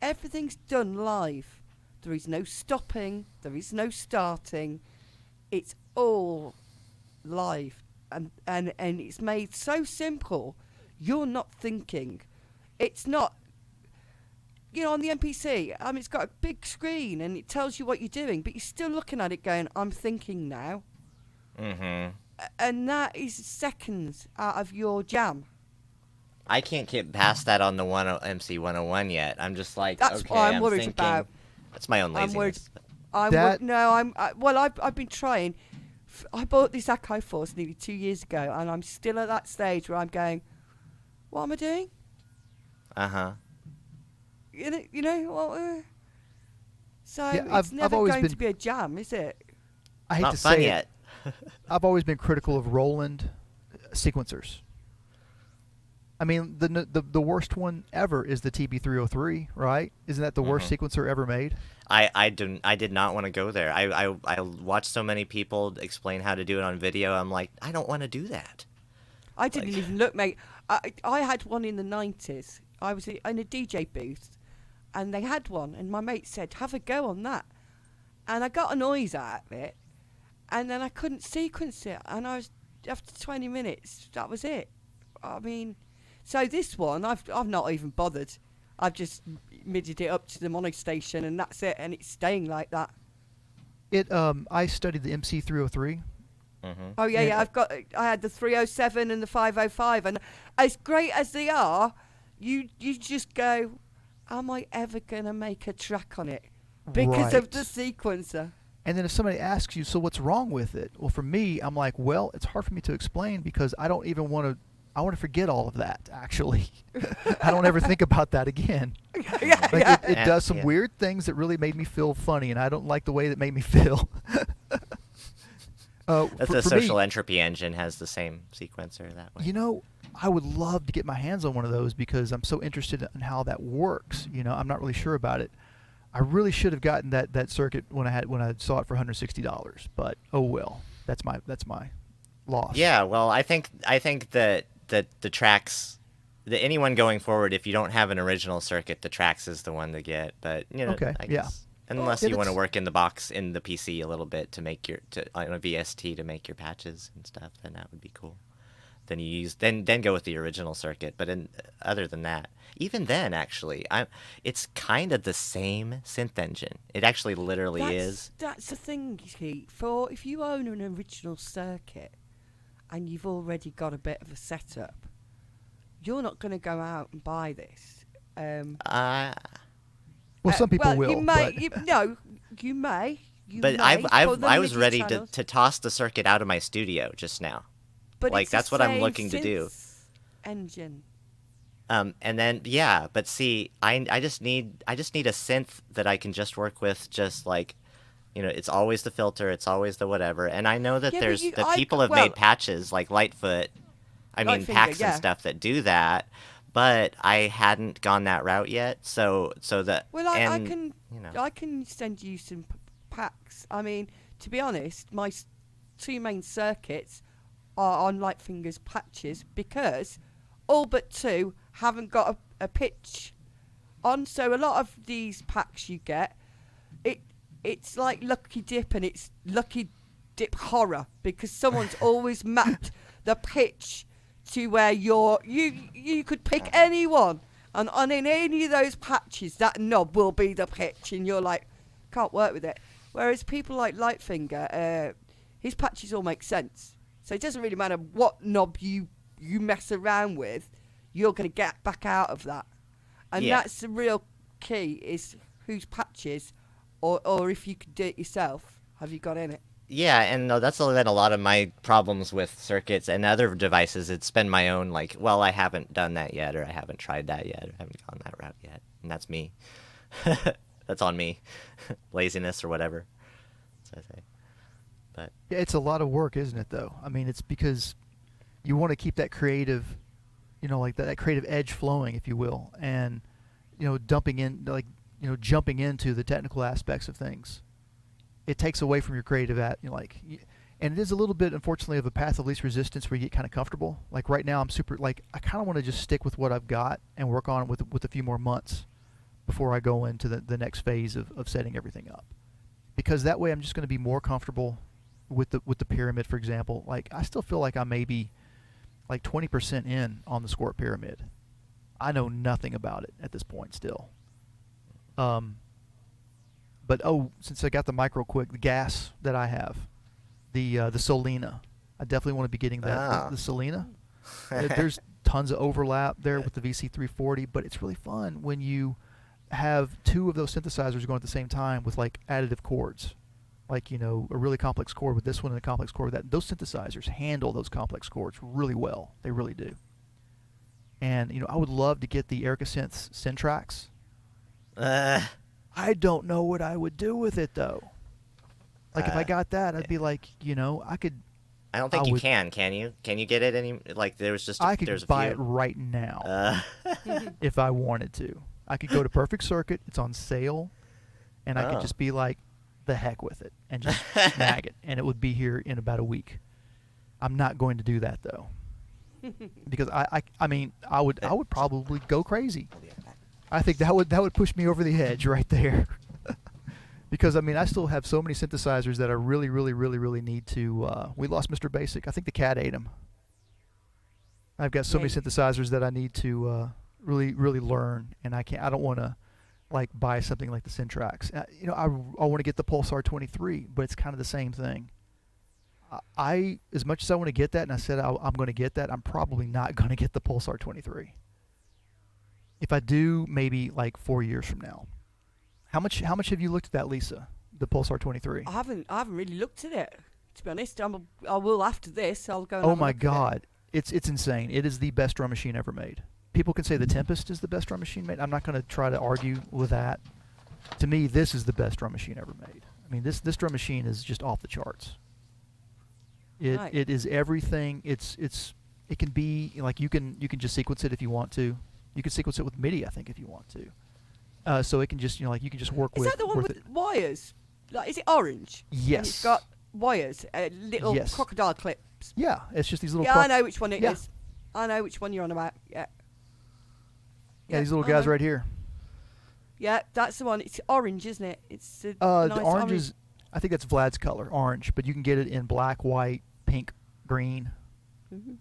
B: everything's done live. There is no stopping. There is no starting. It's all live, and it's made so simple. You're not thinking. It's not. On the MPC, it's got a big screen and it tells you what you're doing, but you're still looking at it going, I'm thinking now.
A: Mm-hmm.
B: And that is seconds out of your jam.
A: I can't get past that on the MC 101 yet. I'm just like,
B: that's
A: okay,
B: what I'm worried
A: thinking.
B: about.
A: That's my own laziness.
B: I've been trying. I bought this Akai Force nearly 2 years ago, and I'm still at that stage where I'm going, what am I doing?
A: Uh-huh.
B: So
C: yeah,
B: it's never going to be a jam, is it?
C: I hate
A: Not
C: to
A: fun
C: say
A: yet.
C: it. I've always been critical of Roland sequencers. I mean, the worst one ever is the TB303, right? Isn't that the worst sequencer ever made?
A: I did not want to go there. I watched so many people explain how to do it on video. I'm like, I don't want to do that.
B: I didn't even look, mate. I had one in the 90s. I was in a DJ booth, and they had one, and my mate said, have a go on that. And I got a noise out of it, and then I couldn't sequence it, and after 20 minutes, that was it. I mean, so this one, I've not even bothered. I've just midged it up to the mono station, and that's it, and it's staying like that.
C: I studied the MC303.
A: Mm-hmm.
B: Oh yeah. I had the 307 and the 505, and as great as they are, you just go, am I ever gonna make a track on it because of the sequencer?
C: And then if somebody asks you, so what's wrong with it? Well, for me, I'm like, well, it's hard for me to explain because I don't even want to. I want to forget all of that. Actually, I don't ever think about that again. It does some weird things that really made me feel funny, and I don't like the way that made me feel.
A: That's the social entropy engine has the same sequencer that way.
C: You know, I would love to get my hands on one of those because I'm so interested in how that works. You know, I'm not really sure about it. I really should have gotten that circuit when I saw it for $160, but oh well, that's my loss.
A: Yeah, well, I think that the Trax, anyone going forward, if you don't have an original circuit, the Trax is the one to get. But you know,
C: okay,
A: I guess, unless you want to work in the box in the PC a little bit to make on a VST to make your patches and stuff, then that would be cool. Then you then go with the original circuit. But other than that, even then, actually, it's kind of the same synth engine. It actually literally is.
B: That's the thing, Keith. For if you own an original circuit and you've already got a bit of a setup, you're not going to go out and buy this.
C: Well, some people will.
B: You may.
C: But
B: You may.
A: But I was ready to toss the circuit out of my studio just now.
B: But
A: like that's what I'm looking to do.
B: Engine.
A: And then but see, I just need a synth that I can just work with, just like, you know, it's always the filter, it's always the whatever. And I know that people have made patches like Lightfoot, packs and stuff that do that, but I hadn't gone that route yet. So that
B: I can send you some packs. I mean, to be honest, my two main circuits are on Lightfinger's patches because all but two haven't got a pitch on. So a lot of these packs you get, it's like Lucky Dip, and it's Lucky Dip horror because someone's always mapped the pitch to where you could pick anyone, and in any of those patches that knob will be the pitch, and you're like, can't work with it. Whereas people like Lightfinger, his patches all make sense. So it doesn't really matter what knob you mess around with, you're going to get back out of that. And that's the real key, is whose patches, or if you could do it yourself, have you got in it?
A: Yeah, and that's been a lot of my problems with circuits and other devices. It's been my own, like, well, I haven't done that yet, or I haven't tried that yet, or I haven't gone that route yet. And that's me. That's on me. Laziness or whatever. That's what I say. But
C: yeah, it's a lot of work, isn't it, though? I mean, it's because you want to keep that creative, you know, like that creative edge flowing, if you will, and, you know, jumping into the technical aspects of things. It takes away from your creative and it is a little bit, unfortunately, of a path of least resistance where you get kind of comfortable. Like right now, I'm super, like, I kind of want to just stick with what I've got and work on it with a few more months before I go into the next phase of setting everything up. Because that way I'm just going to be more comfortable with the pyramid, for example. Like, I still feel like I may be like 20% in on the Squirt pyramid. I know nothing about it at this point still. But since I got the micro quick, the gas that I have, the Solena, I definitely want to be getting that. The Solena. There's tons of overlap there with the VC340, but it's really fun when you have two of those synthesizers going at the same time with like additive chords. Like, you know, a really complex chord with this one and a complex chord with that. Those synthesizers handle those complex chords really well. They really do. And, you know, I would love to get the Erica Synths Syntrax. I don't know what I would do with it, though. Like, if I got that, I'd be like, you know, I could...
A: I don't think you can you? Can you get it any... Like, there's just...
C: I could buy it right now if I wanted to. I could go to Perfect Circuit. It's on sale. And I could just be like, the heck with it. And just snag it. And it would be here in about a week. I'm not going to do that, though. Because, I mean, I would probably go crazy. I think that would push me over the edge right there. Because, I mean, I still have so many synthesizers that I really, really, really, really need to... we lost Mr. Basic. I think the cat ate him. I've got so many synthesizers that I need to really, really learn, and I don't want to, like, buy something like the Syntrax. You know, I want to get the Pulsar 23, but it's kind of the same thing. As much as I want to get that, and I said I'm going to get that, I'm probably not going to get the Pulsar 23. If I do, maybe like 4 years from now. How much have you looked at that, Lisa? the Pulsar 23?
B: I haven't really looked at it, to be honest. I will after this. I'll go. And
C: Oh
B: have a
C: my
B: look at it.
C: God, it's insane. It is the best drum machine ever made. People can say the Tempest is the best drum machine made. I'm not going to try to argue with that. To me, this is the best drum machine ever made. I mean, this drum machine is just off the charts.
B: Right.
C: It is everything. It can be like you can just sequence it if you want to. You can sequence it with MIDI, I think, if you want to. So it can just you can just work
B: Is
C: with.
B: that the one
C: with
B: with
C: it.
B: wires? Like, is it orange?
C: Yes.
B: And it's got wires, little
C: Yes.
B: crocodile clips.
C: Yeah, it's just these little.
B: Yeah, I know which one it is.
C: Yeah.
B: I know which one you're on about. Yeah.
C: Yeah, these little
B: I
C: guys
B: know.
C: right here.
B: Yeah, that's the one. It's orange, isn't it? It's a nice
C: The orange is, I think that's Vlad's color, orange. But you can get it in black, white, pink, green.
B: Mhm.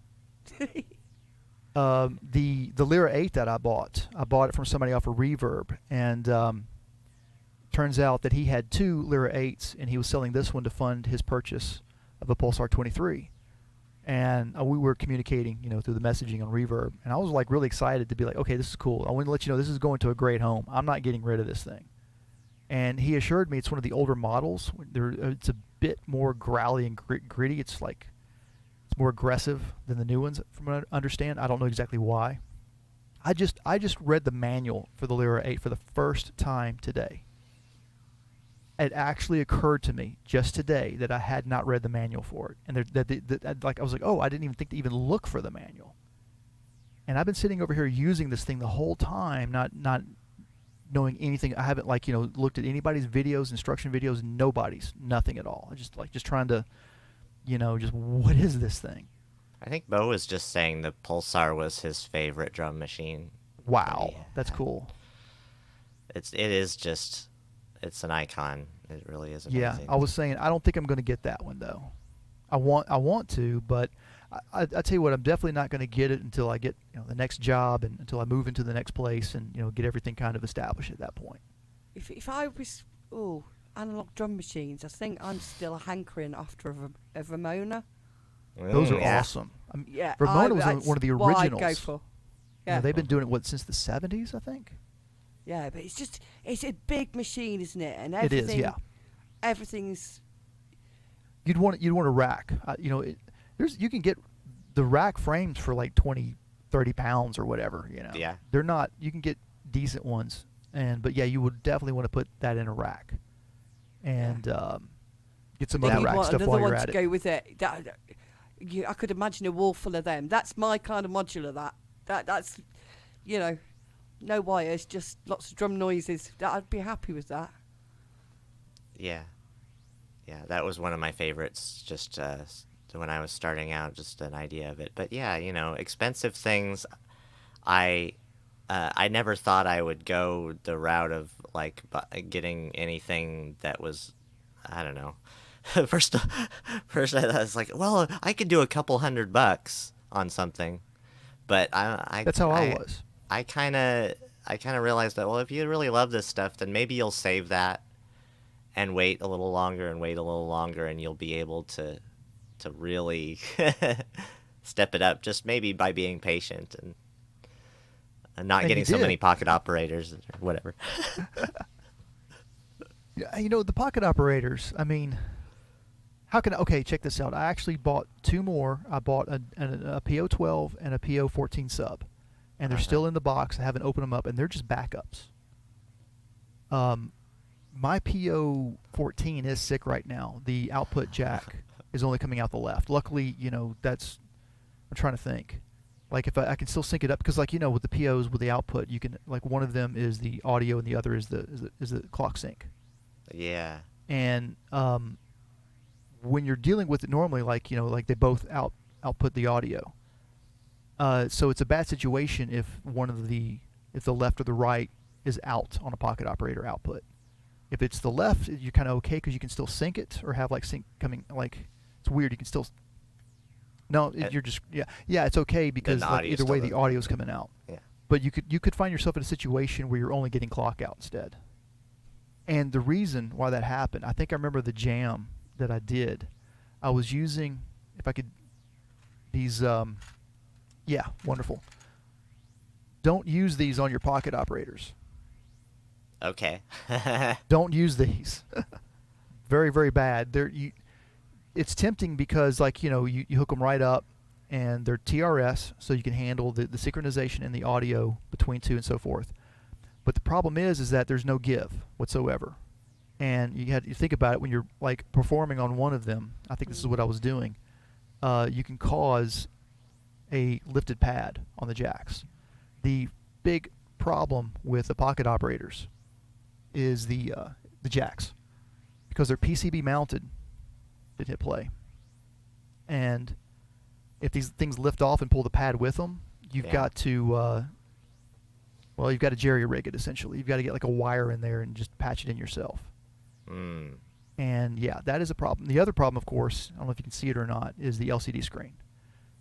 C: The Lyra 8 that I bought it from somebody off of Reverb, and turns out that he had 2 Lyra 8s, and he was selling this one to fund his purchase of a Pulsar 23. And we were communicating, through the messaging on Reverb, and I was like really excited to be like, okay, this is cool. I want to let you know this is going to a great home. I'm not getting rid of this thing. And he assured me it's one of the older models. It's a bit more growly and gritty. It's more aggressive than the new ones, from what I understand. I don't know exactly why. I just read the manual for the Lyra 8 for the first time today. It actually occurred to me just today that I had not read the manual for it, and I was like, oh, I didn't even think to even look for the manual. And I've been sitting over here using this thing the whole time, not knowing anything. I haven't looked at anybody's videos, instruction videos, nothing at all. I just trying to, just what is this thing?
A: I think Bo was just saying the Pulsar was his favorite drum machine.
C: Wow,
A: Yeah.
C: that's cool.
A: It's an icon. It really is amazing.
C: Yeah, I was saying I don't think I'm going to get that one though. I want to, but I tell you what, I'm definitely not going to get it until I get the next job and until I move into the next place and get everything kind of established at that point.
B: If I was analog drum machines, I think I'm still hankering after a Ramona.
C: Those are
A: yeah.
C: awesome.
B: Yeah,
C: Ramona was
B: that's
C: one of the
B: what I'd
C: originals.
B: go for. Yeah,
C: They've been doing it since the 70s, I think.
B: yeah, but it's a big machine, isn't it? And
C: It
B: everything,
C: is, yeah.
B: everything's
C: You'd want a rack. You can get the rack frames for like 20, 30 pounds or whatever.
A: Yeah.
C: They're not. You can get decent ones, but yeah, you would definitely want to put that in a rack, and get some
B: Then
C: other
B: you'd
C: rack
B: want
C: stuff
B: another
C: while
B: one
C: you're
B: to
C: at it.
B: go with it. I could imagine a wall full of them. That's my kind of modular. That's no wires, just lots of drum noises. I'd be happy with that.
A: Yeah. Yeah, that was one of my favorites just when I was starting out, just an idea of it. But yeah, expensive things, I never thought I would go the route of getting anything that was, I don't know. First I was like, well, I could do a couple $100 on something. But
C: That's how I was.
A: I kind of realized that, well, if you really love this stuff, then maybe you'll save that and wait a little longer and you'll be able to really step it up, just maybe by being patient and not getting so many pocket operators or whatever.
C: Yeah, the pocket operators, I mean, okay, check this out. I actually bought 2 more. I bought a PO12 and a PO14 sub, and they're still in the box. I haven't opened them up, and they're just backups. My PO14 is sick right now. The output jack is only coming out the left. Luckily, I'm trying to think. Like if I can still sync it up, because with the POs with the output, you can one of them is the audio and the other is the clock sync.
A: Yeah.
C: And when you're dealing with it normally, they both output the audio. So it's a bad situation if the left or the right is out on a pocket operator output. If it's the left, you're kind of okay because you can still sync it or have sync coming. It's weird. You can still. No, you're just it's okay because either way the audio's coming out.
A: Yeah.
C: But you could find yourself in a situation where you're only getting clock out instead. And the reason why that happened, I think I remember the jam that I did. I was using, if I could, these, wonderful. Don't use these on your pocket operators.
A: Okay.
C: Don't use these. very, very bad. It's tempting because, like, you hook them right up, and they're TRS, so you can handle the synchronization and the audio between two and so forth. But the problem is that there's no give whatsoever. And you think about it when you're like performing on one of them. I think this is what I was doing. You can cause a lifted pad on the jacks. The big problem with the pocket operators is the jacks, because they're PCB mounted. Didn't hit play. And if these things lift off and pull the pad with them, you've got to you've got to jerry rig it essentially. You've got to get like a wire in there and just patch it in yourself. And yeah, that is a problem. The other problem, of course, I don't know if you can see it or not, is the LCD screen.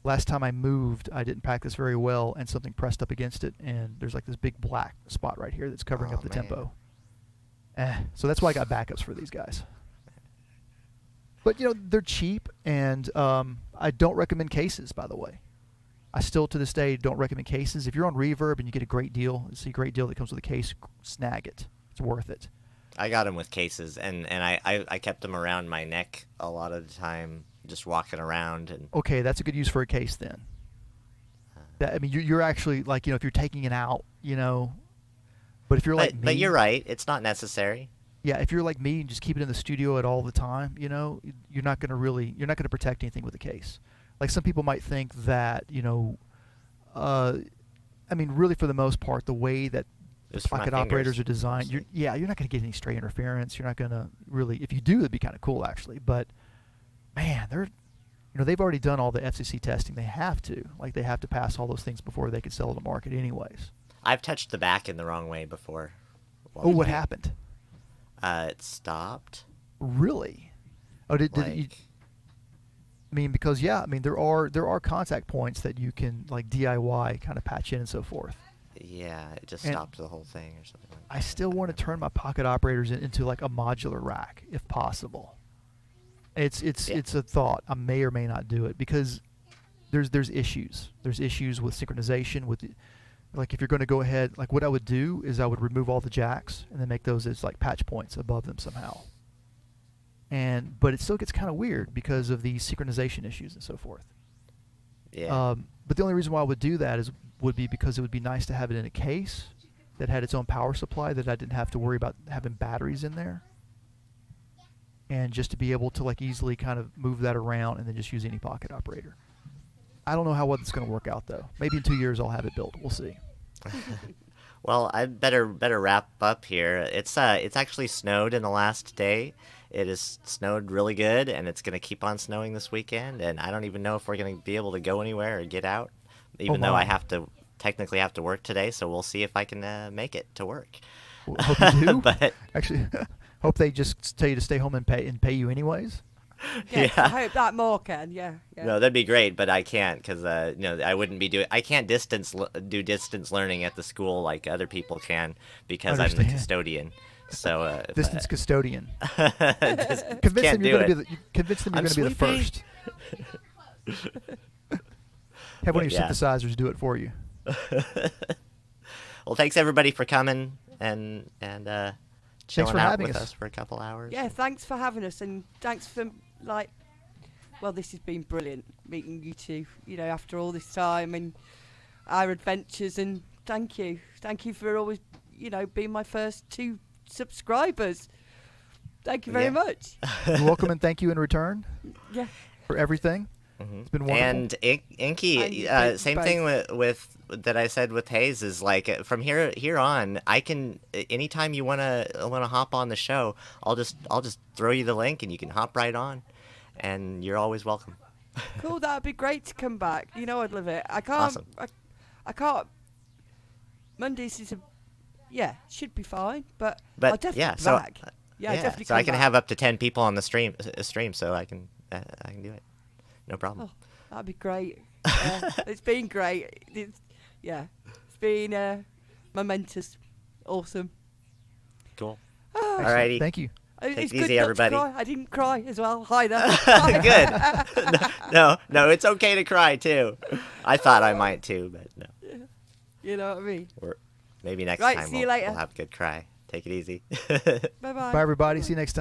C: Last time I moved, I didn't pack this very well, and something pressed up against it, and there's like this big black spot right here that's covering up the tempo. So that's why I got backups for these guys. But they're cheap, and I don't recommend cases, by the way. I still to this day don't recommend cases. If you're on Reverb and you get a great deal, it's a great deal that comes with a case, snag it. It's worth it.
A: I got them with cases, and I kept them around my neck a lot of the time, just walking around. And
C: okay, that's a good use for a case then. I mean, you're actually like, if you're taking it out, but if you're like me,
A: but you're right, it's not necessary.
C: Yeah, if you're like me and just keep it in the studio at all the time, you're not going to protect anything with a case. Like some people might think that, I mean, really for the most part, the way that the pocket operators are designed, you're not going to get any stray interference. You're not going to really, if you do, it'd be kind of cool actually. But man, they've already done all the FCC testing. They have to pass all those things before they can sell it to market anyways.
A: I've touched the back in the wrong way before.
C: Oh, what happened?
A: It stopped.
C: Really? Oh, did you? I mean, because there are contact points that you can like DIY kind of patch in and so forth.
A: Yeah, it just stopped the whole thing or something like that.
C: I still want to turn my pocket operators into like a modular rack if possible. It's a thought. I may or may not do it because there's issues. There's issues with synchronization with like if you're going to go ahead, like what I would do is I would remove all the jacks and then make those as like patch points above them somehow. But it still gets kind of weird because of the synchronization issues and so forth.
A: Yeah.
C: But the only reason why I would do that would be because it would be nice to have it in a case that had its own power supply, that I didn't have to worry about having batteries in there. And just to be able to like easily kind of move that around and then just use any pocket operator. I don't know how well it's going to work out though. Maybe in 2 years I'll have it built. We'll see.
A: Well, I better wrap up here. It's actually snowed in the last day. It has snowed really good, and it's going to keep on snowing this weekend. And I don't even know if we're going to be able to go anywhere or get out, even though I technically have to work today. So we'll see if I can make it to work.
C: Well, hope you do.
A: But
C: actually, hope they just tell you to stay home and pay you anyways.
B: Yes, yeah. I hope that more can. Yeah.
A: No, that'd be great, but I can't because I wouldn't be I can't do distance learning at the school like other people can because I'm the custodian. So
C: distance custodian.
A: Convince
C: them you're going to be the first. Have one of your synthesizers do it for you.
A: Well, thanks everybody for coming and chilling out with us for a couple hours.
B: Yeah, thanks for having us, and thanks for this has been brilliant meeting you two. After all this time and our adventures, and thank you for always being my first 2 subscribers. Thank you very much.
C: You're welcome, and thank you in return.
B: Yeah.
C: For everything.
A: Mm-hmm.
C: It's been wonderful.
A: And Inky, same thing with that I said with Haze is like from here on, I can anytime you wanna hop on the show, I'll just throw you the link and you can hop right on, and you're always welcome.
B: Cool, that'd be great to come back. I'd love it. I can't.
A: Awesome.
B: I can't. Mondays is should be fine, but I'll definitely be back. Definitely.
A: So I can have up to 10 people on the stream, so I can do it. No problem.
B: Oh, that'd be great. It's been great. It's been momentous. Awesome.
A: Cool.
C: Alrighty. Thank you.
B: It's
A: easy,
B: good
A: everybody.
B: Not to cry. I didn't cry as well. Hi there.
A: Good. No, it's okay to cry too. I thought I might too, but no.
B: You know what I mean?
A: Or maybe next
B: Right,
A: time
B: see you later.
A: we'll have a good cry. Take it easy.
B: Bye-bye.
C: Bye, everybody. See you next time.